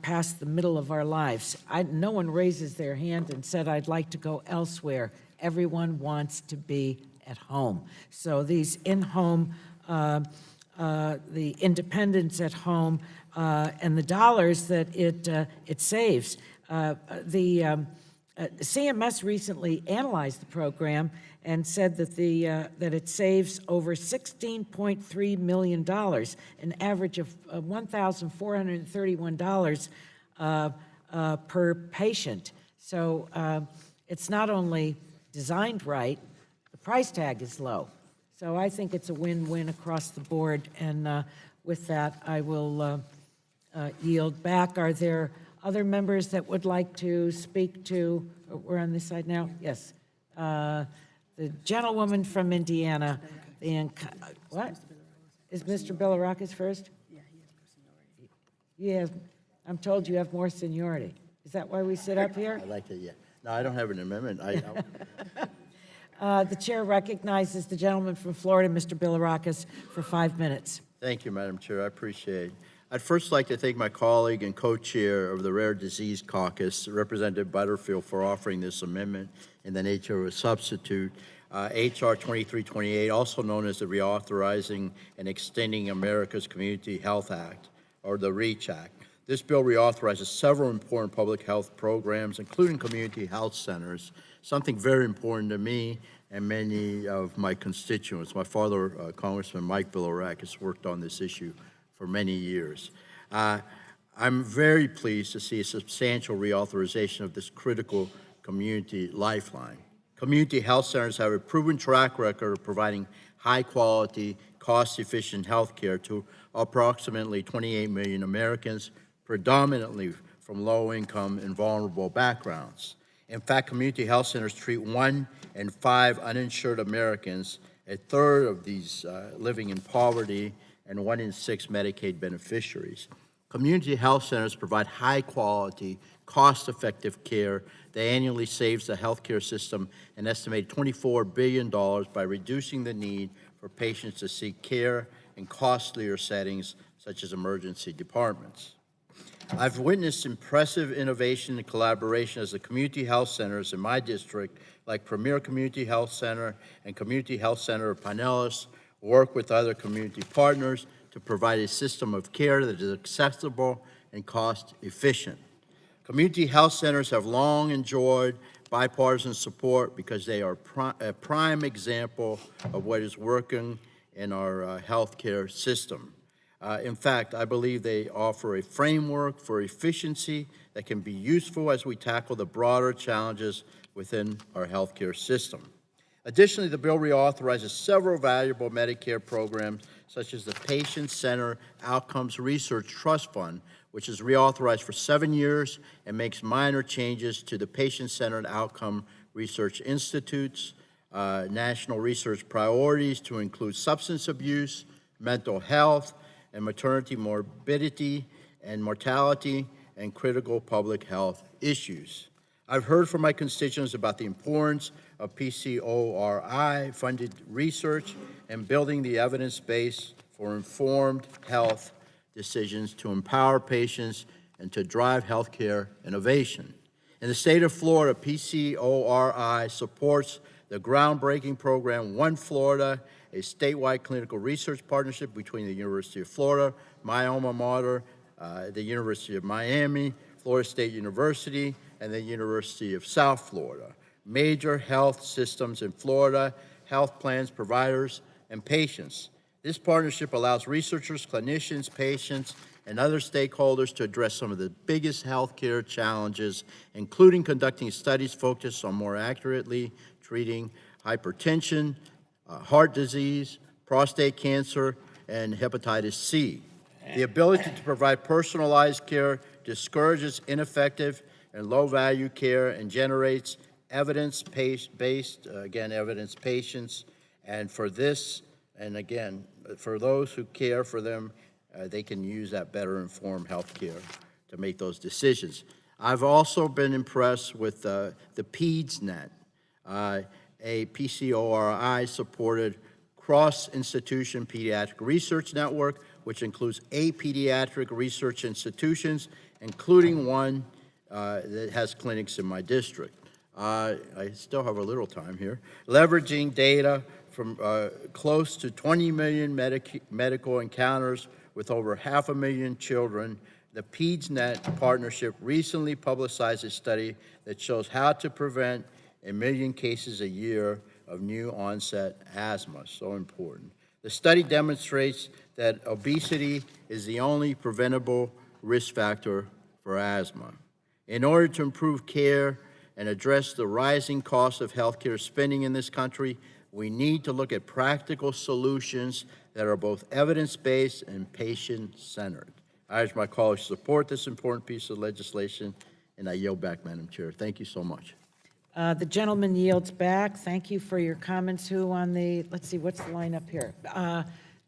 past the middle of our lives. No one raises their hand and said, I'd like to go elsewhere. Everyone wants to be at home. So these in-home, the independence at home, and the dollars that it saves. CMS recently analyzed the program and said that that it saves over $16.3 million, an average of $1,431 per patient. So it's not only designed right, the price tag is low. So I think it's a win-win across the board. And with that, I will yield back. Are there other members that would like to speak to? We're on this side now? Yes. The gentlewoman from Indiana. What? Is Mr. Bilirakis first? Yeah, he has more seniority. Yeah, I'm told you have more seniority. Is that why we sit up here? I like it, yeah. No, I don't have an amendment. The chair recognizes the gentleman from Florida, Mr. Bilirakis, for 5 minutes. Thank you, Madam Chair. I appreciate it. I'd first like to thank my colleague and co-chair of the Rare Disease Caucus, Representative Butterfield, for offering this amendment in the nature of a substitute. H.R. 2328, also known as the Reauthorizing and Extending America's Community Health Act, or the REACH Act. This bill reauthorizes several important public health programs, including community health centers, something very important to me and many of my constituents. My father, Congressman Mike Bilirakis, worked on this issue for many years. I'm very pleased to see a substantial reauthorization of this critical community lifeline. Community health centers have a proven track record of providing high-quality, cost-efficient health care to approximately 28 million Americans, predominantly from low-income and vulnerable backgrounds. In fact, community health centers treat 1 in 5 uninsured Americans, a third of these living in poverty, and 1 in 6 Medicaid beneficiaries. Community health centers provide high-quality, cost-effective care that annually saves the healthcare system an estimated $24 billion by reducing the need for patients to seek care in costlier settings, such as emergency departments. I've witnessed impressive innovation and collaboration as the community health centers in my district, like Premier Community Health Center and Community Health Center of Pinellas, work with other community partners to provide a system of care that is accessible and cost-efficient. Community health centers have long enjoyed bipartisan support because they are a prime example of what is working in our healthcare system. In fact, I believe they offer a framework for efficiency that can be useful as we tackle the broader challenges within our healthcare system. Additionally, the bill reauthorizes several valuable Medicare programs, such as the Patient-Centered Outcomes Research Trust Fund, which is reauthorized for 7 years and makes minor changes to the Patient-Centered Outcome Research Institute's national research priorities to include substance abuse, mental health, and maternity morbidity and mortality, and critical public health issues. I've heard from my constituents about the importance of PCORI-funded research and building the evidence base for informed health decisions to empower patients and to drive healthcare innovation. In the state of Florida, PCORI supports the groundbreaking program One Florida, a statewide clinical research partnership between the University of Florida, my alma mater, the University of Miami, Florida State University, and the University of South Florida. Major health systems in Florida, health plans, providers, and patients. This partnership allows researchers, clinicians, patients, and other stakeholders to address some of the biggest healthcare challenges, including conducting studies focused on more accurately treating hypertension, heart disease, prostate cancer, and hepatitis C. The ability to provide personalized care discourages ineffective and low-value care and generates evidence-based, evidence patients. And for this, and again, for those who care for them, they can use that better informed health care to make those decisions. I've also been impressed with the PEDSnet, a PCORI-supported cross-institution pediatric research network, which includes 8 pediatric research institutions, including one that has clinics in my district. I still have a little time here. Leveraging data from close to 20 million medical encounters with over 500,000 children, the PEDSnet partnership recently publicized a study that shows how to prevent 1 million cases a year of new onset asthma, so important. The study demonstrates that obesity is the only preventable risk factor for asthma. In order to improve care and address the rising cost of healthcare spending in this country, we need to look at practical solutions that are both evidence-based and patient-centered. I urge my colleagues to support this important piece of legislation, and I yield back, Madam Chair. Thank you so much. The gentleman yields back. Thank you for your comments. Who on the, let's see, what's the lineup here?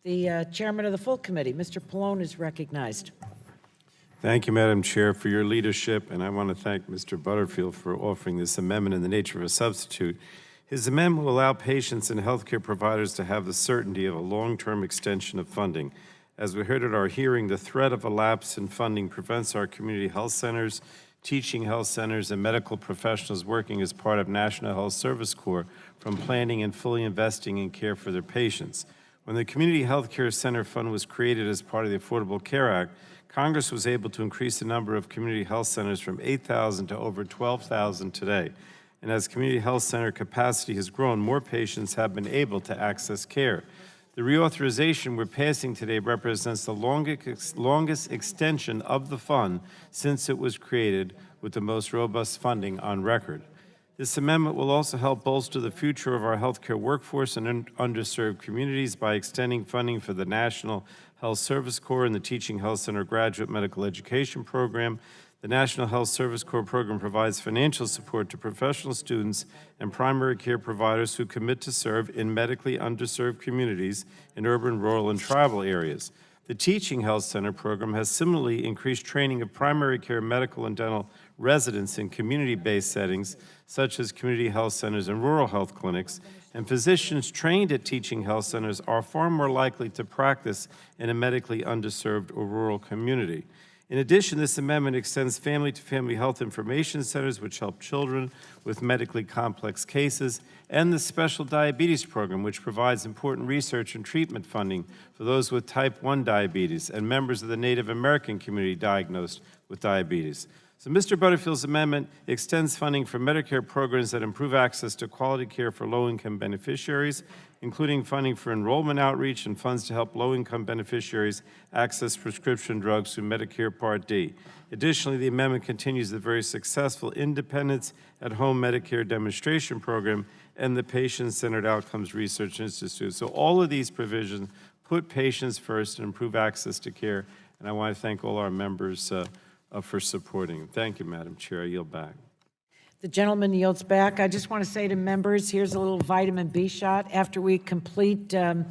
The chairman of the full committee, Mr. Pallone, is recognized. Thank you, Madam Chair, for your leadership, and I want to thank Mr. Butterfield for offering this amendment in the nature of a substitute. His amendment will allow patients and healthcare providers to have the certainty of a long-term extension of funding. As we heard at our hearing, the threat of a lapse in funding prevents our community health centers, teaching health centers, and medical professionals working as part of National Health Service Corps from planning and fully investing in care for their patients. When the Community Health Care Center Fund was created as part of the Affordable Care Act, Congress was able to increase the number of community health centers from 8,000 to over 12,000 today. And as community health center capacity has grown, more patients have been able to access care. The reauthorization we're passing today represents the longest extension of the fund since it was created, with the most robust funding on record. This amendment will also help bolster the future of our healthcare workforce and underserved communities by extending funding for the National Health Service Corps and the Teaching Health Center Graduate Medical Education Program. The National Health Service Corps program provides financial support to professional students and primary care providers who commit to serve in medically underserved communities in urban, rural, and tribal areas. The Teaching Health Center program has similarly increased training of primary care medical and dental residents in community-based settings, such as community health centers and rural health clinics, and physicians trained at teaching health centers are far more likely to practice in a medically underserved or rural community. In addition, this amendment extends family-to-family health information centers, which help children with medically complex cases, and the Special Diabetes Program, which provides important research and treatment funding for those with type 1 diabetes and members of the Native American community diagnosed with diabetes. So Mr. Butterfield's amendment extends funding for Medicare programs that improve access to quality care for low-income beneficiaries, including funding for enrollment outreach and funds to help low-income beneficiaries access prescription drugs through Medicare Part D. Additionally, the amendment continues the very successful Independence at Home Medicare Demonstration Program and the Patient-Centered Outcomes Research Institute. So all of these provisions put patients first and improve access to care, and I want to thank all our members for supporting. Thank you, Madam Chair. I yield back. The gentleman yields back. I just want to say to members, here's a little vitamin B shot. After we complete the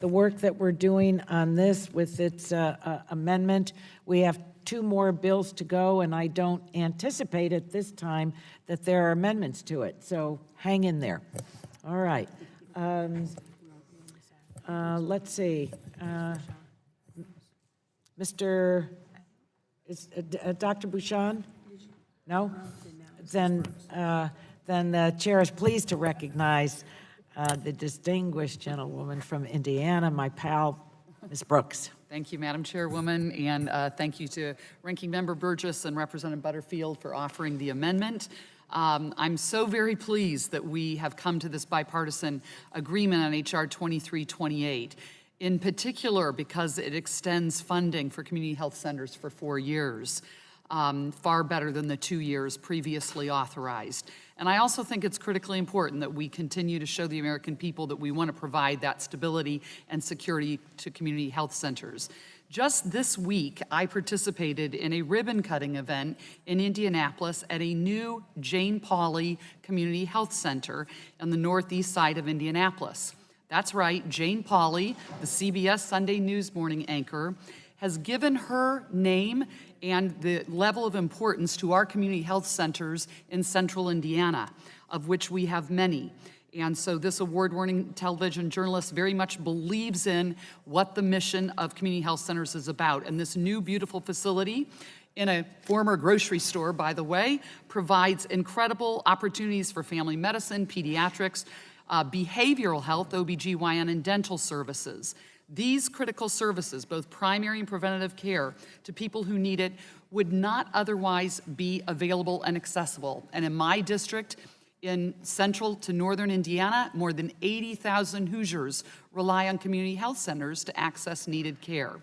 work that we're doing on this with its amendment, we have 2 more bills to go, and I don't anticipate at this time that there are amendments to it. So hang in there. All right. Let's see. Dr. Bouchon? No? Then the chair is pleased to recognize the distinguished gentlewoman from Indiana, my pal, Ms. Brooks. Thank you, Madam Chairwoman, and thank you to Ranking Member Burgess and Representative Butterfield for offering the amendment. I'm so very pleased that we have come to this bipartisan agreement on H.R. 2328, in particular because it extends funding for community health centers for 4 years, far better than the 2 years previously authorized. And I also think it's critically important that we continue to show the American people that we want to provide that stability and security to community health centers. Just this week, I participated in a ribbon-cutting event in Indianapolis at a new Jane Pauley Community Health Center on the northeast side of Indianapolis. That's right, Jane Pauley, the CBS Sunday News morning anchor, has given her name and the level of importance to our community health centers in central Indiana, of which we have many. And so this award-winning television journalist very much believes in what the mission of community health centers is about. And this new beautiful facility, in a former grocery store, by the way, provides incredible opportunities for family medicine, pediatrics, behavioral health, OBGYN, and dental services. These critical services, both primary and preventative care to people who need it, would not otherwise be available and accessible. And in my district, in central to northern Indiana, more than 80,000 Hoosiers rely on community health centers to access needed care.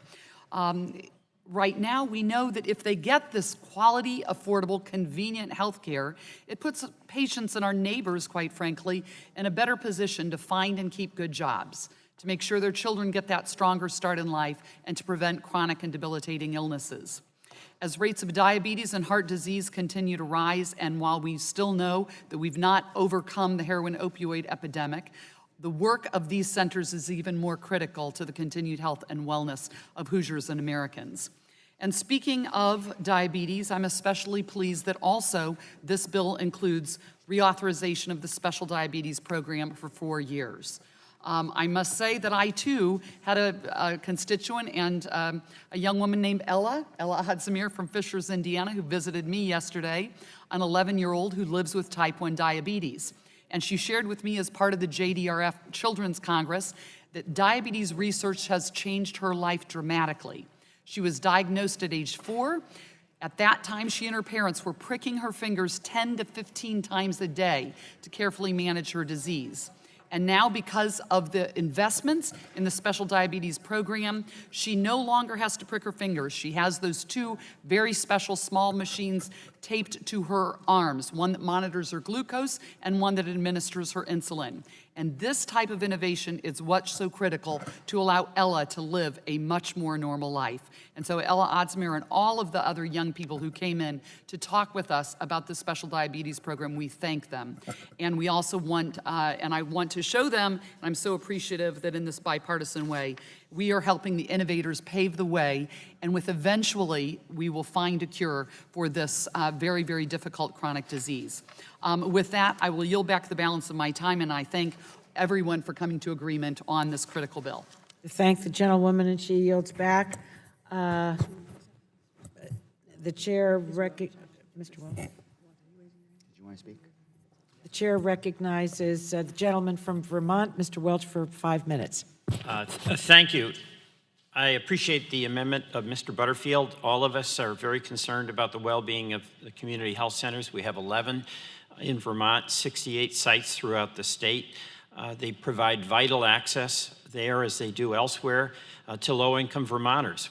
Right now, we know that if they get this quality, affordable, convenient health care, it puts patients and our neighbors, quite frankly, in a better position to find and keep good jobs, to make sure their children get that stronger start in life, and to prevent chronic and debilitating illnesses. As rates of diabetes and heart disease continue to rise, and while we still know that we've not overcome the heroin opioid epidemic, the work of these centers is even more critical to the continued health and wellness of Hoosiers and Americans. And speaking of diabetes, I'm especially pleased that also this bill includes reauthorization of the special diabetes program for 4 years. I must say that I, too, had a constituent and a young woman named Ella Hudzamir from Fishers, Indiana, who visited me yesterday, an 11-year-old who lives with type 1 diabetes. And she shared with me as part of the JDRF Children's Congress that diabetes research has changed her life dramatically. She was diagnosed at age 4. At that time, she and her parents were pricking her fingers 10 to 15 times a day to carefully manage her disease. And now, because of the investments in the special diabetes program, she no longer has to prick her fingers. She has those 2 very special small machines taped to her arms, one that monitors her glucose and one that administers her insulin. And this type of innovation is what's so critical to allow Ella to live a much more normal life. And so Ella Odsmere and all of the other young people who came in to talk with us about the special diabetes program, we thank them. And we also want, and I want to show them, and I'm so appreciative that in this bipartisan way, we are helping the innovators pave the way, and with eventually, we will find a cure for this very, very difficult chronic disease. With that, I will yield back the balance of my time, and I thank everyone for coming to agreement on this critical bill. Thank the gentlewoman, and she yields back. The chair Mr. Welch. Did you want to speak? The chair recognizes the gentleman from Vermont, Mr. Welch, for 5 minutes. Thank you. I appreciate the amendment of Mr. Butterfield. All of us are very concerned about the well-being of the community health centers. We have 11 in Vermont, 68 sites throughout the state. They provide vital access there, as they do elsewhere, to low-income Vermonters.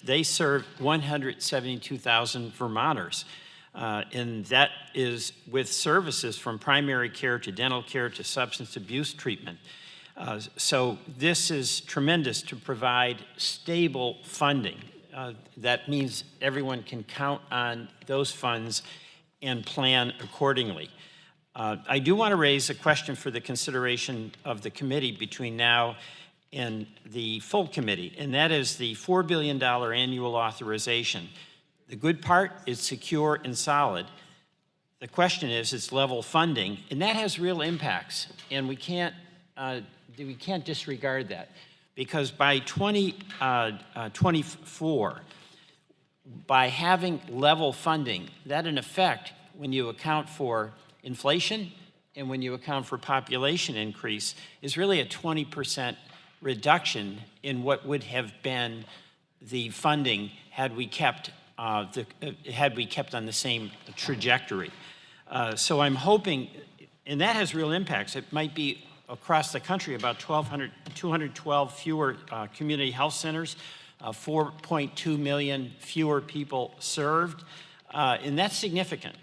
They serve 172,000 Vermonters, and that is with services from primary care to dental care to substance abuse treatment. So this is tremendous to provide stable funding. That means everyone can count on those funds and plan accordingly. I do want to raise a question for the consideration of the committee between now and the full committee, and that is the $4 billion annual authorization. The good part is secure and solid. The question is its level funding, and that has real impacts, and we can't disregard that. because by 2024, by having level funding, that in effect, when you account for inflation and when you account for population increase, is really a 20% reduction in what would have been the funding had we kept on the same trajectory. So I'm hoping, and that has real impacts. It might be across the country about 212 fewer community health centers, 4.2 million fewer people served, and that's significant.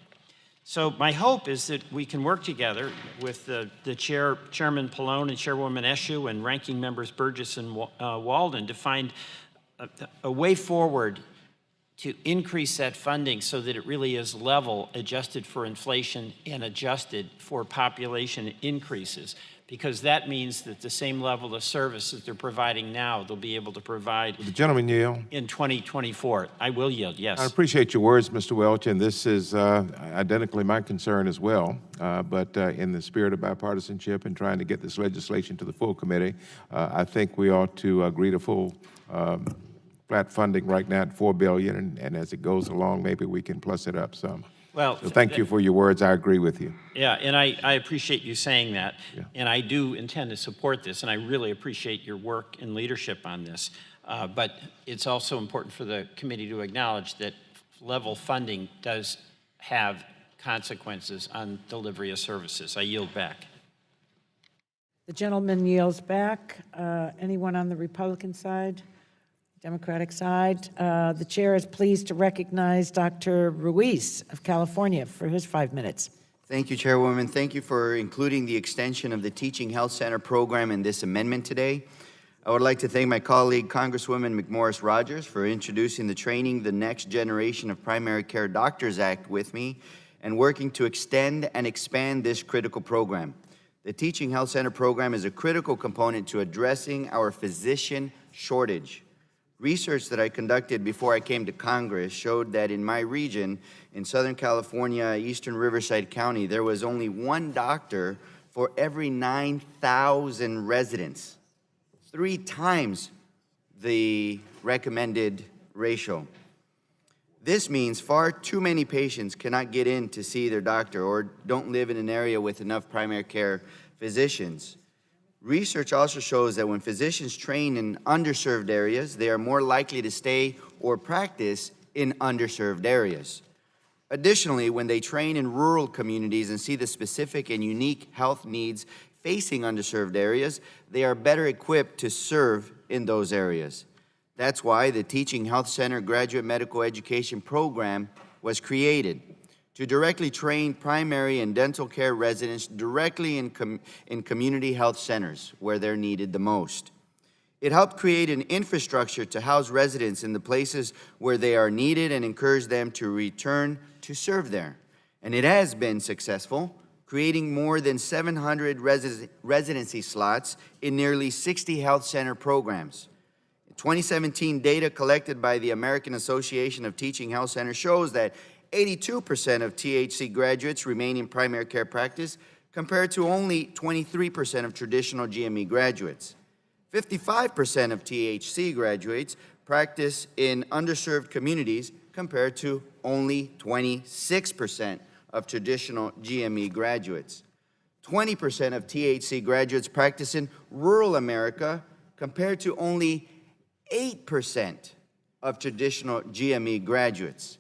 So my hope is that we can work together with the Chairman Pallone and Chairwoman Eshoo and Ranking Members Burgess and Walden to find a way forward to increase that funding so that it really is level, adjusted for inflation and adjusted for population increases, because that means that the same level of services they're providing now, they'll be able to provide The gentleman yield. in 2024. I will yield, yes. I appreciate your words, Mr. Welch, and this is identically my concern as well. But in the spirit of bipartisanship and trying to get this legislation to the full committee, I think we ought to agree to full flat funding right now at $4 billion, and as it goes along, maybe we can plus it up some. Well, so thank you for your words. I agree with you. Yeah, and I appreciate you saying that, and I do intend to support this, and I really appreciate your work and leadership on this. But it's also important for the committee to acknowledge that level funding does have consequences on delivery of services. I yield back. The gentleman yields back. Anyone on the Republican side? Democratic side? The chair is pleased to recognize Dr. Ruiz of California for his 5 minutes. Thank you, Chairwoman. Thank you for including the extension of the Teaching Health Center program in this amendment today. I would like to thank my colleague, Congresswoman McMorris Rodgers, for introducing the Training the Next Generation of Primary Care Doctors Act with me and working to extend and expand this critical program. The Teaching Health Center program is a critical component to addressing our physician shortage. Research that I conducted before I came to Congress showed that in my region, in Southern California, Eastern Riverside County, there was only one doctor for every 9,000 residents, 3 times the recommended ratio. This means far too many patients cannot get in to see their doctor or don't live in an area with enough primary care physicians. Research also shows that when physicians train in underserved areas, they are more likely to stay or practice in underserved areas. Additionally, when they train in rural communities and see the specific and unique health needs facing underserved areas, they are better equipped to serve in those areas. That's why the Teaching Health Center Graduate Medical Education Program was created, to directly train primary and dental care residents directly in community health centers where they're needed the most. It helped create an infrastructure to house residents in the places where they are needed and encourage them to return to serve there. And it has been successful, creating more than 700 residency slots in nearly 60 health center programs. 2017 data collected by the American Association of Teaching Health Centers shows that 82% of THC graduates remain in primary care practice, compared to only 23% of traditional GME graduates. 55% of THC graduates practice in underserved communities, compared to only 26% of traditional GME graduates. 20% of THC graduates practice in rural America, compared to only 8% of traditional GME graduates.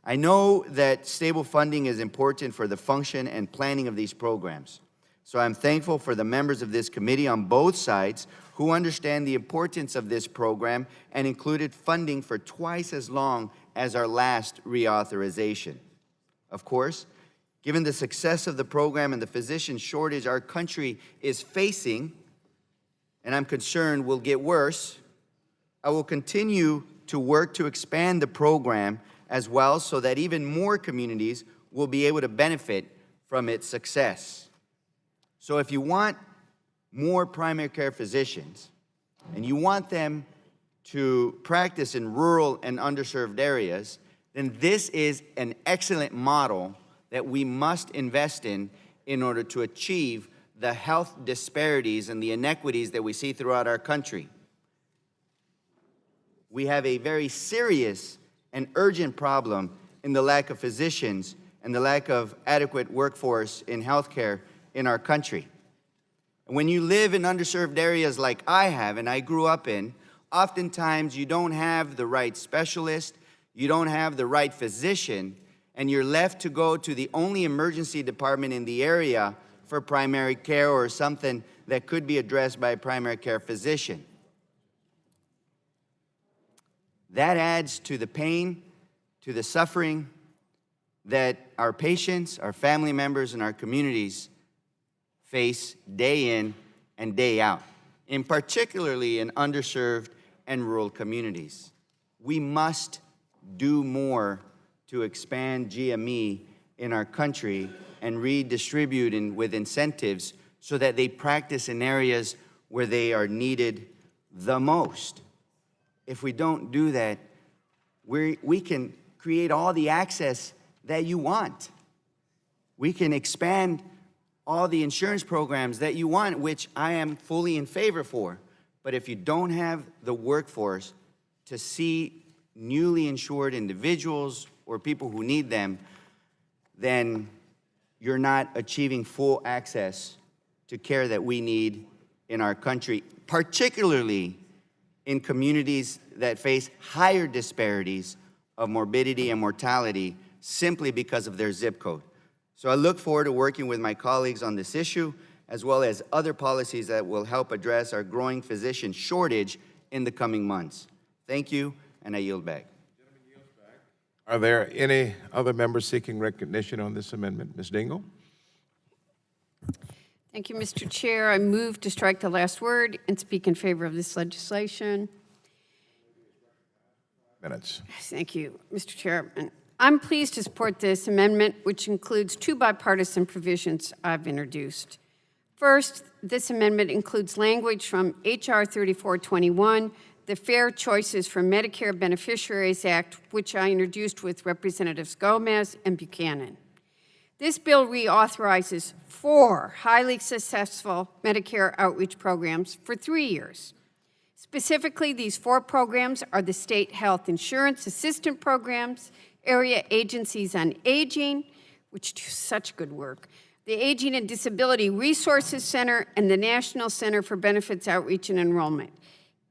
I know that stable funding is important for the function and planning of these programs. So I'm thankful for the members of this committee on both sides who understand the importance of this program and included funding for twice as long as our last reauthorization. Of course, given the success of the program and the physician shortage our country is facing, and I'm concerned will get worse, I will continue to work to expand the program as well, so that even more communities will be able to benefit from its success. So if you want more primary care physicians, and you want them to practice in rural and underserved areas, then this is an excellent model that we must invest in order to achieve the health disparities and the inequities that we see throughout our country. we have a very serious and urgent problem in the lack of physicians and the lack of adequate workforce in healthcare in our country. And when you live in underserved areas like I have and I grew up in, oftentimes you don't have the right specialist, you don't have the right physician, and you're left to go to the only emergency department in the area for primary care or something that could be addressed by a primary care physician. That adds to the pain, to the suffering that our patients, our family members, and our communities face day in and day out, in particularly in underserved and rural communities. We must do more to expand GME in our country and redistribute with incentives so that they practice in areas where they are needed the most. If we don't do that, we can create all the access that you want. We can expand all the insurance programs that you want, which I am fully in favor for. But if you don't have the workforce to see newly insured individuals or people who need them, then you're not achieving full access to care that we need in our country, particularly in communities that face higher disparities of morbidity and mortality simply because of their zip code. So I look forward to working with my colleagues on this issue, as well as other policies that will help address our growing physician shortage in the coming months. Thank you, and I yield back. Are there any other members seeking recognition on this amendment? Ms. Dingell? Thank you, Mr. Chair. I move to strike the last word and speak in favor of this legislation. Minutes. Thank you, Mr. Chairman. I'm pleased to support this amendment, which includes two bipartisan provisions I've introduced. First, this amendment includes language from H.R. 3421, the Fair Choices for Medicare Beneficiaries Act, which I introduced with Representatives Gomez and Buchanan. This bill reauthorizes 4 highly successful Medicare outreach programs for 3 years. Specifically, these 4 programs are the State Health Insurance Assistant Programs, Area Agencies on Aging, which do such good work, the Aging and Disability Resources Center, and the National Center for Benefits Outreach and Enrollment.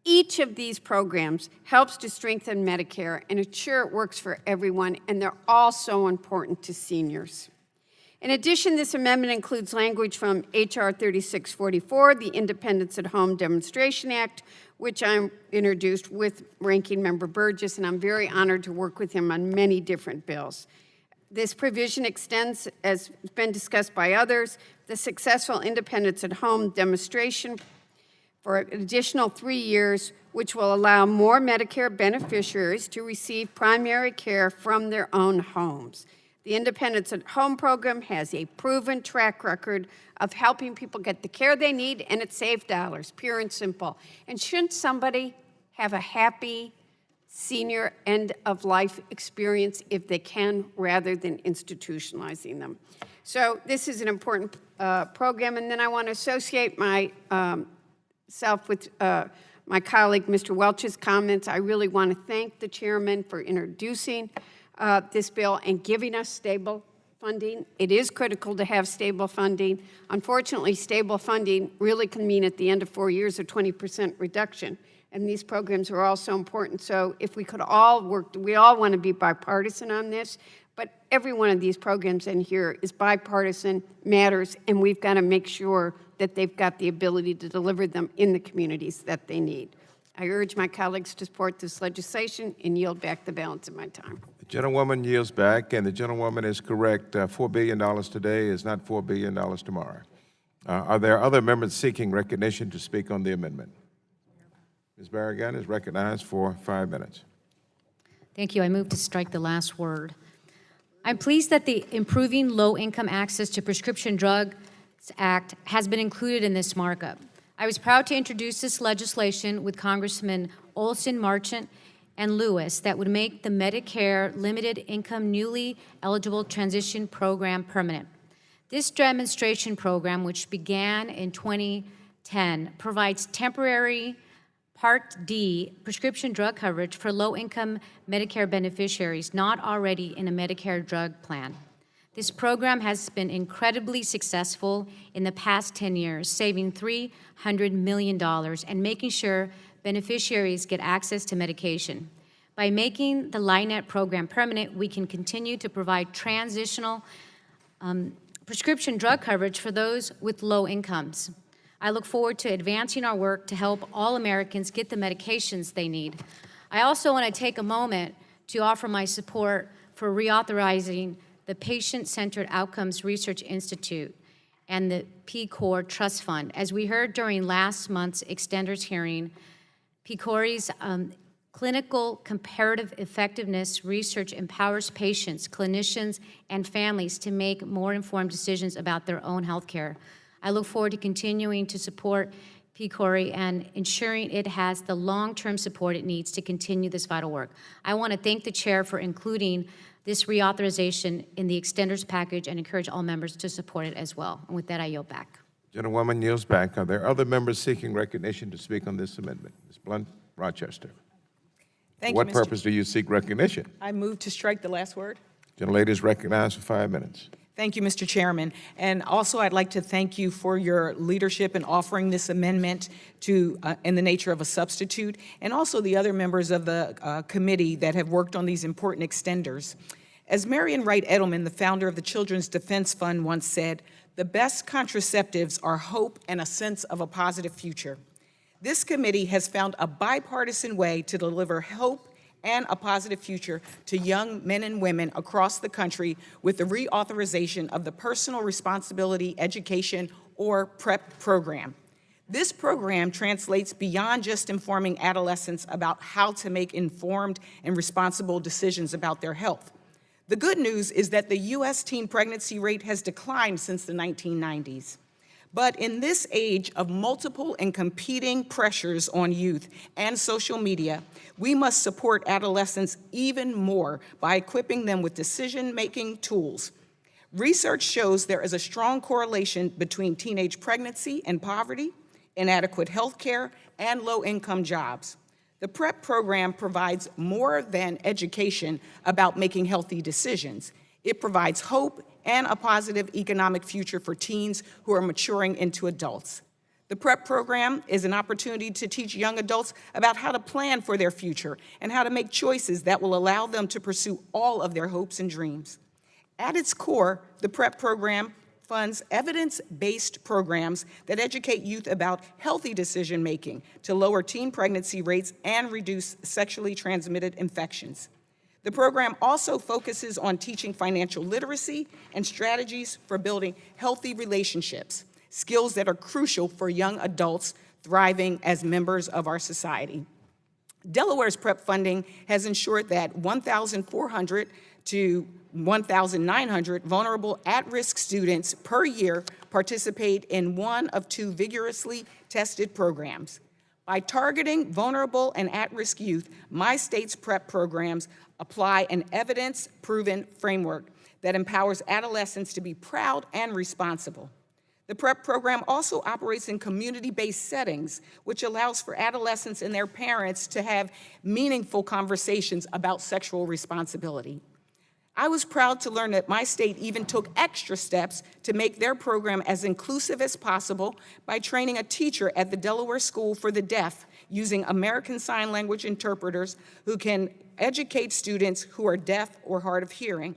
Each of these programs helps to strengthen Medicare and ensure it works for everyone, and they're all so important to seniors. In addition, this amendment includes language from H.R. 3644, the Independence at Home Demonstration Act, which I introduced with Ranking Member Burgess, and I'm very honored to work with him on many different bills. This provision extends, as has been discussed by others, the successful Independence at Home demonstration for an additional 3 years, which will allow more Medicare beneficiaries to receive primary care from their own homes. The Independence at Home program has a proven track record of helping people get the care they need, and it saves dollars, pure and simple. And shouldn't somebody have a happy senior end-of-life experience if they can, rather than institutionalizing them? So this is an important program, and then I want to associate myself with my colleague, Mr. Welch's comments. I really want to thank the chairman for introducing this bill and giving us stable funding. It is critical to have stable funding. Unfortunately, stable funding really can mean at the end of 4 years a 20% reduction. And these programs are all so important. So if we could all work, we all want to be bipartisan on this, but every one of these programs in here is bipartisan, matters, and we've got to make sure that they've got the ability to deliver them in the communities that they need. I urge my colleagues to support this legislation and yield back the balance of my time. The gentlewoman yields back, and the gentlewoman is correct. $4 billion today is not $4 billion tomorrow. Are there other members seeking recognition to speak on the amendment? Ms. Barragan is recognized for 5 minutes. Thank you. I move to strike the last word. I'm pleased that the Improving Low-Income Access to Prescription Drugs Act has been included in this markup. I was proud to introduce this legislation with Congressman Olson, Marchant, and Lewis that would make the Medicare Limited Income Newly Eligible Transition Program permanent. This demonstration program, which began in 2010, provides temporary Part D, prescription drug coverage for low-income Medicare beneficiaries not already in a Medicare drug plan. This program has been incredibly successful in the past 10 years, saving $300 million and making sure beneficiaries get access to medication. By making the LINET program permanent, we can continue to provide transitional prescription drug coverage for those with low incomes. I look forward to advancing our work to help all Americans get the medications they need. I also want to take a moment to offer my support for reauthorizing the Patient-Centered Outcomes Research Institute and the PCOR Trust Fund. As we heard during last month's extenders hearing, PCOR's clinical comparative effectiveness research empowers patients, clinicians, and families to make more informed decisions about their own health care. I look forward to continuing to support PCOR and ensuring it has the long-term support it needs to continue this vital work. I want to thank the chair for including this reauthorization in the extenders package and encourage all members to support it as well. And with that, I yield back. Gentlewoman yields back. Are there other members seeking recognition to speak on this amendment? Ms. Blunt, Rochester. Thank For what you, purpose do you seek recognition? I move to strike the last word. Gentlelady is recognized for 5 minutes. Thank you, Mr. Chairman. And also, I'd like to thank you for your leadership in offering this amendment to, in the nature of a substitute, and also the other members of the committee that have worked on these important extenders. As Marian Wright Edelman, the founder of the Children's Defense Fund, once said, "The best contraceptives are hope and a sense of a positive future." This committee has found a bipartisan way to deliver hope and a positive future to young men and women across the country with the reauthorization of the Personal Responsibility Education, or PrEP program. This program translates beyond just informing adolescents about how to make informed and responsible decisions about their health. The good news is that the U.S. teen pregnancy rate has declined since the 1990s. But in this age of multiple and competing pressures on youth and social media, we must support adolescents even more by equipping them with decision-making tools. Research shows there is a strong correlation between teenage pregnancy and poverty, inadequate health care, and low-income jobs. The PrEP program provides more than education about making healthy decisions. It provides hope and a positive economic future for teens who are maturing into adults. The PrEP program is an opportunity to teach young adults about how to plan for their future and how to make choices that will allow them to pursue all of their hopes and dreams. At its core, the PrEP program funds evidence-based programs that educate youth about healthy decision-making to lower teen pregnancy rates and reduce sexually transmitted infections. The program also focuses on teaching financial literacy and strategies for building healthy relationships, skills that are crucial for young adults thriving as members of our society. Delaware's PrEP funding has ensured that 1,400 to 1,900 vulnerable at-risk students per year participate in one of 2 vigorously tested programs. By targeting vulnerable and at-risk youth, my state's PrEP programs apply an evidence-proven framework that empowers adolescents to be proud and responsible. The PrEP program also operates in community-based settings, which allows for adolescents and their parents to have meaningful conversations about sexual responsibility. I was proud to learn that my state even took extra steps to make their program as inclusive as possible by training a teacher at the Delaware School for the Deaf using American Sign Language interpreters who can educate students who are deaf or hard of hearing.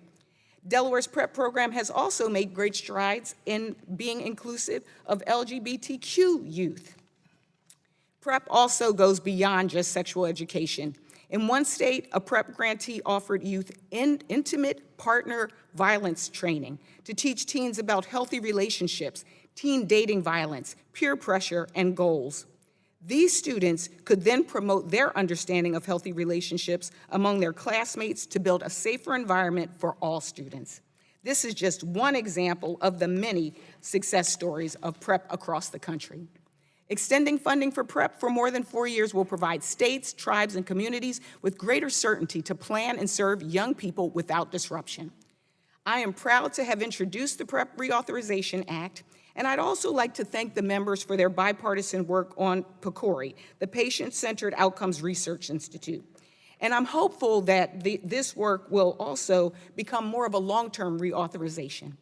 Delaware's PrEP program has also made great strides in being inclusive of LGBTQ youth. PrEP also goes beyond just sexual education. In one state, a PrEP grantee offered youth intimate partner violence training to teach teens about healthy relationships, teen dating violence, peer pressure, and goals. These students could then promote their understanding of healthy relationships among their classmates to build a safer environment for all students. This is just one example of the many success stories of PrEP across the country. Extending funding for PrEP for more than 4 years will provide states, tribes, and communities with greater certainty to plan and serve young people without disruption. I am proud to have introduced the PrEP Reauthorization Act, And I'd also like to thank the members for their bipartisan work on PCORI, the Patient-Centered Outcomes Research Institute. And I'm hopeful that this work will also become more of a long-term reauthorization.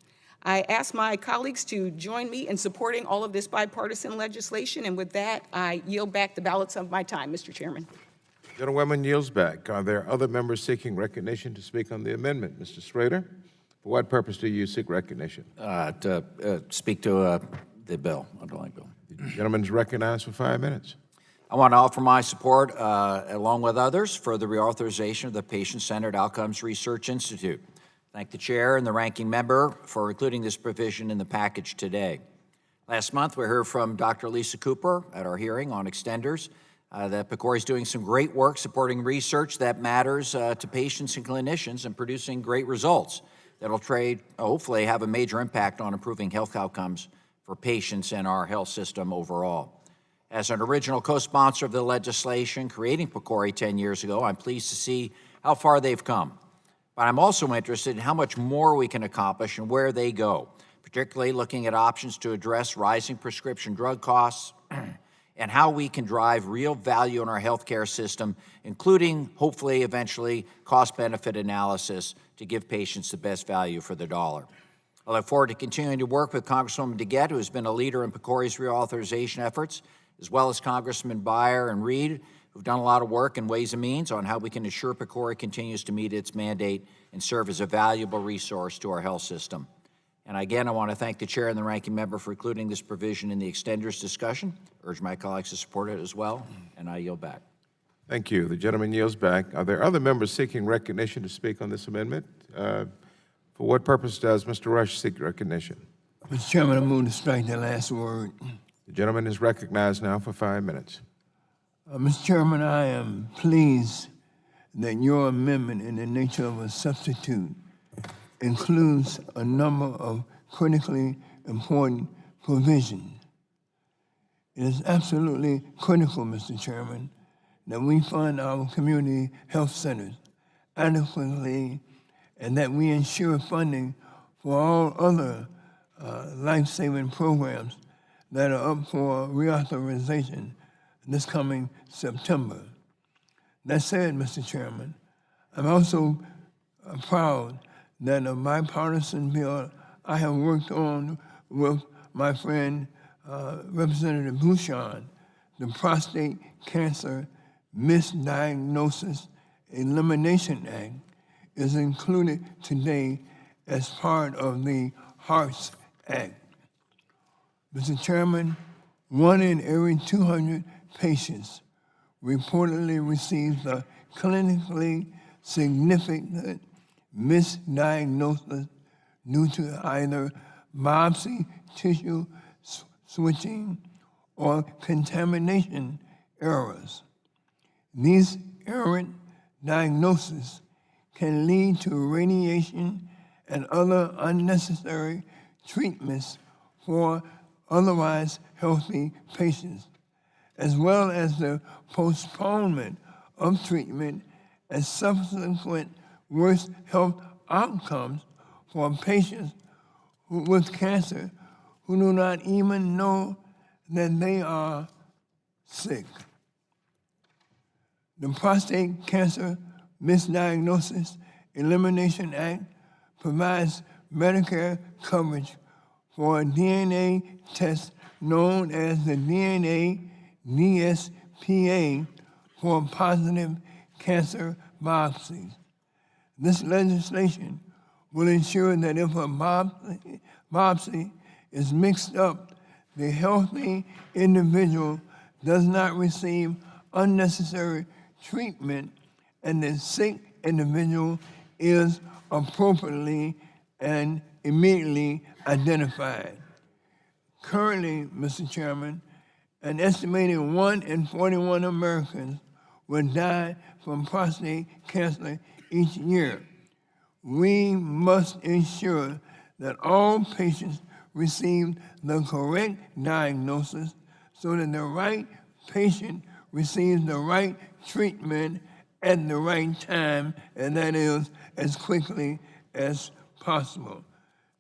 I ask my colleagues to join me in supporting all of this bipartisan legislation, and with that, I yield back the balance of my time, Mr. Chairman. Gentlewoman yields back. Are there other members seeking recognition to speak on the amendment? Mr. Schrader, for what purpose do you seek recognition? To speak to the bill, underlying bill. The gentleman is recognized for 5 minutes. I want to offer my support, along with others, for the reauthorization of the Patient-Centered Outcomes Research Institute. Thank the chair and the ranking member for including this provision in the package today. Last month, we heard from Dr. Lisa Cooper at our hearing on extenders that PCORI is doing some great work supporting research that matters to patients and clinicians and producing great results that'll hopefully have a major impact on improving health outcomes for patients and our health system overall. As an original co-sponsor of the legislation creating PCORI 10 years ago, I'm pleased to see how far they've come. But I'm also interested in how much more we can accomplish and where they go, particularly looking at options to address rising prescription drug costs and how we can drive real value in our healthcare system, including, hopefully, eventually, cost-benefit analysis to give patients the best value for the dollar. I look forward to continuing to work with Congresswoman DeGette, who has been a leader in PCORI's reauthorization efforts, as well as Congressman Beyer and Reed, who've done a lot of work in Ways and Means on how we can ensure PCORI continues to meet its mandate and serve as a valuable resource to our health system. And again, I want to thank the chair and the ranking member for including this provision in the extenders discussion. Urge my colleagues to support it as well, and I yield back. Thank you. The gentleman yields back. Are there other members seeking recognition to speak on this amendment? For what purpose does Mr. Rush seek recognition? Mr. Chairman, I move to strike the last word. The gentleman is recognized now for 5 minutes. Mr. Chairman, I am pleased that your amendment in the nature of a substitute includes a number of critically important provisions. It is absolutely critical, Mr. Chairman, that we fund our community health centers adequately and that we ensure funding for all other life-saving programs that are up for reauthorization this coming September. That said, Mr. Chairman, I'm also proud that a bipartisan bill I have worked on with my friend Representative Bouchard, the Prostate Cancer Misdiagnosis Elimination Act, is included today as part of the HEARTS Act. Mr. Chairman, 1 in every 200 patients reportedly receives a clinically significant misdiagnosis due to either biopsy tissue switching or contamination errors. These errant diagnoses can lead to radiation and other unnecessary treatments for otherwise healthy patients, as well as the postponement of treatment and subsequent worse health outcomes for patients with cancer who do not even know that they are sick. The Prostate Cancer Misdiagnosis Elimination Act provides Medicare coverage for a DNA test known as the DNA DSPA for positive cancer biopsies. This legislation will ensure that if a biopsy is mixed up, the healthy individual does not receive unnecessary treatment and the sick individual is appropriately and immediately identified. Currently, Mr. Chairman, an estimated 1 in 41 Americans will die from prostate cancer each year. We must ensure that all patients receive the correct diagnosis so that the right patient receives the right treatment at the right time, and that is as quickly as possible.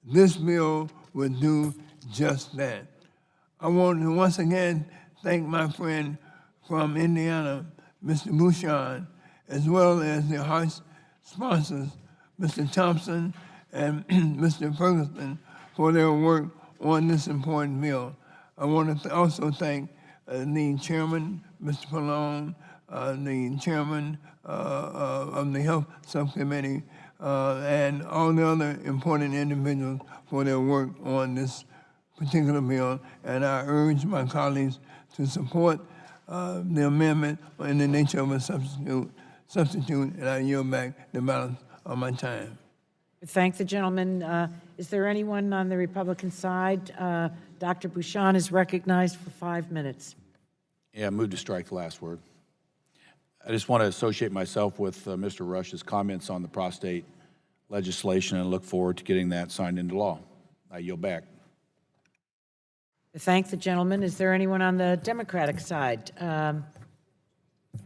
This bill will do just that. I want to once again thank my friend from Indiana, Mr. Bouchard, as well as the House sponsors, Mr. Thompson and Mr. Ferguson, for their work on this important bill. I want to also thank the chairman, Mr. Pallone, the chairman of the Health Subcommittee, and all the other important individuals for their work on this particular bill. And I urge my colleagues to support the amendment in the nature of a substitute, and I yield back the balance of my time. Thank the gentleman. Is there anyone on the Republican side? Dr. Bouchard is recognized for 5 minutes. Yeah, move to strike the last word. I just want to associate myself with Mr. Rush's comments on the prostate legislation and look forward to getting that signed into law. I yield back. Thank the gentleman. Is there anyone on the Democratic side?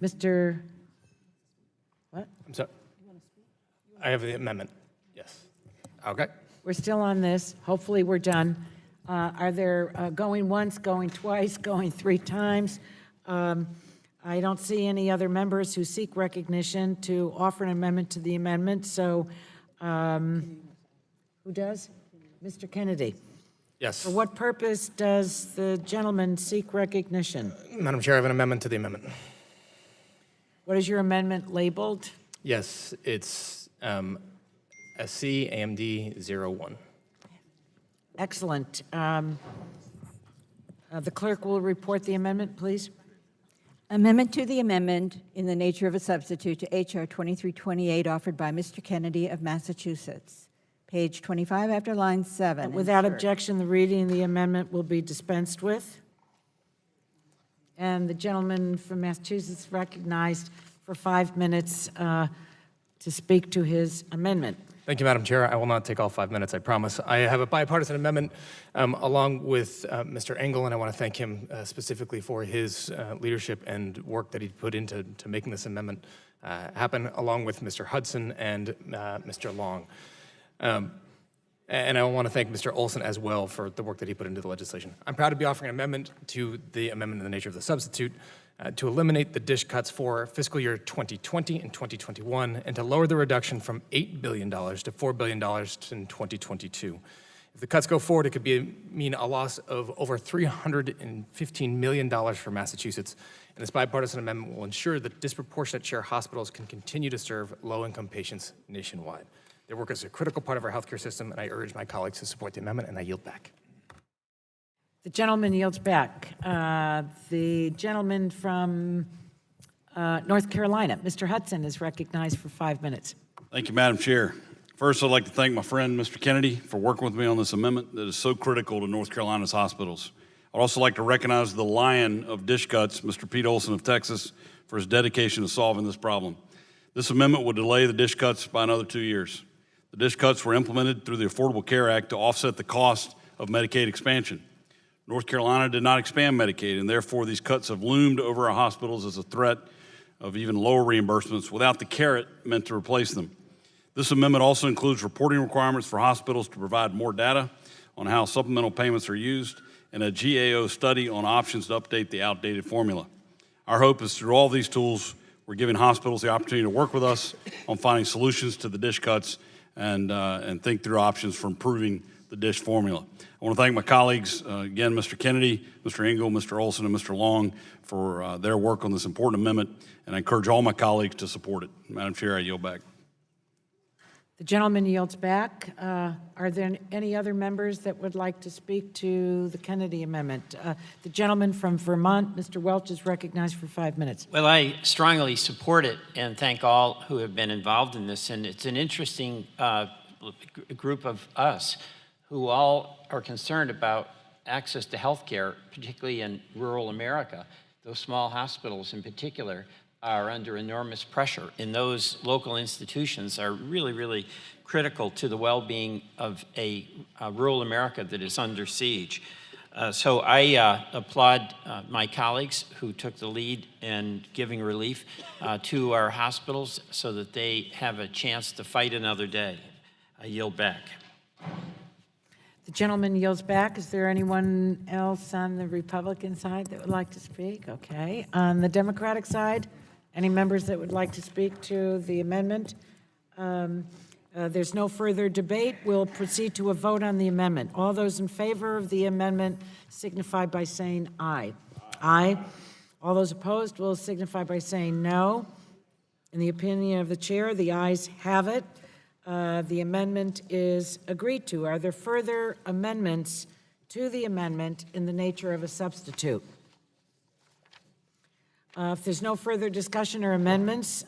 Mr. What? I'm sorry. I have the amendment. Yes. Okay. We're still on this. Hopefully we're done. Are there going once, going twice, going 3 times? I don't see any other members who seek recognition to offer an amendment to the amendment. So who does? Mr. Kennedy. Yes. For what purpose does the gentleman seek recognition? Madam Chair, I have an amendment to the amendment. What is your amendment labeled? Yes, it's SC AMD 01. Excellent. The clerk will report the amendment, please. Amendment to the amendment in the nature of a substitute to H.R. 2328 offered by Mr. Kennedy of Massachusetts. Page 25 after line 7. Without insert. objection, the reading of the amendment will be dispensed with. And the gentleman from Massachusetts recognized for 5 minutes to speak to his amendment. Thank you, Madam Chair. I will not take all 5 minutes, I promise. I have a bipartisan amendment along with Mr. Engel, and I want to thank him specifically for his leadership and work that he put into making this amendment happen, along with Mr. Hudson and Mr. Long. And I want to thank Mr. Olson as well for the work that he put into the legislation. I'm proud to be offering an amendment to the amendment in the nature of the substitute to eliminate the DISH cuts for fiscal year 2020 and 2021 and to lower the reduction from $8 billion to $4 billion in 2022. If the cuts go forward, it could mean a loss of over $315 million for Massachusetts. And this bipartisan amendment will ensure that disproportionate share hospitals can continue to serve low-income patients nationwide. Their work is a critical part of our healthcare system, and I urge my colleagues to support the amendment, and I yield back. The gentleman yields back. The gentleman from North Carolina, Mr. Hudson, is recognized for 5 minutes. Thank you, Madam Chair. First, I'd like to thank my friend, Mr. Kennedy, for working with me on this amendment that is so critical to North Carolina's hospitals. I'd also like to recognize the lion of DISH cuts, Mr. Pete Olson of Texas, for his dedication to solving this problem. This amendment would delay the DISH cuts by another 2 years. The DISH cuts were implemented through the Affordable Care Act to offset the cost of Medicaid expansion. North Carolina did not expand Medicaid, and therefore these cuts have loomed over our hospitals as a threat of even lower reimbursements without the carrot meant to replace them. This amendment also includes reporting requirements for hospitals to provide more data on how supplemental payments are used and a GAO study on options to update the outdated formula. Our hope is through all these tools, we're giving hospitals the opportunity to work with us on finding solutions to the DISH cuts and think through options for improving the DISH formula. I want to thank my colleagues, again, Mr. Kennedy, Mr. Engel, Mr. Olson, and Mr. Long for their work on this important amendment, and I encourage all my colleagues to support it. Madam Chair, I yield back. The gentleman yields back. Are there any other members that would like to speak to the Kennedy amendment? The gentleman from Vermont, Mr. Welch, is recognized for 5 minutes. Well, I strongly support it and thank all who have been involved in this. And it's an interesting group of us who all are concerned about access to health care, particularly in rural America. Those small hospitals in particular are under enormous pressure, and those local institutions are really, really critical to the well-being of a rural America that is under siege. So I applaud my colleagues who took the lead in giving relief to our hospitals so that they have a chance to fight another day. I yield back. The The gentleman yields back. Is there anyone else on the Republican side that would like to speak? Okay. On the Democratic side, any members that would like to speak to the amendment? There's no further debate. We'll proceed to a vote on the amendment. All those in favor of the amendment signify by saying aye. Aye. All those opposed will signify by saying no. In the opinion of the chair, the ayes have it. The amendment is agreed to. Are there further amendments to the amendment in the nature of a substitute? If there's no further discussion or amendments,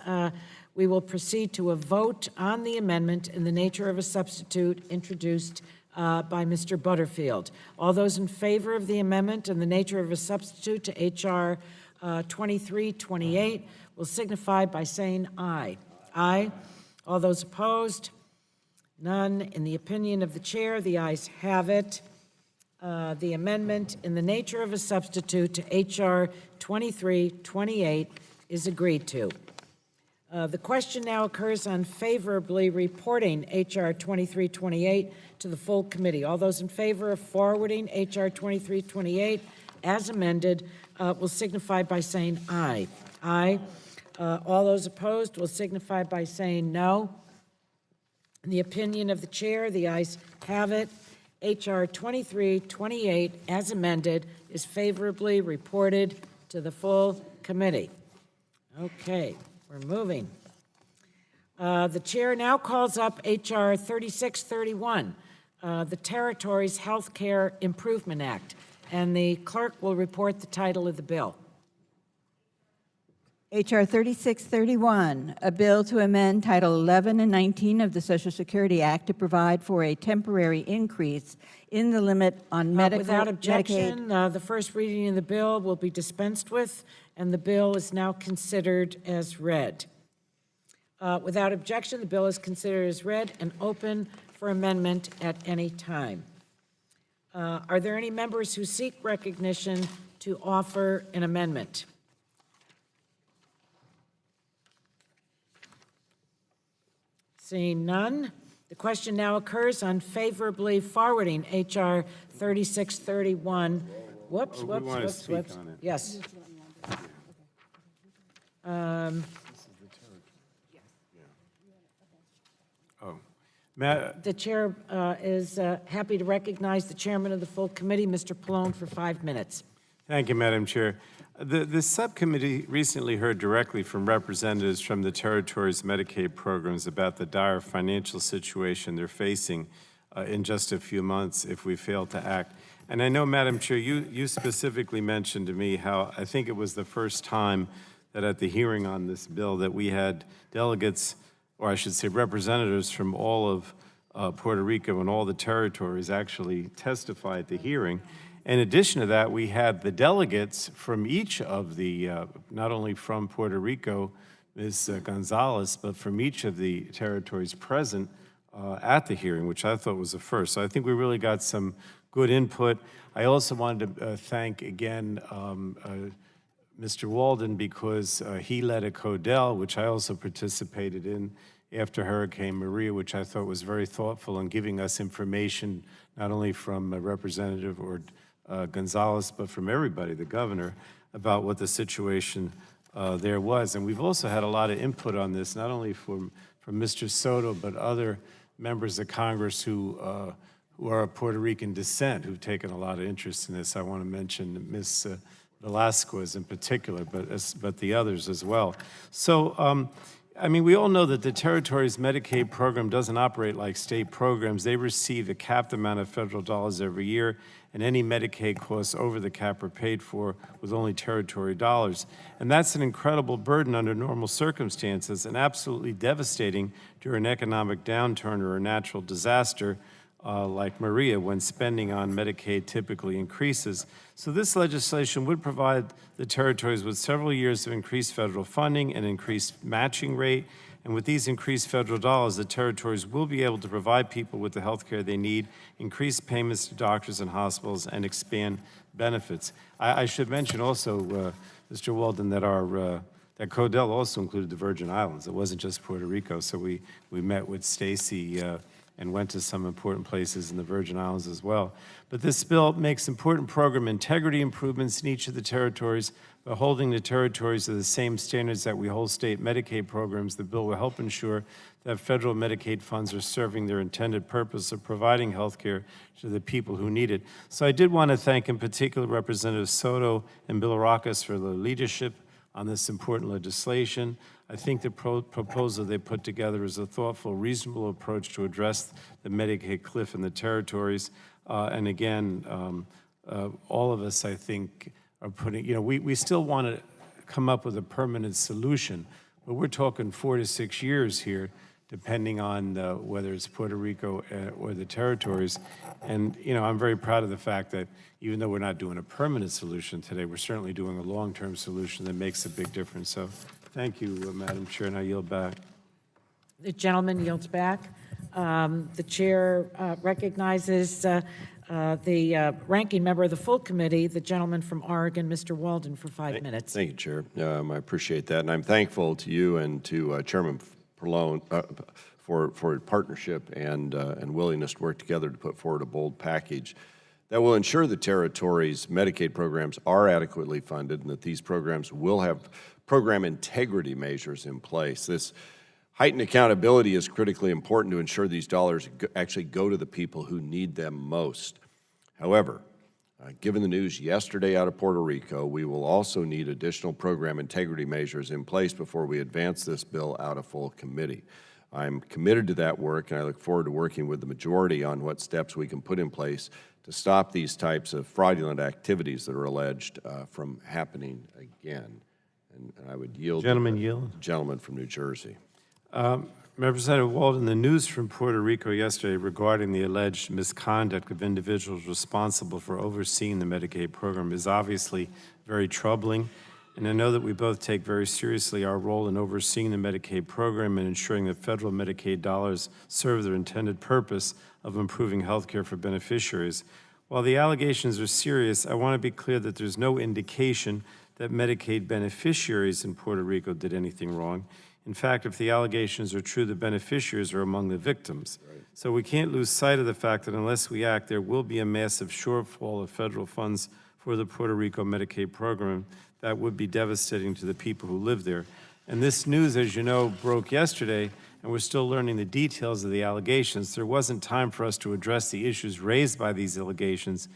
we will proceed to a vote on the amendment in the nature of a substitute introduced by Mr. Butterfield. All those in favor of the amendment in the nature of a substitute to H.R. 2328 will signify by saying aye. Aye. All those opposed? None. In the opinion of the chair, the ayes have it. The amendment in the nature of a substitute to H.R. 2328 is agreed to. The question now occurs on favorably reporting H.R. 2328 to the full committee. All those in favor of forwarding H.R. 2328 as amended will signify by saying aye. Aye. All those opposed will signify by saying no. In the opinion of the chair, the ayes have it. H.R. 2328, as amended, is favorably reported to the full committee. Okay, we're moving. The chair now calls up H.R. 3631, the Territories Health Care Improvement Act, and the clerk will report the title of the bill. H.R. 3631, a bill to amend Title 11 and 19 of the Social Security Act to provide for a temporary increase in the limit on Without objection, the first reading of the bill will be dispensed with, and the bill is now considered as read. Without objection, the bill is considered as read and open for amendment at any time. Are there any members who seek recognition to offer an amendment? Seeing none, the question now occurs on favorably forwarding H.R. 3631. Whoops. Yes. The chair is happy to recognize the chairman of the full committee, Mr. Pallone, for 5 minutes. Thank you, Madam Chair. The subcommittee recently heard directly from representatives from the territory's Medicaid programs about the dire financial situation they're facing in just a few months if we fail to act. And I know, Madam Chair, you specifically mentioned to me how I think it was the first time that at the hearing on this bill that we had delegates, or I should say representatives from all of Puerto Rico and all the territories actually testify at the hearing. In addition to that, we had the delegates from each of the, not only from Puerto Rico, Ms. Gonzalez, but from each of the territories present at the hearing, which I thought was a first. So I think we really got some good input. I also wanted to thank again Mr. Walden because he led a CODEL, which I also participated in after Hurricane Maria, which I thought was very thoughtful in giving us information, not only from a representative or Gonzalez, but from everybody, the governor, about what the situation there was. And we've also had a lot of input on this, not only from Mr. Soto, but other members of Congress who are of Puerto Rican descent, who've taken a lot of interest in this. I want to mention Ms. Velasquez in particular, but the others as well. So, I mean, we all know that the territory's Medicaid program doesn't operate like state programs. They receive a capped amount of federal dollars every year, and any Medicaid costs over the cap are paid for with only territory dollars. And that's an incredible burden under normal circumstances and absolutely devastating during an economic downturn or a natural disaster like Maria, when spending on Medicaid typically increases. So this legislation would provide the territories with several years of increased federal funding and increased matching rate. And with these increased federal dollars, the territories will be able to provide people with the health care they need, increase payments to doctors and hospitals, and expand benefits. I should mention also, Mr. Walden, that that CODEL also included the Virgin Islands. It wasn't just Puerto Rico. So we met with Stacy and went to some important places in the Virgin Islands as well. But this bill makes important program integrity improvements in each of the territories by holding the territories to the same standards that we hold state Medicaid programs. The bill will help ensure that federal Medicaid funds are serving their intended purpose of providing health care to the people who need it. So I did want to thank in particular Representative Soto and Bill Aracas for their leadership on this important legislation. I think the proposal they put together is a thoughtful, reasonable approach to address the Medicaid cliff in the territories. And again, all of us, I think, are putting, we still want to come up with a permanent solution, but we're talking 4 to 6 years here, depending on whether it's Puerto Rico or the territories. And, I'm very proud of the fact that even though we're not doing a permanent solution today, we're certainly doing a long-term solution that makes a big difference. So thank you, Madam Chair, and I yield back. The gentleman yields back. The chair recognizes the ranking member of the full committee, the gentleman from Oregon, Mr. Walden, for 5 minutes. Thank you, Chair. I appreciate that, and I'm thankful to you and to Chairman Perlone for partnership and willingness to work together to put forward a bold package that will ensure the territories' Medicaid programs are adequately funded and that these programs will have program integrity measures in place. This heightened accountability is critically important to ensure these dollars actually go to the people who need them most. However, given the news yesterday out of Puerto Rico, we will also need additional program integrity measures in place before we advance this bill out of full committee. I'm committed to that work, and I look forward to working with the majority on what steps we can put in place to stop these types of fraudulent activities that are alleged from happening again. And I would yield. Gentleman yield. Gentleman from New Jersey. Representative Walden, the news from Puerto Rico yesterday regarding the alleged misconduct of individuals responsible for overseeing the Medicaid program is obviously very troubling, and I know that we both take very seriously our role in overseeing the Medicaid program and ensuring that federal Medicaid dollars serve their intended purpose of improving health care for beneficiaries. While the allegations are serious, I want to be clear that there's no indication that Medicaid beneficiaries in Puerto Rico did anything wrong. In fact, if the allegations are true, the beneficiaries are among the victims. Right. So we can't lose sight of the fact that unless we act, there will be a massive shortfall of federal funds for the Puerto Rico Medicaid program that would be devastating to the people who live there. And this news, as you know, broke yesterday, and we're still learning the details of the allegations. There wasn't time for us to address the issues raised by these allegations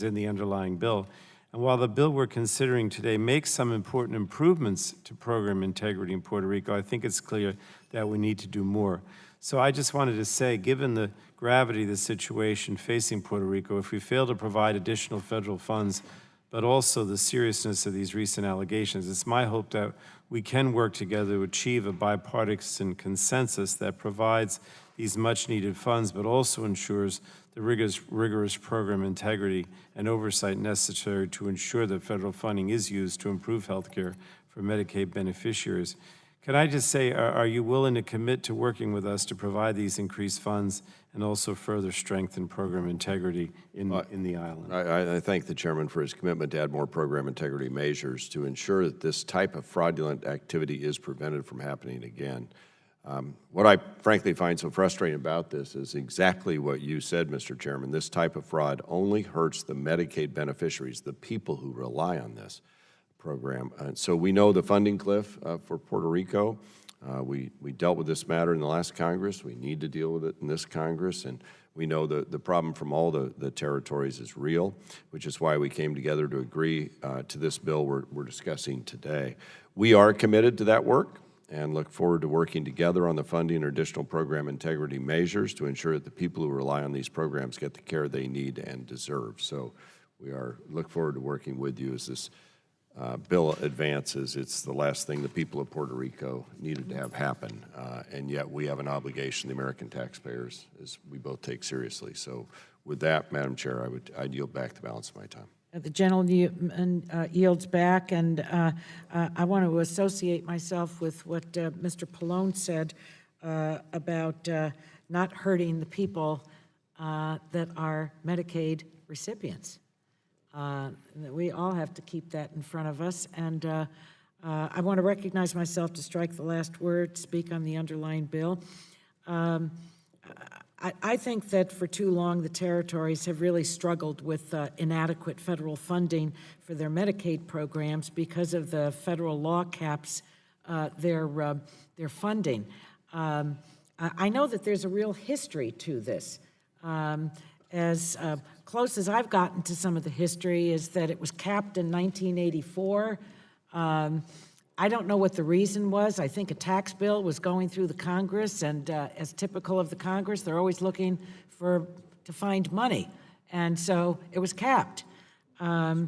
in the underlying bill. And while the bill we're considering today makes some important improvements to program integrity in Puerto Rico, I think it's clear that we need to do more. So I just wanted to say, given the gravity of the situation facing Puerto Rico, if we fail to provide additional federal funds, but also the seriousness of these recent allegations, it's my hope that we can work together to achieve a bipartisan consensus that provides these much-needed funds, but also ensures the rigorous program integrity and oversight necessary to ensure that federal funding is used to improve health care for Medicaid beneficiaries. Can I just say, are you willing to commit to working with us to provide these increased funds and also further strengthen program integrity in the island? I thank the chairman for his commitment to add more program integrity measures to ensure that this type of fraudulent activity is prevented from happening again. What I frankly find so frustrating about this is exactly what you said, Mr. Chairman. This type of fraud only hurts the Medicaid beneficiaries, the people who rely on this program. So we know the funding cliff for Puerto Rico. We dealt with this matter in the last Congress. We need to deal with it in this Congress. And we know the problem from all the territories is real, which is why we came together to agree to this bill we're discussing today. We are committed to that work and look forward to working together on the funding or additional program integrity measures to ensure that the people who rely on these programs get the care they need and deserve. So we look forward to working with you as this bill advances. It's the last thing the people of Puerto Rico needed to have happen, and yet we have an obligation, the American taxpayers, as we both take seriously. So with that, Madam Chair, I'd yield back the balance of my time. The gentleman yields back, and I want to associate myself with what Mr. Pallone said about not hurting the people that are Medicaid recipients. We all have to keep that in front of us, and I want to recognize myself to strike the last word, speak on the underlying bill. I think that for too long, the territories have really struggled with inadequate federal funding for their Medicaid programs because of the federal law caps their funding. I know that there's a real history to this. As close as I've gotten to some of the history is that it was capped in 1984. I don't know what the reason was. I think a tax bill was going through the Congress, and as typical of the Congress, they're always looking to find money. And so it was capped. And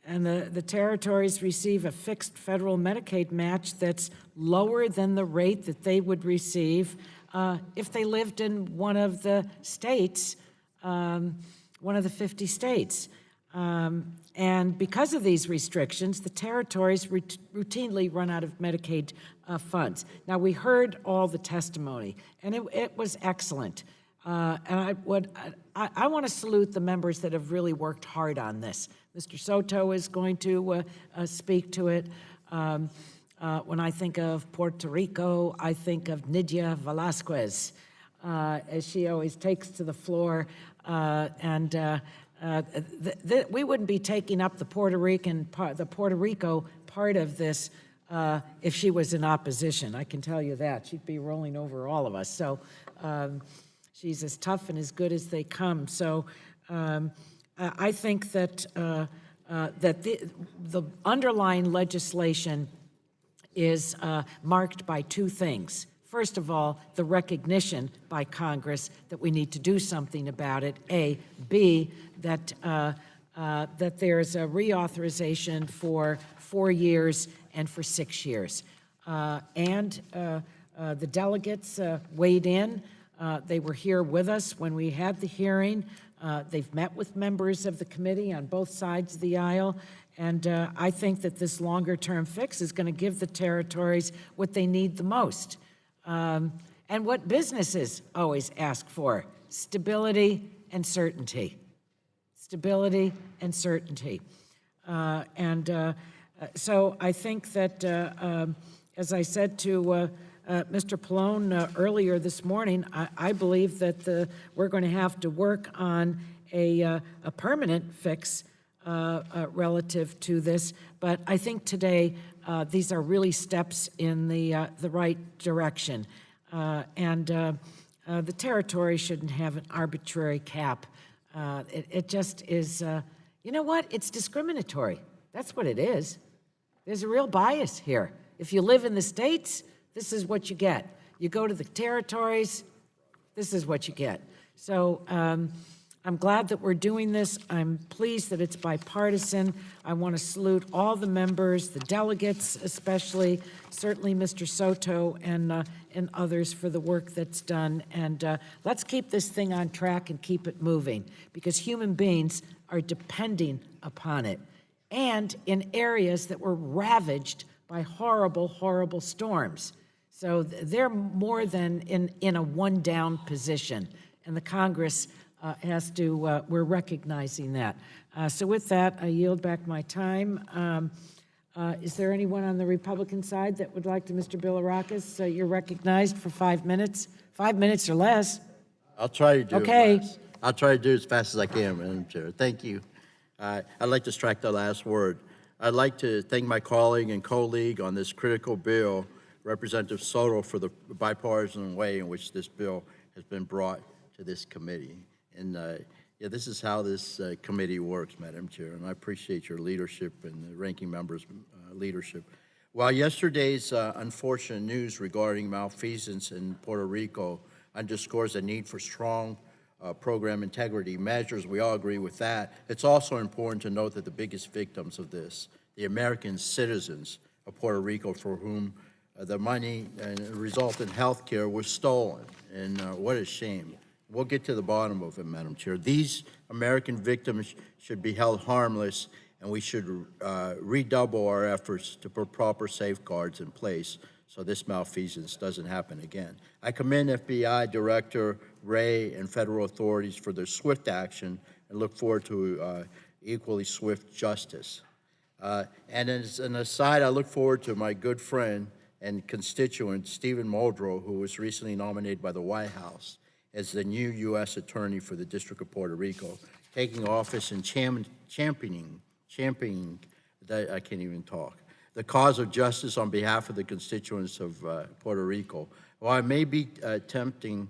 the territories receive a fixed federal Medicaid match that's lower than the rate that they would receive if they lived in one of the states, one of the 50 states. And because of these restrictions, the territories routinely run out of Medicaid funds. Now, we heard all the testimony, and it was excellent. And I want to salute the members that have really worked hard on this. Mr. Soto is going to speak to it. When I think of Puerto Rico, I think of Nydia Velasquez, as she always takes to the floor. We wouldn't be taking up the Puerto Rico part of this if she was in opposition. I can tell you that. She'd be rolling over all of us. So she's as tough and as good as they come. So I think that the underlying legislation is marked by two things. First of all, the recognition by Congress that we need to do something about it, A. B, that there's a reauthorization for 4 years and for 6 years. The delegates weighed in. They were here with us when we had the hearing. They've met with members of the committee on both sides of the aisle. And I think that this longer-term fix is going to give the territories what they need the most. And what businesses always ask for, stability and certainty. Stability and certainty. So I think that, as I said to Mr. Pallone earlier this morning, I believe that we're going to have to work on a permanent fix relative to this. But I think today these are really steps in the right direction. The territory shouldn't have an arbitrary cap. It just is, you know what? It's discriminatory. That's what it is. There's a real bias here. If you live in the states, this is what you get. You go to the territories, this is what you get. So I'm glad that we're doing this. I'm pleased that it's bipartisan. I want to salute all the members, the delegates especially, certainly Mr. Soto and others for the work that's done. And let's keep this thing on track and keep it moving, because human beings are depending upon it, and in areas that were ravaged by horrible, horrible storms. So they're more than in a one-down position, and the Congress has to, we're recognizing that. So with that, I yield back my time. Is there anyone on the Republican side that would like to, Mr. Bilirakis? You're recognized for 5 minutes, 5 minutes or less. I'll try to do Okay. it less. I'll try to do it as fast as I can, Madam Chair. Thank you. I'd like to strike the last word. I'd like to thank my colleague and co-league on this critical bill, Representative Soto, for the bipartisan way in which this bill has been brought to this committee. And yeah, this is how this committee works, Madam Chair, and I appreciate your leadership and the ranking member's leadership. While yesterday's unfortunate news regarding malfeasance in Puerto Rico underscores the need for strong program integrity measures, we all agree with that, it's also important to note that the biggest victims of this, the American citizens of Puerto Rico, for whom the money and resultant health care was stolen. And what a shame. We'll get to the bottom of it, Madam Chair. These American victims should be held harmless, and we should redouble our efforts to put proper safeguards in place so this malfeasance doesn't happen again. I commend FBI Director Wray and federal authorities for their swift action and look forward to equally swift justice. And as an aside, I look forward to my good friend and constituent, Stephen Muldrow, who was recently nominated by the White House. as the new U.S. Attorney for the District of Puerto Rico, taking office and championing, I can't even talk, the cause of justice on behalf of the constituents of Puerto Rico. While it may be tempting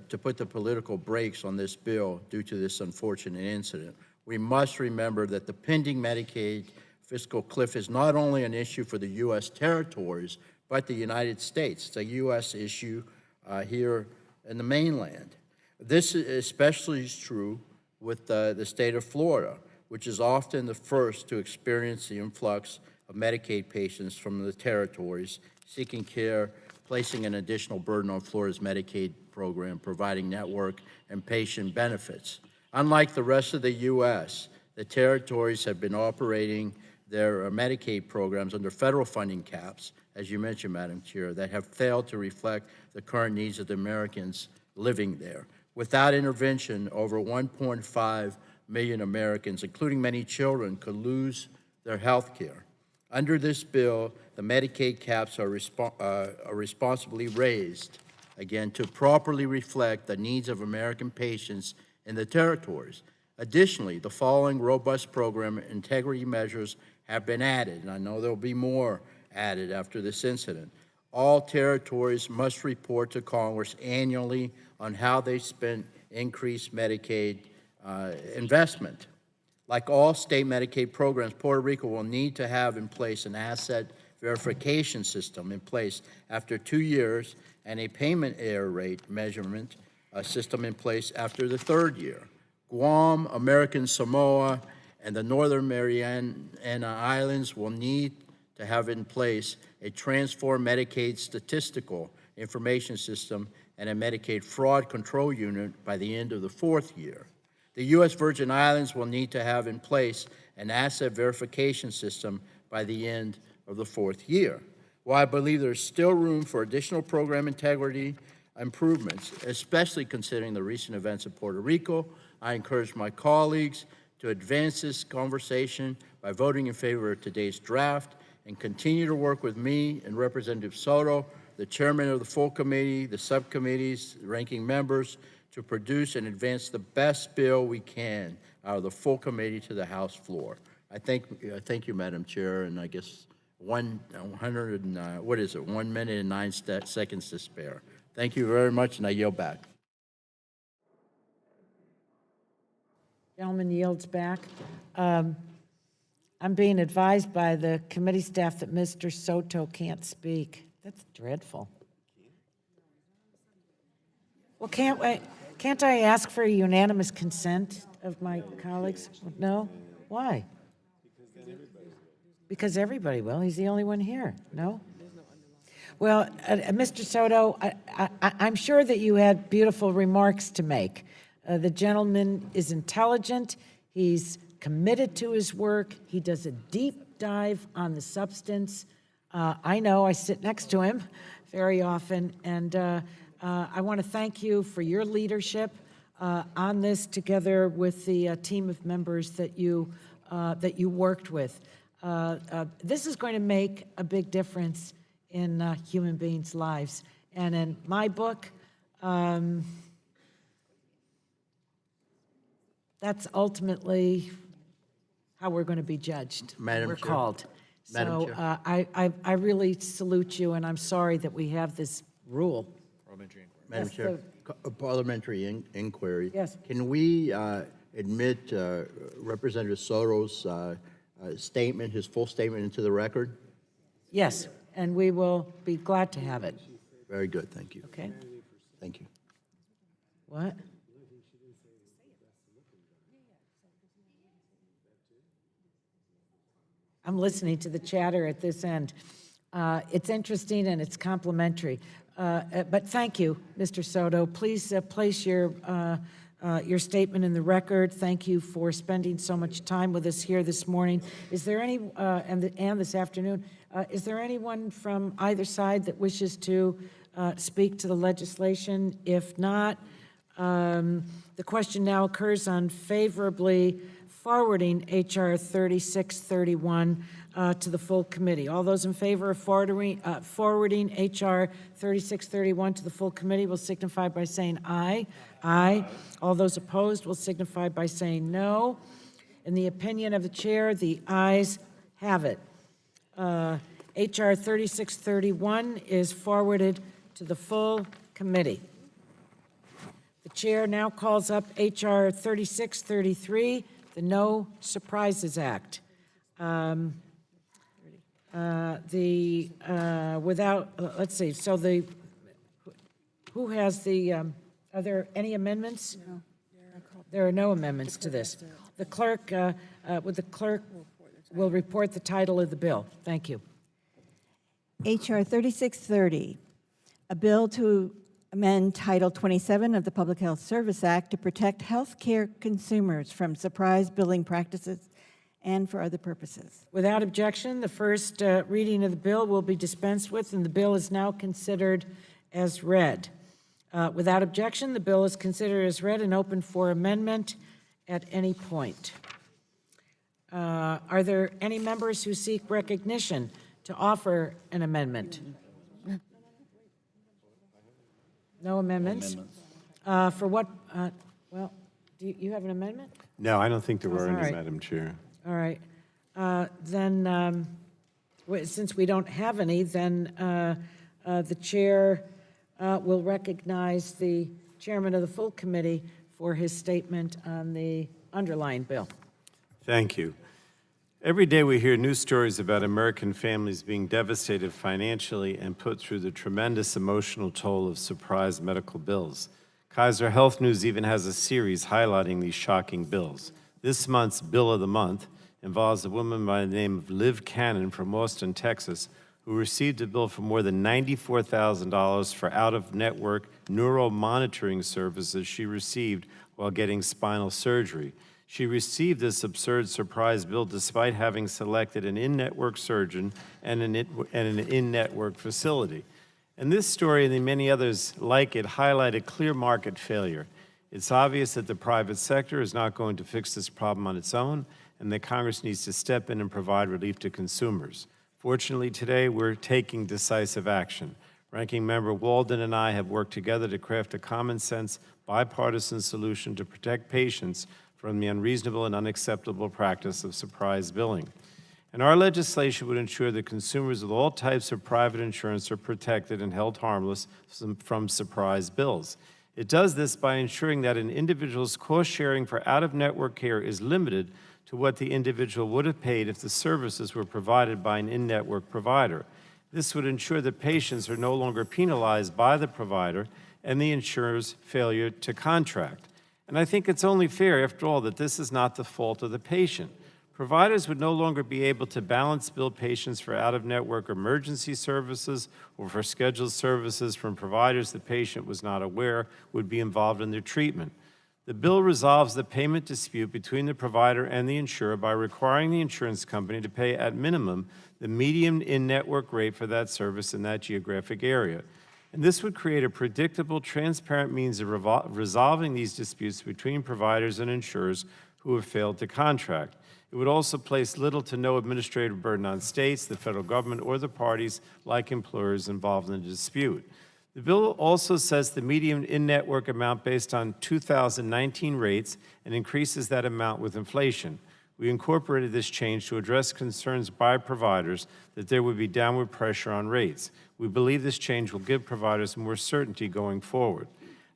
to put the political brakes on this bill due to this unfortunate incident, we must remember that the pending Medicaid fiscal cliff is not only an issue for the U.S. territories, but the United States. It's a U.S. issue here in the mainland. This is especially true with the state of Florida, which is often the first to experience the influx of Medicaid patients from the territories seeking care, placing an additional burden on Florida's Medicaid program, providing network and patient benefits. Unlike the rest of the U.S., the territories have been operating their Medicaid programs under federal funding caps, as you mentioned, Madam Chair, that have failed to reflect the current needs of the Americans living there. Without intervention, over 1.5 million Americans, including many children, could lose their health care. Under this bill, the Medicaid caps are responsibly raised, again, to properly reflect the needs of American patients in the territories. Additionally, the following robust program integrity measures have been added, and I know there'll be more added after this incident. All territories must report to Congress annually on how they spent increased Medicaid investment. Like all state Medicaid programs, Puerto Rico will need to have in place an asset verification system in place after 2 years and a payment error rate measurement system in place after the 3rd year. Guam, American Samoa, and the Northern Mariana Islands will need to have in place a transformed Medicaid statistical information system and a Medicaid fraud control unit by the end of the 4th year. The U.S. Virgin Islands will need to have in place an asset verification system by the end of the 4th year. While I believe there's still room for additional program integrity improvements, especially considering the recent events in Puerto Rico, I encourage my colleagues to advance this conversation by voting in favor of today's draft and continue to work with me and Representative Soto, the chairman of the full committee, the subcommittees, the ranking members, to produce and advance the best bill we can out of the full committee to the House floor. I thank you, Madam Chair, and I guess 1 minute and 9 seconds to spare. Thank you very much, and I yield back. Gentleman yields back. I'm being advised by the committee staff that Mr. Soto can't speak. That's dreadful. Well, can't I ask for a unanimous consent of my colleagues? No? Why? Because everybody will. He's the only one here. No? Well, Mr. Soto, I'm sure that you had beautiful remarks to make. The gentleman is intelligent. He's committed to his work. He does a deep dive on the substance. I know, I sit next to him very often, and I want to thank you for your leadership on this, together with the team of members that you worked with. This is going to make a big difference in human beings' lives. And in my book, that's ultimately how we're going to be judged. Madam We're Chair. called. Madam So Chair. I really salute you, and I'm sorry that we have this rule. Madam Yes, Chair, a parliamentary inquiry. Yes. Can we admit Representative Soto's statement, his full statement, into the record? Yes, and we will be glad to have it. Very good, thank you. Okay. Thank you. What? I'm listening to the chatter at this end. It's interesting and it's complimentary. But thank you, Mr. Soto. Please place your statement in the record. Thank you for spending so much time with us here this morning. Is there any, and this afternoon, is there anyone from either side that wishes to speak to the legislation? If not, the question now occurs on favorably forwarding H.R. 3631 to the full committee. All those in favor of forwarding H.R. 3631 to the full committee will signify by saying aye. Aye. All those opposed will signify by saying no. In the opinion of the chair, the ayes have it. H.R. 3631 is forwarded to the full committee. The chair now calls up H.R. 3633, the No Surprises Act. Let's see, so who has the, are there any amendments? No. There are no amendments to this. The clerk, will report the title of the bill. Thank you. H.R. 3630, a bill to amend Title 27 of the Public Health Service Act to protect health care consumers from surprise billing practices and for other purposes. Without objection, the first reading of the bill will be dispensed with, and the bill is now considered as read. Without objection, the bill is considered as read and open for amendment at any point. Are there any members who seek recognition to offer an amendment? No amendments? For what, well, do you have an amendment? No, I don't think there were All any, right. Madam Chair. All right. Since we don't have any, then the chair will recognize the chairman of the full committee for his statement on the underlying bill. Thank you. Every day we hear news stories about American families being devastated financially and put through the tremendous emotional toll of surprise medical bills. Kaiser Health News even has a series highlighting these shocking bills. This month's Bill of the Month involves a woman by the name of Liv Cannon from Austin, Texas, who received a bill for more than $94,000 for out-of-network neural monitoring services she received while getting spinal surgery. She received this absurd surprise bill despite having selected an in-network surgeon and an in-network facility. And this story and the many others like it highlight a clear market failure. It's obvious that the private sector is not going to fix this problem on its own, and that Congress needs to step in and provide relief to consumers. Fortunately, today we're taking decisive action. Ranking Member Walden and I have worked together to craft a common-sense, bipartisan solution to protect patients from the unreasonable and unacceptable practice of surprise billing. And our legislation would ensure that consumers with all types of private insurance are protected and held harmless from surprise bills. It does this by ensuring that an individual's cost sharing for out-of-network care is limited to what the individual would have paid if the services were provided by an in-network provider. This would ensure that patients are no longer penalized by the provider and the insurer's failure to contract. And I think it's only fair, after all, that this is not the fault of the patient. Providers would no longer be able to balance bill patients for out-of-network emergency services or for scheduled services from providers the patient was not aware would be involved in their treatment. The bill resolves the payment dispute between the provider and the insurer by requiring the insurance company to pay at minimum the median in-network rate for that service in that geographic area. And this would create a predictable, transparent means of resolving these disputes between providers and insurers who have failed to contract. It would also place little to no administrative burden on states, the federal government, or the parties like employers involved in the dispute. The bill also sets the median in-network amount based on 2019 rates and increases that amount with inflation. We incorporated this change to address concerns by providers that there would be downward pressure on rates. We believe this change will give providers more certainty going forward.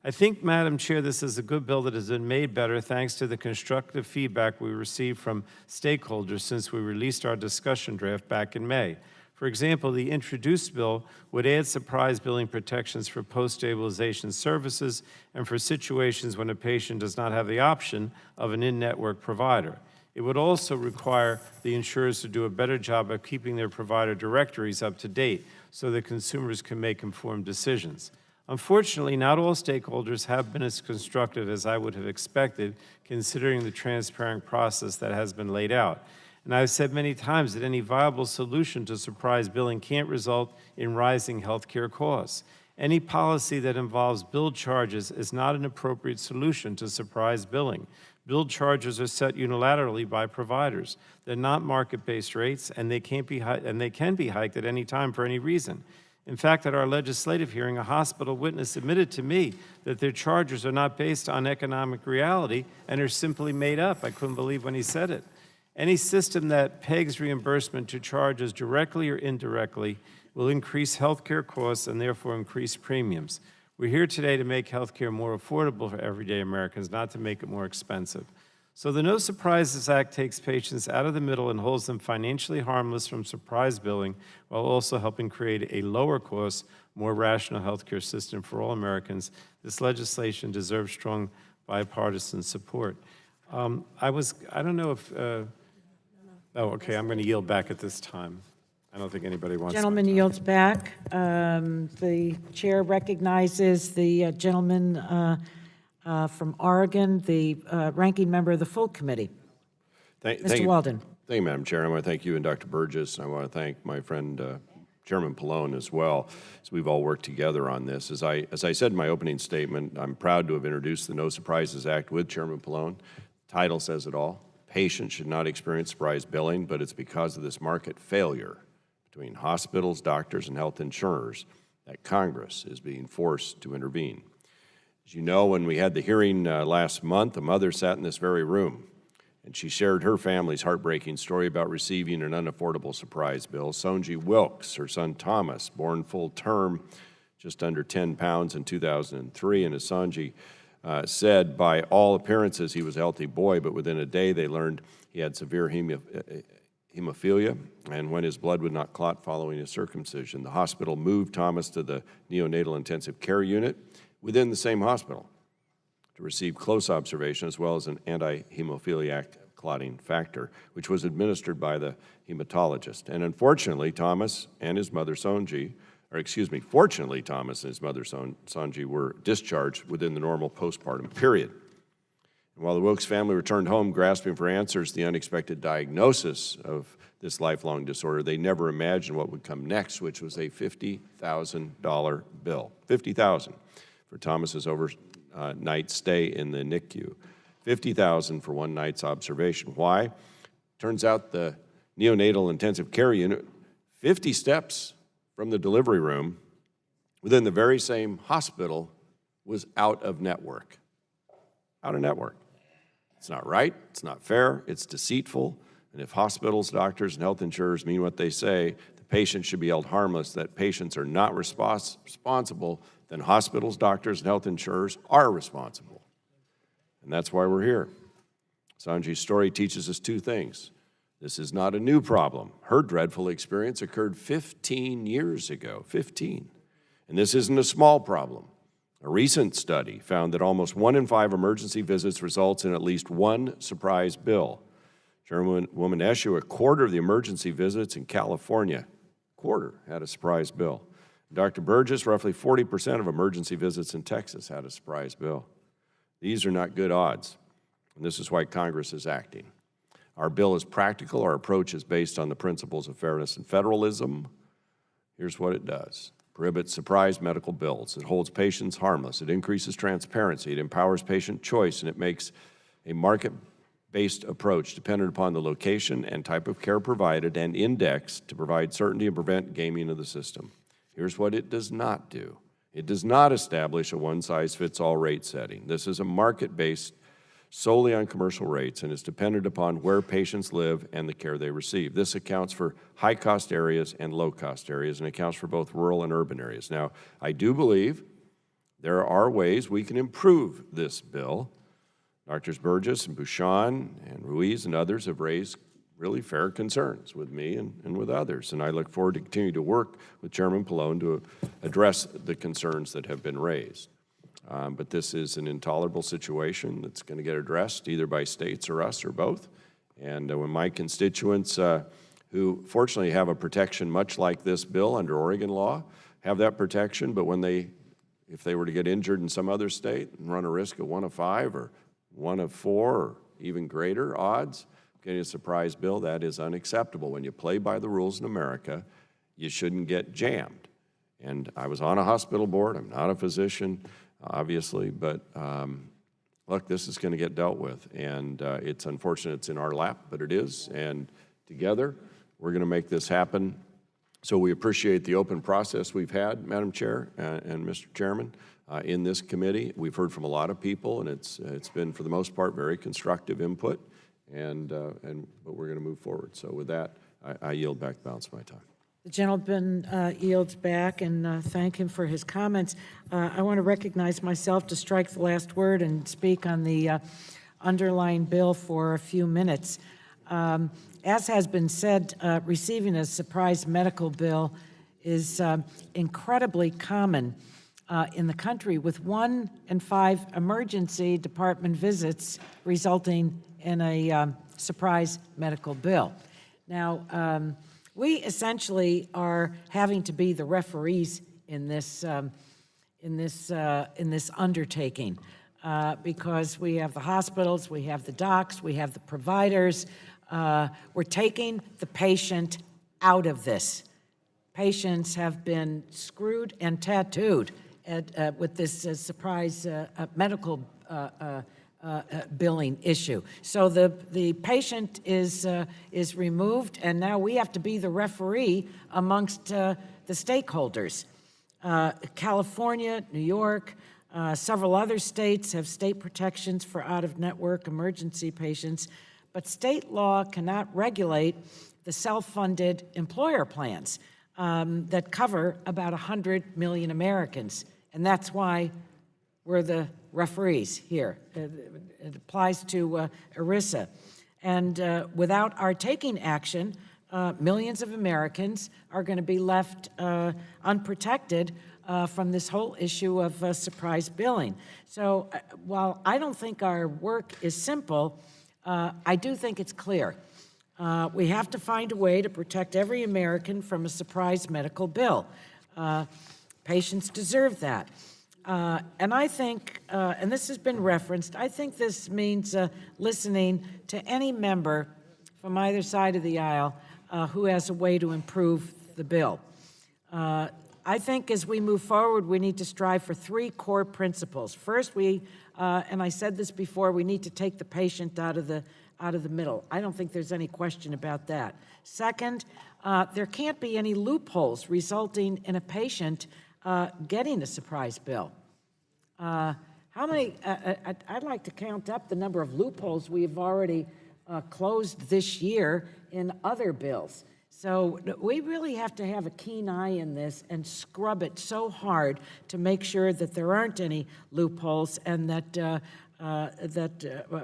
I think, Madam Chair, this is a good bill that has been made better thanks to the constructive feedback we received from stakeholders since we released our discussion draft back in May. For example, the introduced bill would add surprise billing protections for post-stabilization services and for situations when a patient does not have the option of an in-network provider. It would also require the insurers to do a better job of keeping their provider directories up to date so that consumers can make informed decisions. Unfortunately, not all stakeholders have been as constructive as I would have expected, considering the transparent process that has been laid out. And I've said many times that any viable solution to surprise billing can't result in rising health care costs. Any policy that involves bill charges is not an appropriate solution to surprise billing. Billed charges are set unilaterally by providers. They're not market-based rates, and they can be hiked at any time for any reason. In fact, at our legislative hearing, a hospital witness admitted to me that their charges are not based on economic reality and are simply made up. I couldn't believe when he said it. Any system that pegs reimbursement to charges directly or indirectly will increase healthcare costs and therefore increase premiums. We're here today to make healthcare more affordable for everyday Americans, not to make it more expensive. So the No Surprises Act takes patients out of the middle and holds them financially harmless from surprise billing, while also helping create a lower cost, more rational healthcare system for all Americans. This legislation deserves strong bipartisan support. I don't know if, oh, okay, I'm going to yield back at this time. I don't think anybody wants. Gentleman yields back. The chair recognizes the gentleman from Oregon, the ranking member of the full committee. Mr. Walden. Thank you, Madam Chair. I want to thank you and Dr. Burgess. I want to thank my friend Chairman Pallone as well, as we've all worked together on this. As I said in my opening statement, I'm proud to have introduced the No Surprises Act with Chairman Pallone. The title says it all. Patients should not experience surprise billing, but it's because of this market failure between hospitals, doctors, and health insurers that Congress is being forced to intervene. As you know, when we had the hearing last month, a mother sat in this very room, and she shared her family's heartbreaking story about receiving an unaffordable surprise bill. Sonji Wilkes, her son Thomas, born full term, just under 10 pounds in 2003, and as Sonji said, by all appearances, he was a healthy boy, but within a day they learned he had severe hemophilia, and when his blood would not clot following his circumcision, the hospital moved Thomas to the neonatal intensive care unit within the same hospital to receive close observation as well as an anti-hemophiliac clotting factor, which was administered by the hematologist. And unfortunately, Thomas and his mother Sonji, fortunately, Thomas and his mother Sonji were discharged within the normal postpartum period. And while the Wilkes family returned home grasping for answers, the unexpected diagnosis of this lifelong disorder, they never imagined what would come next, which was a $50,000 bill. $50,000 for Thomas's overnight stay in the NICU. $50,000 for one night's observation. Why? Turns out the neonatal intensive care unit, 50 steps from the delivery room, within the very same hospital, was out of network. Out of network. It's not right, it's not fair, it's deceitful, and if hospitals, doctors, and health insurers mean what they say, the patient should be held harmless, that patients are not responsible, then hospitals, doctors, and health insurers are responsible. And that's why we're here. Sonji's story teaches us two things. This is not a new problem. Her dreadful experience occurred 15 years ago, 15. And this isn't a small problem. A recent study found that almost 1 in 5 emergency visits results in at least one surprise bill. Chairwoman Eshoo, a quarter of the emergency visits in California, had a surprise bill. Dr. Burgess, roughly 40% of emergency visits in Texas had a surprise bill. These are not good odds, and this is why Congress is acting. Our bill is practical. Our approach is based on the principles of fairness and federalism. Here's what it does. Prohibits surprise medical bills. It holds patients harmless. It increases transparency. It empowers patient choice, and it makes a market-based approach dependent upon the location and type of care provided and indexed to provide certainty and prevent gaming of the system. Here's what it does not do. It does not establish a one-size-fits-all rate setting. This is a market-based solely on commercial rates and is dependent upon where patients live and the care they receive. This accounts for high-cost areas and low-cost areas and accounts for both rural and urban areas. Now, I do believe there are ways we can improve this bill. Drs. Burgess and Bouchon and Ruiz and others have raised really fair concerns with me and with others, and I look forward to continuing to work with Chairman Pallone to address the concerns that have been raised. But this is an intolerable situation that's going to get addressed either by states or us or both. And when my constituents, who fortunately have a protection much like this bill under Oregon law, have that protection, but if they were to get injured in some other state and run a risk of 1 of 5 or 1 of 4 or even greater odds, getting a surprise bill, that is unacceptable. When you play by the rules in America, you shouldn't get jammed. And I was on a hospital board. I'm not a physician, obviously, but look, this is going to get dealt with. And it's unfortunate it's in our lap, but it is. And together, we're going to make this happen. So we appreciate the open process we've had, Madam Chair and Mr. Chairman, in this committee. We've heard from a lot of people, and it's been, for the most part, very constructive input. But we're going to move forward. So with that, I yield back the balance of my time. The gentleman yields back, and thank him for his comments. I want to recognize myself to strike the last word and speak on the underlying bill for a few minutes. As has been said, receiving a surprise medical bill is incredibly common in the country, with 1 in 5 emergency department visits resulting in a surprise medical bill. Now, we essentially are having to be the referees in this undertaking because we have the hospitals, we have the docs, we have the providers. We're taking the patient out of this. Patients have been screwed and tattooed with this surprise medical billing issue. So the patient is removed, and now we have to be the referee amongst the stakeholders. California, New York, several other states have state protections for out-of-network emergency patients, but state law cannot regulate the self-funded employer plans that cover about 100 million Americans, and that's why we're the referees here. It applies to ERISA. And without our taking action, millions of Americans are going to be left unprotected from this whole issue of surprise billing. So while I don't think our work is simple, I do think it's clear. We have to find a way to protect every American from a surprise medical bill. Patients deserve that. And I think, and this has been referenced, I think this means listening to any member from either side of the aisle who has a way to improve the bill. I think as we move forward, we need to strive for 3 core principles. First, and I said this before, we need to take the patient out of the middle. I don't think there's any question about that. Second, there can't be any loopholes resulting in a patient getting a surprise bill. How many, I'd like to count up the number of loopholes we've already closed this year in other bills. So we really have to have a keen eye in this and scrub it so hard to make sure that there aren't any loopholes and that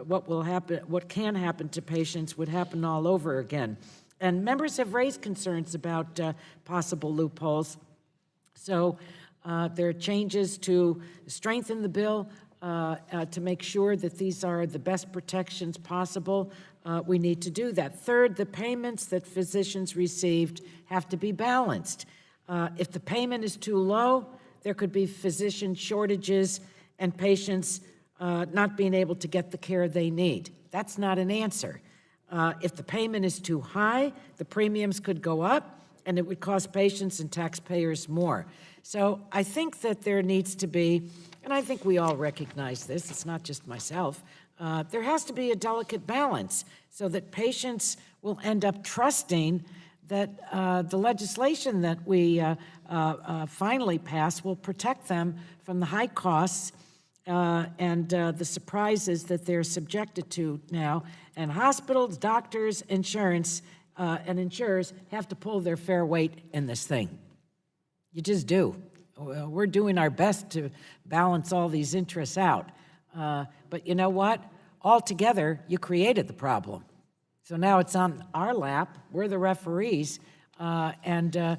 what can happen to patients would happen all over again. And members have raised concerns about possible loopholes. So there are changes to strengthen the bill to make sure that these are the best protections possible. We need to do that. Third, the payments that physicians received have to be balanced. If the payment is too low, there could be physician shortages and patients not being able to get the care they need. That's not an answer. If the payment is too high, the premiums could go up, and it would cost patients and taxpayers more. So I think that there needs to be, and I think we all recognize this, it's not just myself, there has to be a delicate balance so that patients will end up trusting that the legislation that we finally pass will protect them from the high costs and the surprises that they're subjected to now. And hospitals, doctors, insurance, and insurers have to pull their fair weight in this thing. You just do. We're doing our best to balance all these interests out. But you know what? Altogether, you created the problem. So now it's on our lap. We're the referees, and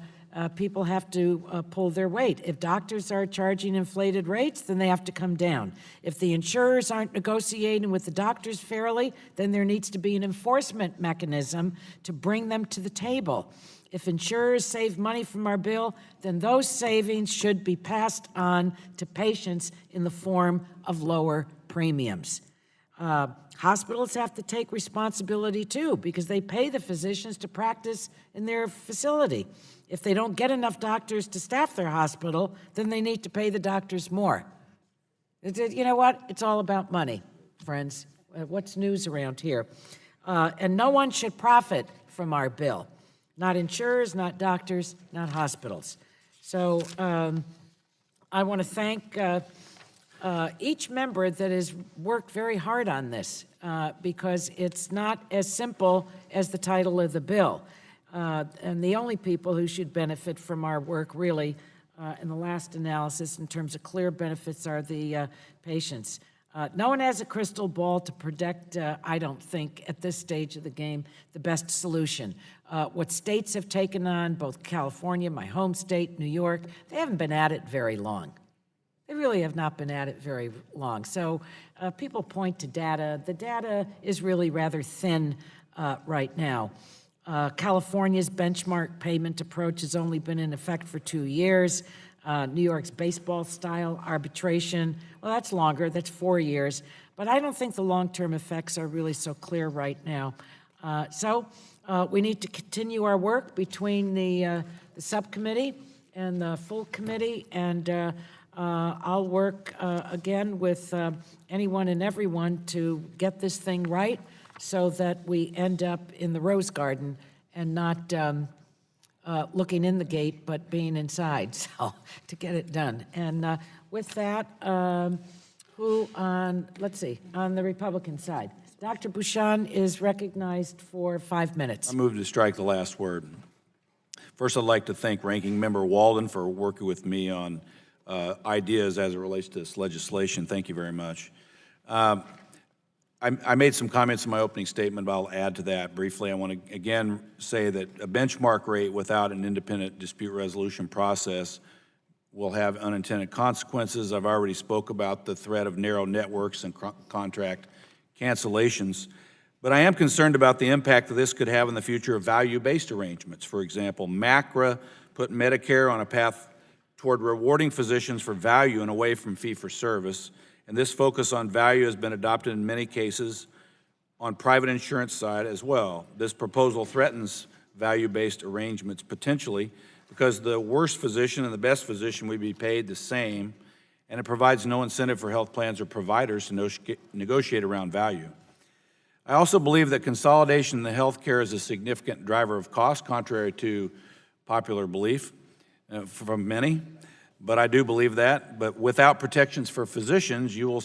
people have to pull their weight. If doctors are charging inflated rates, then they have to come down. If the insurers aren't negotiating with the doctors fairly, then there needs to be an enforcement mechanism to bring them to the table. If insurers save money from our bill, then those savings should be passed on to patients in the form of lower premiums. Hospitals have to take responsibility too, because they pay the physicians to practice in their facility. If they don't get enough doctors to staff their hospital, then they need to pay the doctors more. You know what? It's all about money. friends. What's news around here? And no one should profit from our bill. Not insurers, not doctors, not hospitals. So I want to thank each member that has worked very hard on this because it's not as simple as the title of the bill. And the only people who should benefit from our work really in the last analysis in terms of clear benefits are the patients. No one has a crystal ball to predict, I don't think, at this stage of the game, the best solution. What states have taken on, both California, my home state, New York, they haven't been at it very long. They really have not been at it very long. So people point to data. The data is really rather thin right now. California's benchmark payment approach has only been in effect for 2 years. New York's baseball-style arbitration, well, that's longer, that's 4 years. But I don't think the long-term effects are really so clear right now. So we need to continue our work between the subcommittee and the full committee, and I'll work again with anyone and everyone to get this thing right so that we end up in the Rose Garden and not looking in the gate, but being inside, so to get it done. And with that, who on, let's see, on the Republican side? Dr. Bouchon is recognized for 5 minutes. I move to strike the last word. First, I'd like to thank Ranking Member Walden for working with me on ideas as it relates to this legislation. Thank you very much. I made some comments in my opening statement, but I'll add to that briefly. I want to again say that a benchmark rate without an independent dispute resolution process will have unintended consequences. I've already spoke about the threat of narrow networks and contract cancellations, but I am concerned about the impact that this could have in the future of value-based arrangements. For example, MACRA put Medicare on a path toward rewarding physicians for value and away from fee-for-service, and this focus on value has been adopted in many cases on private insurance side as well. This proposal threatens value-based arrangements potentially because the worst physician and the best physician would be paid the same, and it provides no incentive for health plans or providers to negotiate around value. I also believe that consolidation in the healthcare is a significant driver of cost, contrary to popular belief from many. But I do believe that. But without protections for physicians, you will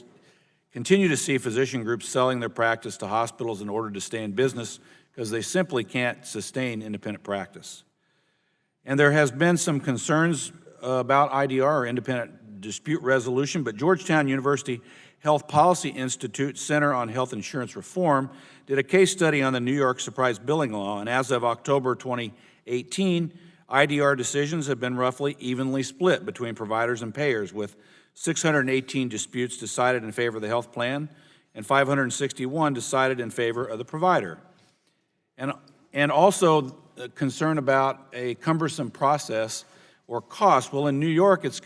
continue to see physician groups selling their practice to hospitals in order to stay in business because they simply can't sustain independent practice. And there has been some concerns about IDR, or independent dispute resolution, but Georgetown University Health Policy Institute Center on Health Insurance Reform did a case study on the New York surprise billing law, and as of October 2018, IDR decisions have been roughly evenly split between providers and payers, with 618 disputes decided in favor of the health plan and 561 decided in favor of the provider. And also concern about a cumbersome process or cost. Well, in New York, it's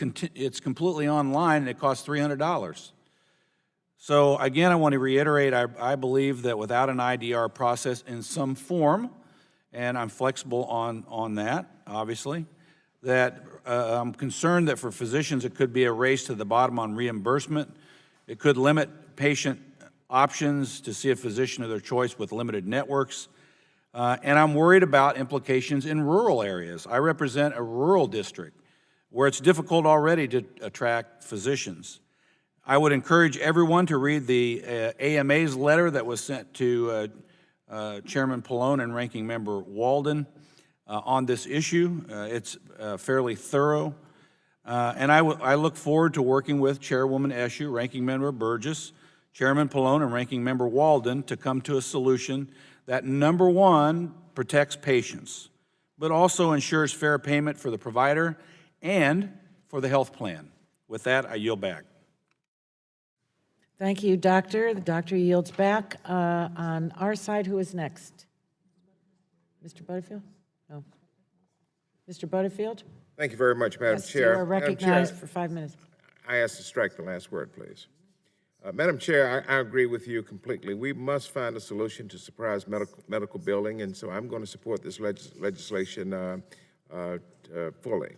completely online and it costs $300. So again, I want to reiterate, I believe that without an IDR process in some form, and I'm flexible on that, obviously, that I'm concerned that for physicians it could be a race to the bottom on reimbursement. It could limit patient options to see a physician of their choice with limited networks. And I'm worried about implications in rural areas. I represent a rural district where it's difficult already to attract physicians. I would encourage everyone to read the AMA's letter that was sent to Chairman Pallone and Ranking Member Walden on this issue. It's fairly thorough. And I look forward to working with Chairwoman Eshoo, Ranking Member Burgess, Chairman Pallone, and Ranking Member Walden to come to a solution that, number one, protects patients, but also ensures fair payment for the provider and for the health plan. With that, I yield back. Thank you, Doctor. The doctor yields back. On our side, who is next? Mr. Butterfield? No. Mr. Butterfield? Thank you very much, Madam Yes, Chair. you are Madam recognized Chair, for 5 minutes. I ask to strike the last word, please. Madam Chair, I agree with you completely. We must find a solution to surprise medical billing, and so I'm going to support this legislation fully.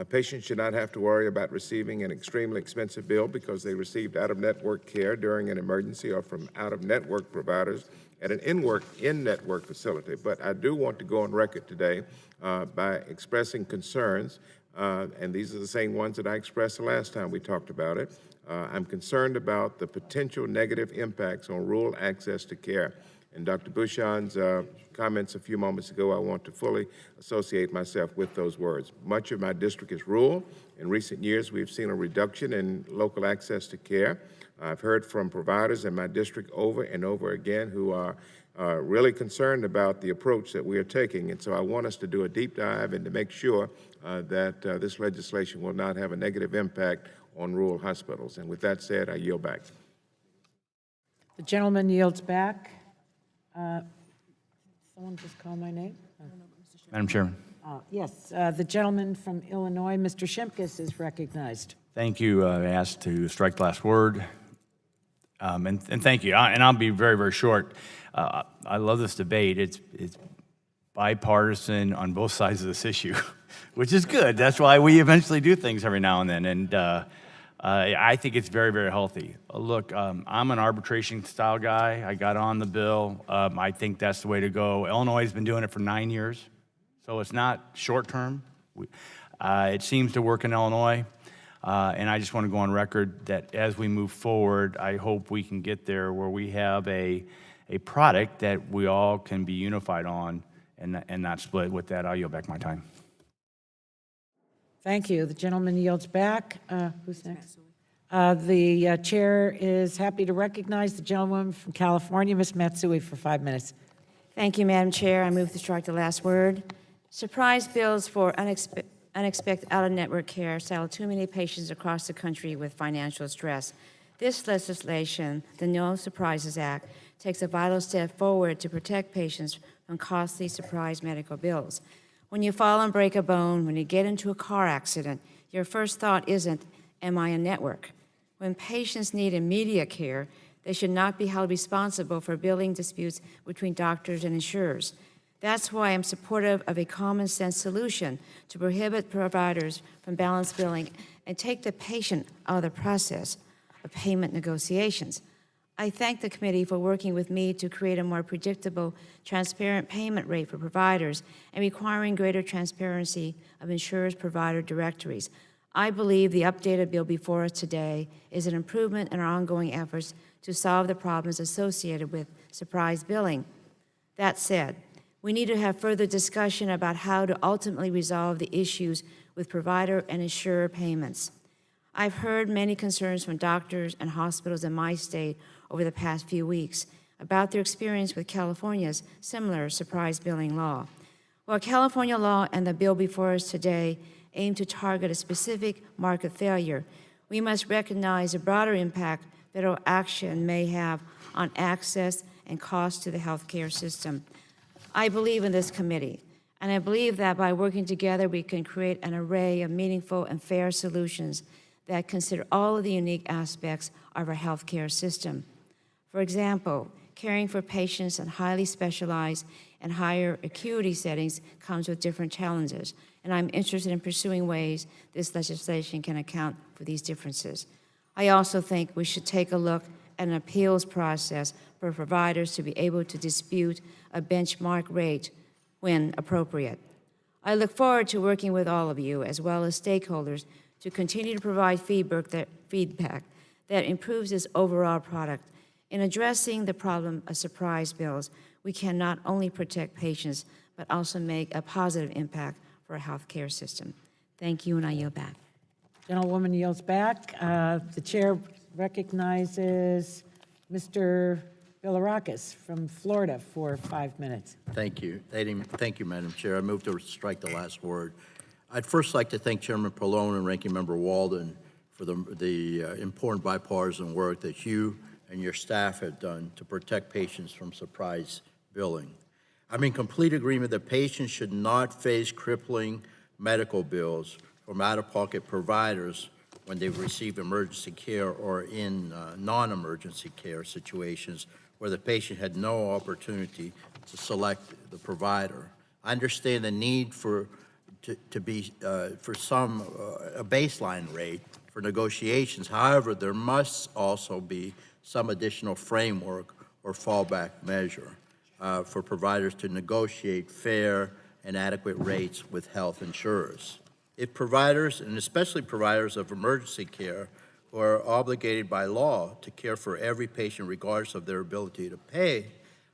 Patients should not have to worry about receiving an extremely expensive bill because they received out-of-network care during an emergency or from out-of-network providers at an in-network facility. But I do want to go on record today by expressing concerns, and these are the same ones that I expressed the last time we talked about it. I'm concerned about the potential negative impacts on rural access to care. And Dr. Bouchon's comments a few moments ago, I want to fully associate myself with those words. Much of my district is rural. In recent years, we've seen a reduction in local access to care. I've heard from providers in my district over and over again who are really concerned about the approach that we are taking. And so I want us to do a deep dive and to make sure that this legislation will not have a negative impact on rural hospitals. And with that said, I yield back. The gentleman yields back. Someone just call my name? Madam Chairman. Yes, the gentleman from Illinois, Mr. Shimkus, is recognized. Thank you. I asked to strike the last word. And thank you. And I'll be very, very short. I love this debate. It's bipartisan on both sides of this issue, which is good. That's why we eventually do things every now and then. And I think it's very, very healthy. Look, I'm an arbitration-style guy. I got on the bill. I think that's the way to go. Illinois has been doing it for 9 years, so it's not short-term. It seems to work in Illinois, and I just want to go on record that as we move forward, I hope we can get there where we have a product that we all can be unified on and not split. With that, I'll yield back my time. Thank you. The gentleman yields back. Who's next? The chair is happy to recognize the gentlewoman from California, Ms. Matsui, for 5 minutes. Thank you, Madam Chair. I move to strike the last word. Surprise bills for unexpected out-of-network care saddle too many patients across the country with financial stress. This legislation, the No Surprises Act, takes a vital step forward to protect patients from costly surprise medical bills. When you fall and break a bone, when you get into a car accident, your first thought isn't, am I in network? When patients need immediate care, they should not be held responsible for billing disputes between doctors and insurers. That's why I'm supportive of a common sense solution to prohibit providers from balance billing and take the patient out of the process of payment negotiations. I thank the committee for working with me to create a more predictable, transparent payment rate for providers and requiring greater transparency of insurers' provider directories. I believe the updated bill before us today is an improvement in our ongoing efforts to solve the problems associated with surprise billing. That said, we need to have further discussion about how to ultimately resolve the issues with provider and insurer payments. I've heard many concerns from doctors and hospitals in my state over the past few weeks about their experience with California's similar surprise billing law. While California law and the bill before us today aim to target a specific market failure, we must recognize the broader impact federal action may have on access and cost to the healthcare system. I believe in this committee, and I believe that by working together we can create an array of meaningful and fair solutions that consider all of the unique aspects of our healthcare system. For example, caring for patients in highly specialized and higher acuity settings comes with different challenges, and I'm interested in pursuing ways this legislation can account for these differences. I also think we should take a look at an appeals process for providers to be able to dispute a benchmark rate when appropriate. I look forward to working with all of you, as well as stakeholders, to continue to provide feedback that improves this overall product. In addressing the problem of surprise bills, we can not only protect patients, but also make a positive impact for our healthcare system. Thank you, and I yield back. Gentlewoman yields back. The chair recognizes Mr. Bilirakis from Florida for 5 minutes. Thank you. Thank you, Madam Chair. I move to strike the last word. I'd first like to thank Chairman Pallone and Ranking Member Walden for the important bipartisan work that you and your staff have done to protect patients from surprise billing. I'm in complete agreement that patients should not face crippling medical bills from out-of-pocket providers when they receive emergency care or in non-emergency care situations where the patient had no opportunity to select the provider. I understand the need to be, for some, a baseline rate for negotiations. However, there must also be some additional framework or fallback measure for providers to negotiate fair and adequate rates with health insurers. If providers, and especially providers of emergency care, who are obligated by law to care for every patient regardless of their ability to pay,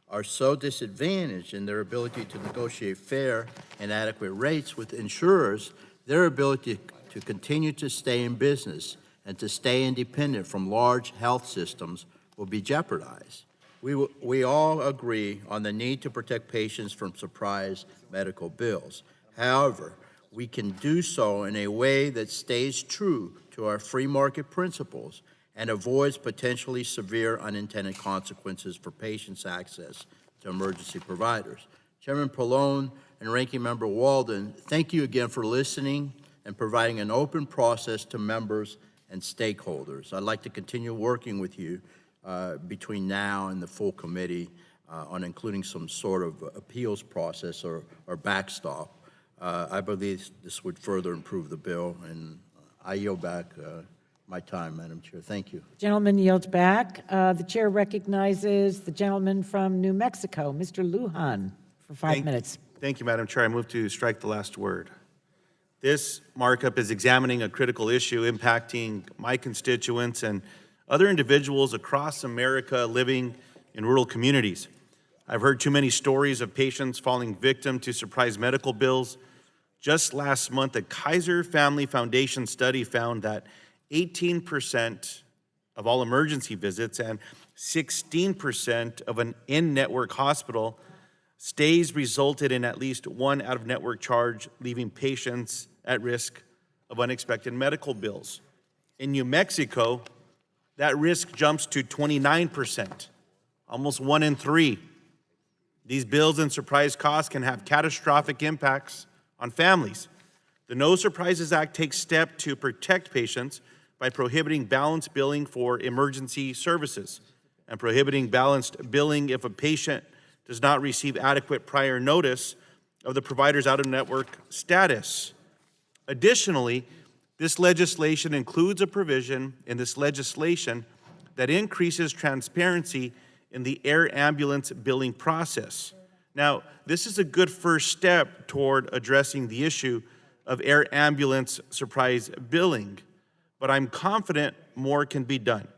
are so disadvantaged in their ability to negotiate fair and adequate rates with insurers, their ability to continue to stay in business and to stay independent from large health systems will be jeopardized. We all agree on the need to protect patients from surprise medical bills. However, we can do so in a way that stays true to our free market principles and avoids potentially severe unintended consequences for patients' access to emergency providers. Chairman Pallone and Ranking Member Walden, thank you again for listening and providing an open process to members and stakeholders. I'd like to continue working with you between now and the full committee on including some sort of appeals process or backstop. I believe this would further improve the bill, and I yield back my time, Madam Chair. Thank you. Gentleman yields back. The chair recognizes the gentleman from New Mexico, Mr. Lujan, for 5 minutes. Thank you, Madam Chair. I move to strike the last word. This markup is examining a critical issue impacting my constituents and other individuals across America living in rural communities. I've heard too many stories of patients falling victim to surprise medical bills. Just last month, a Kaiser Family Foundation study found that 18% of all emergency visits and 16% of an in-network hospital stays resulted in at least one out-of-network charge, leaving patients at risk of unexpected medical bills. In New Mexico, that risk jumps to 29%, almost 1 in 3. These bills and surprise costs can have catastrophic impacts on families. The No Surprises Act takes steps to protect patients by prohibiting balanced billing for emergency services and prohibiting balanced billing if a patient does not receive adequate prior notice of the provider's out-of-network status. Additionally, this legislation includes a provision in this legislation that increases transparency in the air ambulance billing process. Now, this is a good first step toward addressing the issue of air ambulance surprise billing, but I'm confident more can be done.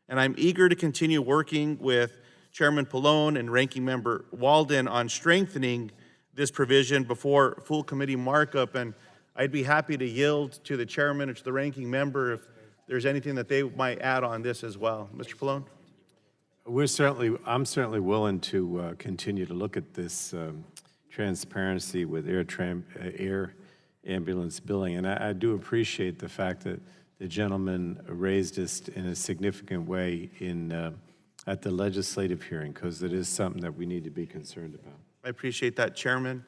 And I'm eager to continue working with Chairman Pallone and Ranking Member Walden on strengthening this provision before full committee markup, and I'd be happy to yield to the chairman or to the ranking member if there's anything that they might add on this as well. Mr. Pallone? I'm certainly willing to continue to look at this transparency with air ambulance billing, and I do appreciate the fact that the gentleman raised this in a significant way at the legislative hearing, because it is something that we need to be concerned about. I appreciate that, Chairman.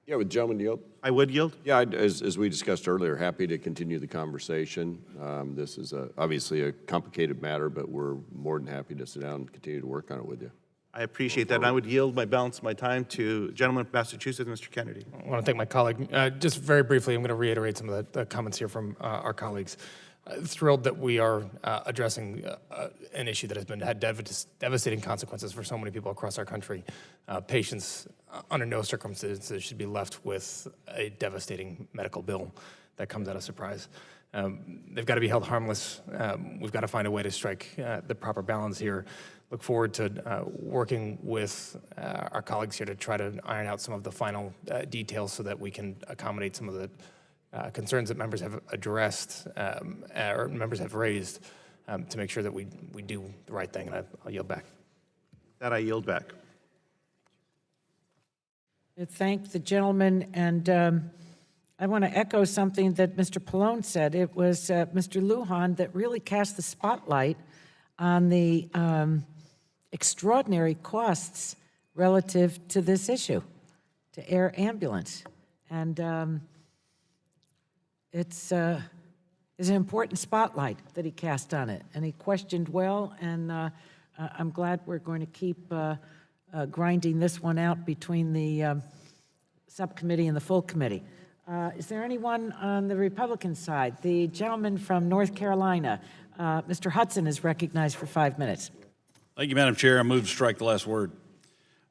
Yeah, would the gentleman yield? I would yield. Yeah, as we discussed earlier, happy to continue the conversation. This is obviously a complicated matter, but we're more than happy to sit down and continue to work on it with you. I appreciate that, and I would yield my balance of my time to gentleman from Massachusetts, Mr. Kennedy. I want to thank my colleague. Just very briefly, I'm going to reiterate some of the comments here from our colleagues. Thrilled that we are addressing an issue that has had devastating consequences for so many people across our country. Patients, under no circumstances, should be left with a devastating medical bill that comes out of surprise. They've got to be held harmless. We've got to find a way to strike the proper balance here. Look forward to working with our colleagues here to try to iron out some of the final details so that we can accommodate some of the concerns that members have addressed or members have raised to make sure that we do the right thing, and I'll yield back. That I yield back. I thank the gentleman, and I want to echo something that Mr. Pallone said. It was Mr. Lujan that really cast the spotlight on the extraordinary costs relative to this issue, to air ambulance. And it's an important spotlight that he cast on it, and he questioned well, and I'm glad we're going to keep grinding this one out between the subcommittee and the full committee. Is there anyone on the Republican side? The gentleman from North Carolina, Mr. Hudson, is recognized for 5 minutes. Thank you, Madam Chair. I move to strike the last word.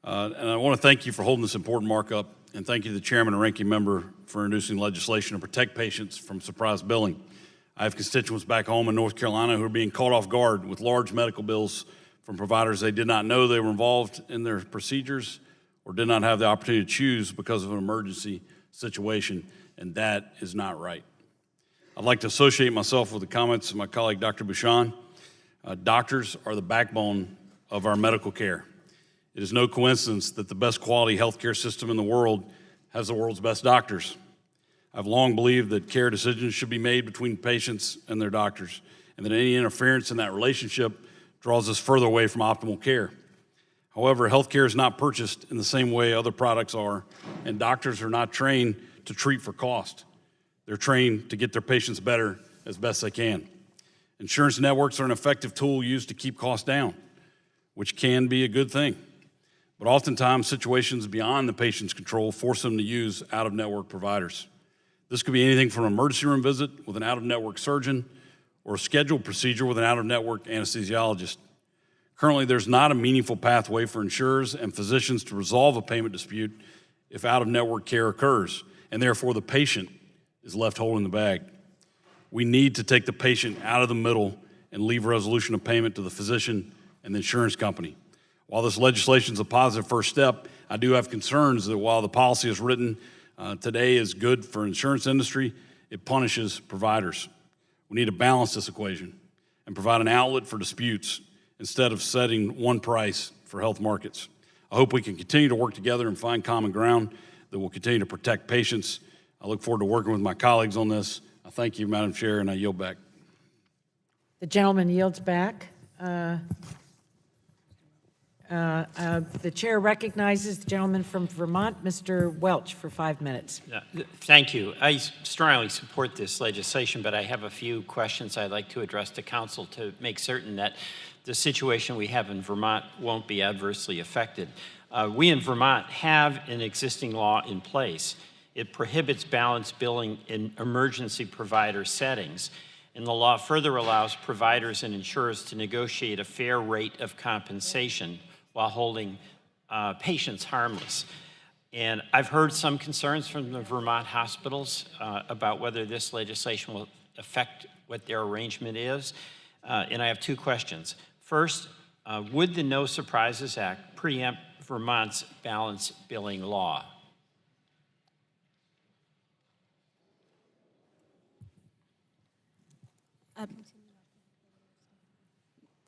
And I want to thank you for holding this important markup, and thank you to the chairman and ranking member for introducing legislation to protect patients from surprise billing. I have constituents back home in North Carolina who are being caught off guard with large medical bills from providers they did not know they were involved in their procedures or did not have the opportunity to choose because of an emergency situation, and that is not right. I'd like to associate myself with the comments of my colleague, Dr. Bouchon. Doctors are the backbone of our medical care. It is no coincidence that the best quality healthcare system in the world has the world's best doctors. I've long believed that care decisions should be made between patients and their doctors, and that any interference in that relationship draws us further away from optimal care. However, healthcare is not purchased in the same way other products are, and doctors are not trained to treat for cost. They're trained to get their patients better as best they can. Insurance networks are an effective tool used to keep costs down, which can be a good thing. But oftentimes, situations beyond the patient's control force them to use out-of-network providers. This could be anything from an emergency room visit with an out-of-network surgeon or a scheduled procedure with an out-of-network anesthesiologist. Currently, there's not a meaningful pathway for insurers and physicians to resolve a payment dispute if out-of-network care occurs, and therefore the patient is left holding the bag. We need to take the patient out of the middle and leave resolution of payment to the physician and the insurance company. While this legislation is a positive first step, I do have concerns that while the policy is written today is good for insurance industry, it punishes providers. We need to balance this equation and provide an outlet for disputes instead of setting one price for health markets. I hope we can continue to work together and find common ground that will continue to protect patients. I look forward to working with my colleagues on this. I thank you, Madam Chair, and I yield back. The gentleman yields back. The chair recognizes the gentleman from Vermont, Mr. Welch, for 5 minutes. Thank you. I strongly support this legislation, but I have a few questions I'd like to address to council to make certain that the situation we have in Vermont won't be adversely affected. We in Vermont have an existing law in place. It prohibits balance billing in emergency provider settings, and the law further allows providers and insurers to negotiate a fair rate of compensation while holding patients harmless. And I've heard some concerns from the Vermont hospitals about whether this legislation will affect what their arrangement is. And I have two questions. First, would the No Surprises Act preempt Vermont's balance billing law?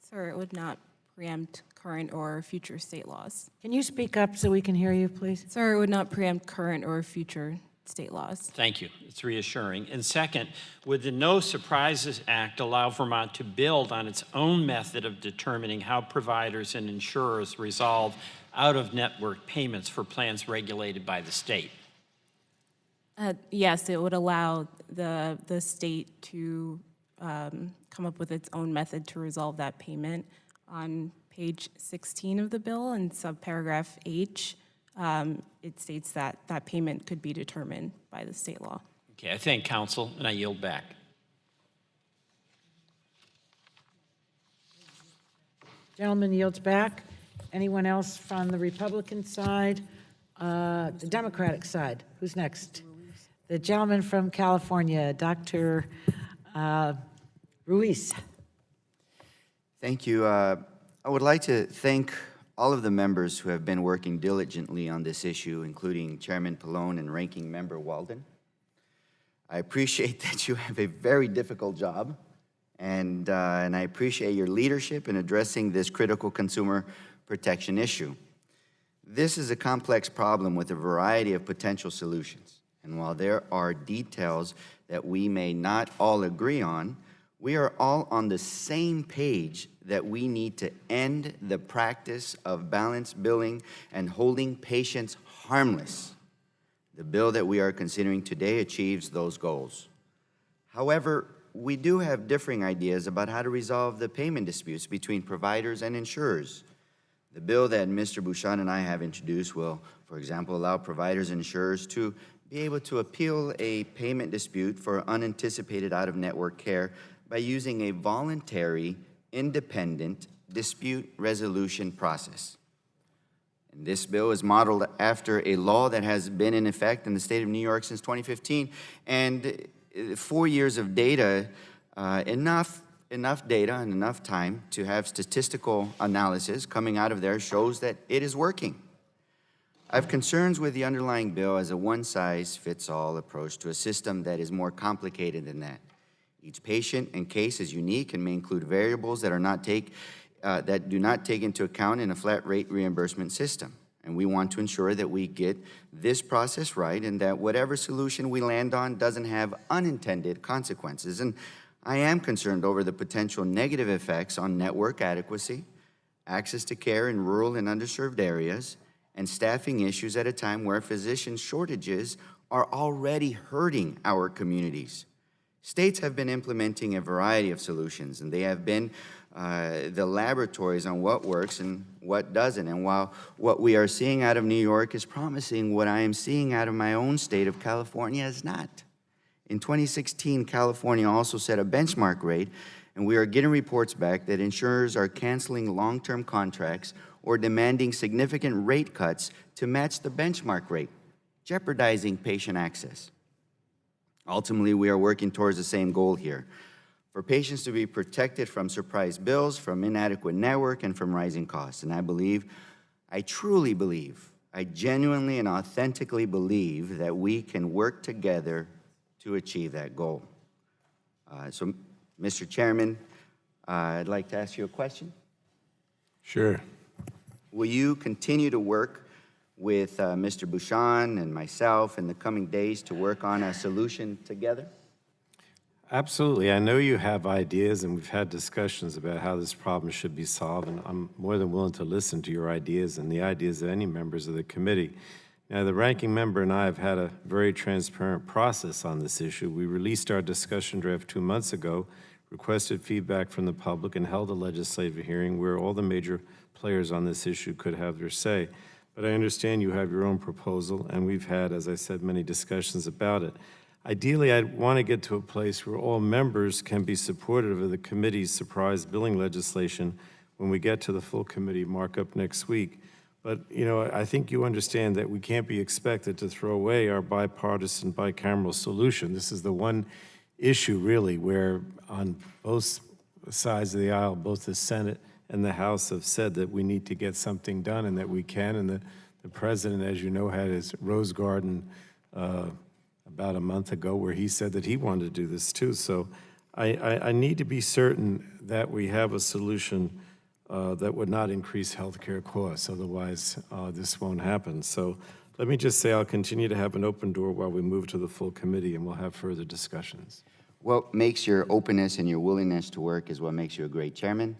Sir, it would not preempt current or future state laws. Can you speak up so we can hear you, please? Sir, it would not preempt current or future state laws. Thank you. It's reassuring. And second, would the No Surprises Act allow Vermont to build on its own method of determining how providers and insurers resolve out-of-network payments for plans regulated by the state? Yes, it would allow the state to come up with its own method to resolve that payment. On page 16 of the bill in subparagraph H, it states that that payment could be determined by the state law. Okay, I thank counsel, and I yield back. Gentleman yields back. Anyone else from the Republican side? The Democratic side. Who's next? The gentleman from California, Dr. Ruiz. Thank you. I would like to thank all of the members who have been working diligently on this issue, including Chairman Pallone and Ranking Member Walden. I appreciate that you have a very difficult job, and I appreciate your leadership in addressing this critical consumer protection issue. This is a complex problem with a variety of potential solutions, and while there are details that we may not all agree on, we are all on the same page that we need to end the practice of balance billing and holding patients harmless. The bill that we are considering today achieves those goals. However, we do have differing ideas about how to resolve the payment disputes between providers and insurers. The bill that Mr. Bouchon and I have introduced will, for example, allow providers and insurers to be able to appeal a payment dispute for unanticipated out-of-network care by using a voluntary, independent dispute resolution process. And this bill is modeled after a law that has been in effect in the state of New York since 2015, and 4 years of data, enough data and enough time to have statistical analysis coming out of there shows that it is working. I have concerns with the underlying bill as a one-size-fits-all approach to a system that is more complicated than that. Each patient and case is unique and may include variables that do not take into account in a flat rate reimbursement system. And we want to ensure that we get this process right and that whatever solution we land on doesn't have unintended consequences. And I am concerned over the potential negative effects on network adequacy, access to care in rural and underserved areas, and staffing issues at a time where physician shortages are already hurting our communities. States have been implementing a variety of solutions, and they have been the laboratories on what works and what doesn't. And while what we are seeing out of New York is promising, what I am seeing out of my own state of California is not. In 2016, California also set a benchmark rate, and we are getting reports back that insurers are canceling long-term contracts or demanding significant rate cuts to match the benchmark rate, jeopardizing patient access. Ultimately, we are working towards the same goal here, for patients to be protected from surprise bills, from inadequate network, and from rising costs. And I truly believe, I genuinely and authentically believe that we can work together to achieve that goal. So, Mr. Chairman, I'd like to ask you a question. Sure. Will you continue to work with Mr. Bouchon and myself in the coming days to work on a solution together? Absolutely. I know you have ideas, and we've had discussions about how this problem should be solved, and I'm more than willing to listen to your ideas and the ideas of any members of the committee. Now, the ranking member and I have had a very transparent process on this issue. We released our discussion draft 2 months ago, requested feedback from the public, and held a legislative hearing where all the major players on this issue could have their say. But I understand you have your own proposal, and we've had, as I said, many discussions about it. Ideally, I'd want to get to a place where all members can be supportive of the committee's surprise billing legislation when we get to the full committee markup next week. But, you know, I think you understand that we can't be expected to throw away our bipartisan, bicameral solution. This is the one issue, really, where on both sides of the aisle, both the Senate and the House have said that we need to get something done and that we can. And the president, as you know, had his Rose Garden about a month ago where he said that he wanted to do this too. So I need to be certain that we have a solution that would not increase healthcare costs. Otherwise, this won't happen. So let me just say I'll continue to have an open door while we move to the full committee, and we'll have further discussions. What makes your openness and your willingness to work is what makes you a great chairman.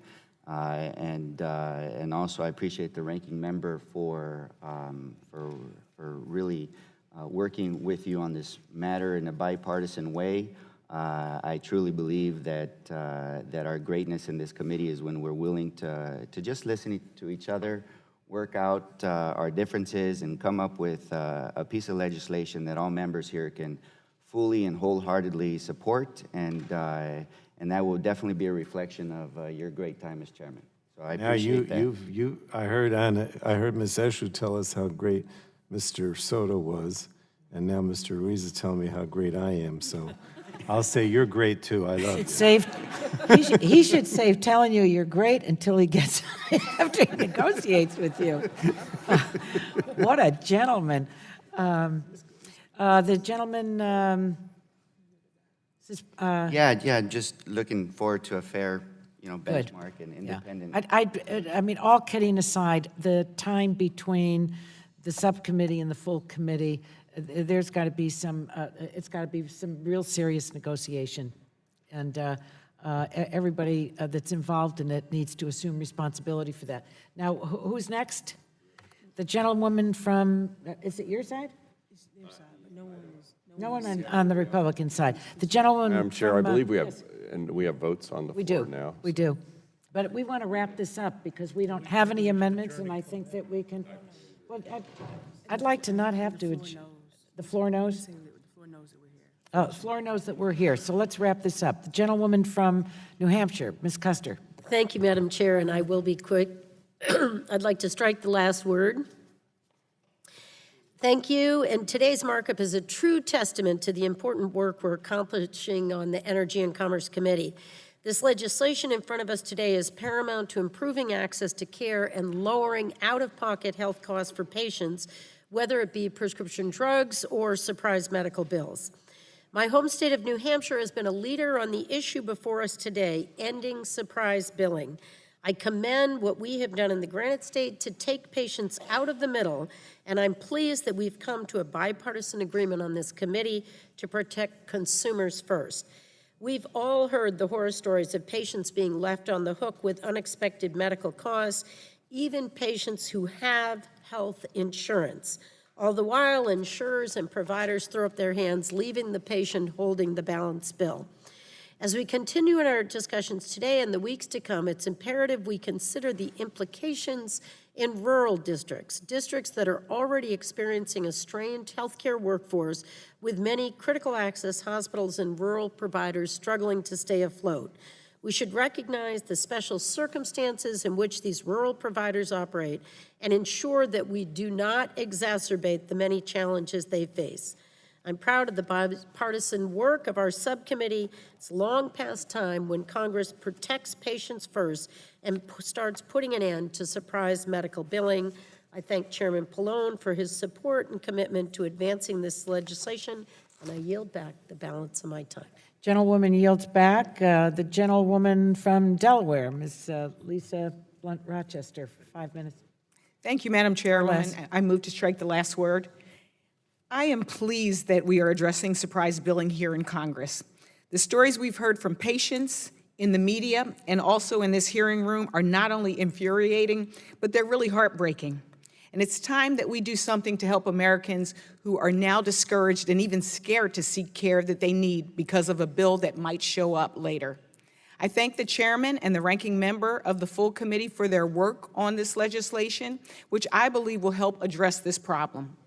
And also I appreciate the ranking member for really working with you on this matter in a bipartisan way. I truly believe that that our greatness in this committee is when we're willing to just listen to each other, work out our differences, and come up with a piece of legislation that all members here can fully and wholeheartedly support, and that will definitely be a reflection of your great time as chairman. So I appreciate that. I heard Ms. Eshu tell us how great Mr. Soto was, and now Mr. Ruiz is telling me how great I am. So I'll say you're great too. I love it. He should save telling you you're great until he gets after he negotiates with you. What a gentleman. The gentleman. Yeah, just looking forward to a fair, benchmark and independent. Yeah. I mean, all kidding aside, the time between the subcommittee and the full committee, there's got to be some. It's got to be some real serious negotiation, and everybody that's involved in it needs to assume responsibility for that. Now, who's next? The gentlewoman from. Is it your side? No one on the Republican side. The gentleman. Madam Chair, from, I believe we have, yes. and we have votes on the floor now. We do. But we want to wrap this up because we don't have any amendments, and I think that we can. Well, I'd like to not have to. The floor knows? Floor knows that we're here, so let's wrap this up. The gentlewoman from New Hampshire, Ms. Custer. Thank you, Madam Chair, and I will be quick. I'd like to strike the last word. Thank you, and today's markup is a true testament to the important work we're accomplishing on the Energy and Commerce Committee. This legislation in front of us today is paramount to improving access to care and lowering out-of-pocket health costs for patients, whether it be prescription drugs or surprise medical bills. My home state of New Hampshire has been a leader on the issue before us today, ending surprise billing. I commend what we have done in the Granite State to take patients out of the middle, and I'm pleased that we've come to a bipartisan agreement on this committee to protect consumers first. We've all heard the horror stories of patients being left on the hook with unexpected medical costs, even patients who have health insurance. All the while, insurers and providers throw up their hands, leaving the patient holding the balance bill. As we continue in our discussions today and the weeks to come, it's imperative we consider the implications in rural districts, districts that are already experiencing a strained healthcare workforce with many critical access hospitals and rural providers struggling to stay afloat. We should recognize the special circumstances in which these rural providers operate and ensure that we do not exacerbate the many challenges they face. I'm proud of the bipartisan work of our subcommittee. It's long past time when Congress protects patients first and starts putting an end to surprise medical billing. I thank Chairman Pallone for his support and commitment to advancing this legislation, and I yield back the balance of my time. Gentlewoman yields back. The gentlewoman from Delaware, Ms. Lisa Blunt Rochester, for 5 minutes. Thank you, Madam Chairwoman. I move to strike the last word. I am pleased that we are addressing surprise billing here in Congress. The stories we've heard from patients, in the media, and also in this hearing room are not only infuriating, but they're really heartbreaking. And it's time that we do something to help Americans who are now discouraged and even scared to seek care that they need because of a bill that might show up later. I thank the chairman and the ranking member of the full committee for their work on this legislation, which I believe will help address this problem.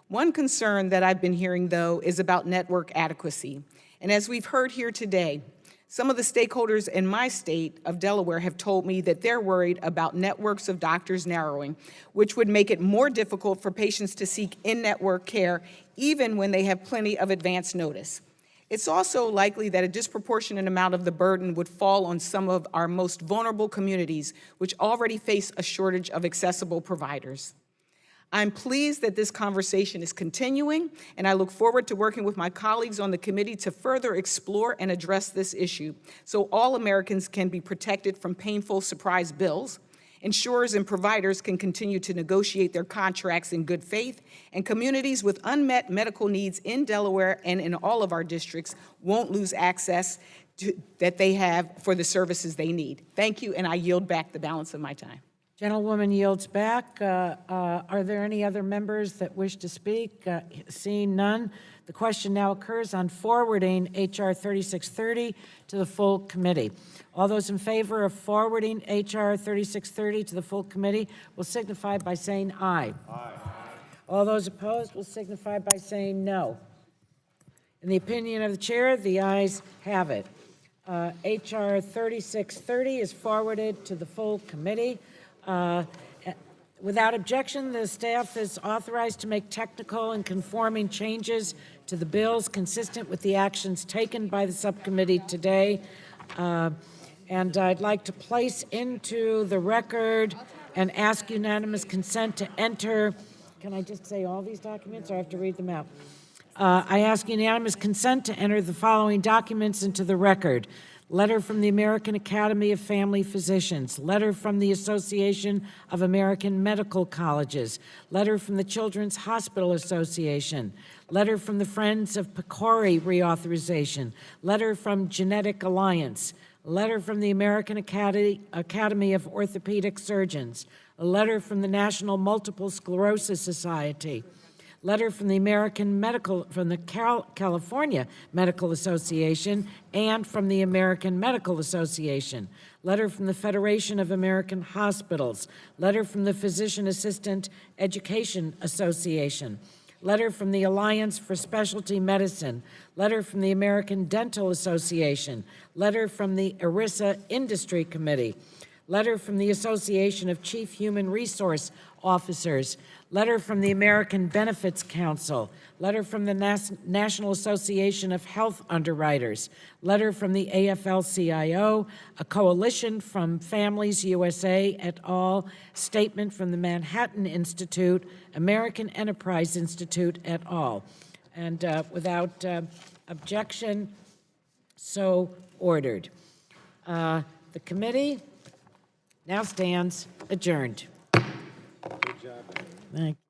One concern that I've been hearing, though, is about network adequacy. And as we've heard here today, some of the stakeholders in my state of Delaware have told me that they're worried about networks of doctors narrowing, which would make it more difficult for patients to seek in-network care, even when they have plenty of advance notice. It's also likely that a disproportionate amount of the burden would fall on some of our most vulnerable communities, which already face a shortage of accessible providers. I'm pleased that this conversation is continuing, and I look forward to working with my colleagues on the committee to further explore and address this issue so all Americans can be protected from painful surprise bills, insurers and providers can continue to negotiate their contracts in good faith, and communities with unmet medical needs in Delaware and in all of our districts won't lose access that they have for the services they need. Thank you, and I yield back the balance of my time. Gentlewoman yields back. Are there any other members that wish to speak? Seeing none, the question now occurs on forwarding H.R. 3630 to the full committee. All those in favor of forwarding H.R. 3630 to the full committee will signify by saying aye. Aye. All those opposed will signify by saying no. In the opinion of the chair, the ayes have it. H.R. 3630 is forwarded to the full committee. Without objection, the staff is authorized to make technical and conforming changes to the bills consistent with the actions taken by the subcommittee today. And I'd like to place into the record and ask unanimous consent to enter. Can I just say all these documents, or I have to read them out? I ask unanimous consent to enter the following documents into the record. Letter from the American Academy of Family Physicians, letter from the Association of American Medical Colleges, letter from the Children's Hospital Association, letter from the Friends of PCORI reauthorization, letter from Genetic Alliance, letter from the American Academy of Orthopedic Surgeons, a letter from the National Multiple Sclerosis Society, letter from the California Medical Association and from the American Medical Association, letter from the Federation of American Hospitals, letter from the Physician Assistant Education Association, letter from the Alliance for Specialty Medicine, letter from the American Dental Association, letter from the ERISA Industry Committee, letter from the Association of Chief Human Resource Officers, letter from the American Benefits Council, letter from the National Association of Health Underwriters, letter from the AFL-CIO, a coalition from Families USA et al., statement from the Manhattan Institute, American Enterprise Institute et al. And without objection, so ordered. The committee now stands adjourned. Good job. Thank you.